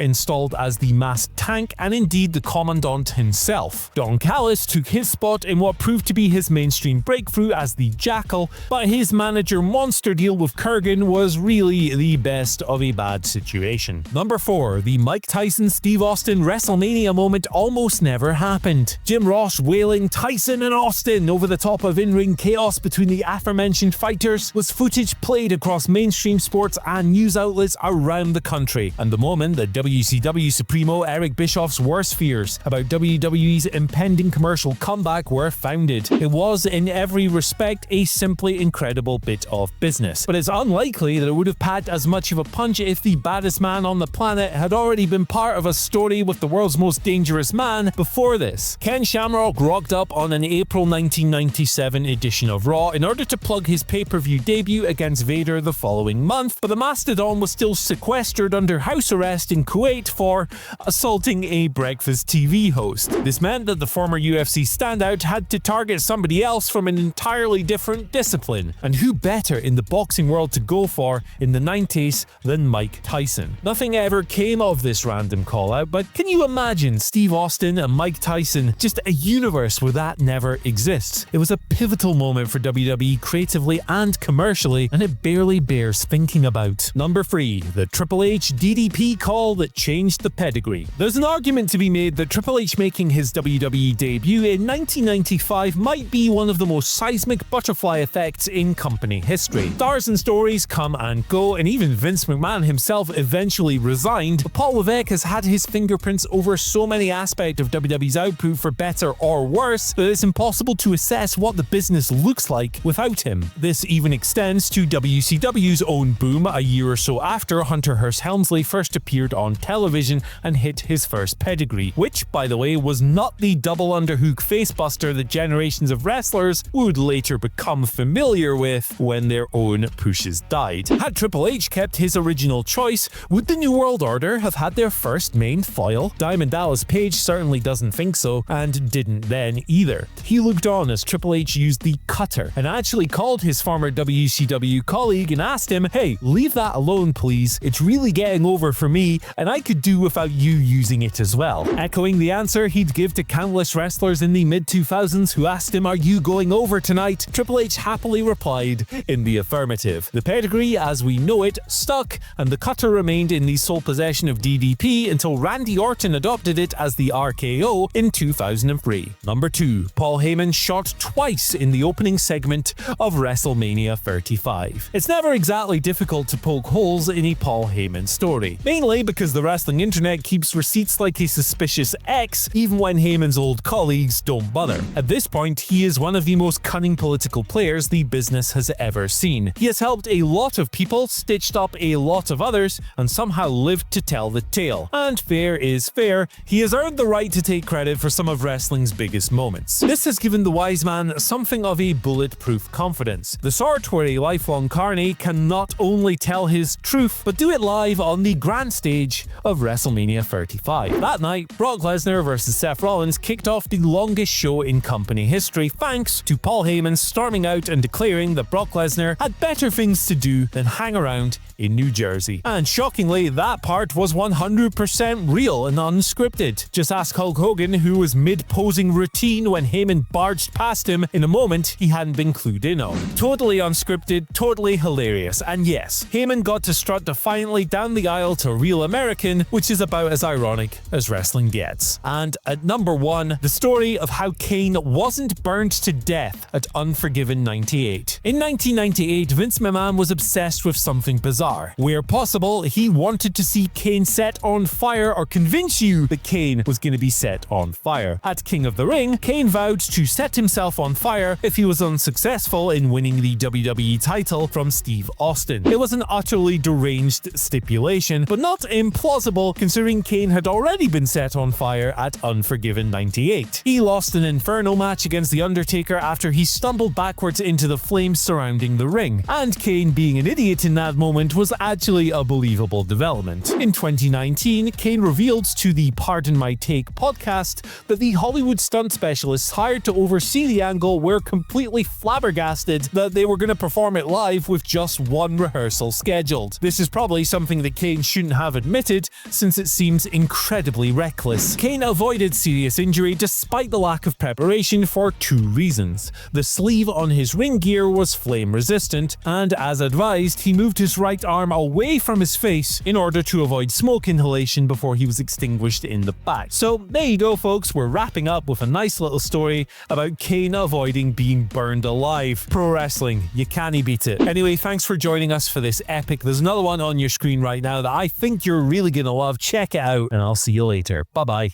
installed as the masked tank, and indeed the Commandant himself. Don Callis took his spot in what proved to be his mainstream breakthrough as the Jackal, but his manager monster deal with Kurgan was really the best of a bad situation. Number 4. The Mike Tyson-Steve Austin WrestleMania moment almost never happened. Jim Ross wailing Tyson and Austin over the top of in-ring chaos between the aforementioned fighters was footage played across mainstream sports and news outlets around around the country, and the moment that WCW Supremo Eric Bischoff's worst fears about WWE's impending commercial comeback were founded. It was, in every respect, a simply incredible bit of business. But it's unlikely that it would have packed as much of a punch if the baddest man on the planet had already been part of a story with the world's most dangerous man before this. Ken Shamrock rocked up on an April 1997 edition of Raw in order to plug his pay-per-view debut against Vader the following month, but the Mastodon was still sequestered under house arrest in Kuwait for assaulting a breakfast TV host. This meant that the former UFC standout had to target somebody else from an entirely different discipline. And who better in the boxing world to go for in the 90s than Mike Tyson? Nothing ever came of this random call-out, but can you imagine Steve Austin and Mike Tyson, just a universe where that never exists? It was a pivotal moment for WWE creatively and commercially, and it barely bears thinking about. Number 3. The Triple H DDP call that changed the pedigree. There's an argument to be made that Triple H making his WWE debut in 1995 might be one of the most seismic butterfly effects in company history. Stars and stories come and go, and even Vince McMahon himself eventually resigned, but Paul Levesque has had his fingerprints over so many aspects of WWE's output for better or worse that it's impossible to assess what the business looks like without him. This even extends to WCW's own boom a year or so after Hunter Hearst Helmsley first appeared on television and hit his first pedigree, which, by the way, was not the double underhook facebuster that generations of wrestlers would later become familiar with when their own pushes died. Had Triple H kept his original choice, would the New World Order have had their first main foil? Diamond Dallas Page certainly doesn't think so, and didn't then either. He looked on as Triple H used the cutter, and actually called his former WCW colleague and asked him, "Hey, leave that alone please, it's really getting over for me, and I could do without you using it as well." Echoing the answer he'd give to countless wrestlers in the mid-2000s who asked him, "Are you going over tonight?" Triple H happily replied in the affirmative. The pedigree, as we know it, stuck, and the cutter remained in the sole possession of DDP until Randy Orton adopted it as the RKO in 2003. Number 2. Paul Heyman shot twice in the opening segment of WrestleMania 35. It's never exactly difficult to poke holes in a Paul Heyman story, mainly because the wrestling internet keeps receipts like a suspicious X even when Heyman's old colleagues don't bother. At this point, he is one of the most cunning political players the business has ever seen. He has helped a lot of people, stitched up a lot of others, and somehow lived to tell the tale. And fair is fair, he has earned the right to take credit for some of wrestling's biggest moments. This has given the wise man something of a bulletproof confidence, the sort where a lifelong carny can not only tell his truth, but do it live on the grand stage of WrestleMania 35. That night, Brock Lesnar vs Seth Rollins kicked off the longest show in company history, thanks to Paul Heyman storming out and declaring that Brock Lesnar had better things to do than hang around in New Jersey. And shockingly, that part was 100% real and unscripted. Just ask Hulk Hogan, who was mid-posing routine when Heyman barged past him in a moment he hadn't been clued in on. Totally unscripted, totally hilarious, and yes, Heyman got to strut defiantly down the aisle to Real American, which is about as ironic as wrestling gets. And at number 1, the story of how Kane wasn't burned to death at Unforgiven 98. In 1998, Vince McMahon was obsessed with something bizarre. Where possible, he wanted to see Kane set on fire or convince you that Kane was going to be set on fire. At King of the Ring, Kane vowed to set himself on fire if he was unsuccessful in winning the WWE title from Steve Austin. It was an utterly deranged stipulation, but not implausible considering Kane had already been set on fire at Unforgiven 98. He lost an Inferno match against The Undertaker after he stumbled backwards into the flames surrounding the ring, and Kane, being an idiot in that moment, was actually a believable development. In 2019, Kane revealed to the Pardon My Take podcast that the Hollywood stunt specialists hired to oversee the angle were completely flabbergasted that they were going to perform it live with just one rehearsal scheduled. This is probably something that Kane shouldn't have admitted, since it seems incredibly reckless. Kane avoided serious injury despite the lack of preparation for 2 reasons. The sleeve on his ring gear was flame resistant, and as advised, he moved his right arm away from his face in order to avoid smoke inhalation before he was extinguished in the back. So there you go folks, we're wrapping up with a nice little story about Kane avoiding being burned alive. Pro wrestling, you can't beat it. Anyway, thanks for joining us for this epic. There's another one on your your screen right now that I think you're really going to love. Check it out, and I'll see you later. Bye-bye.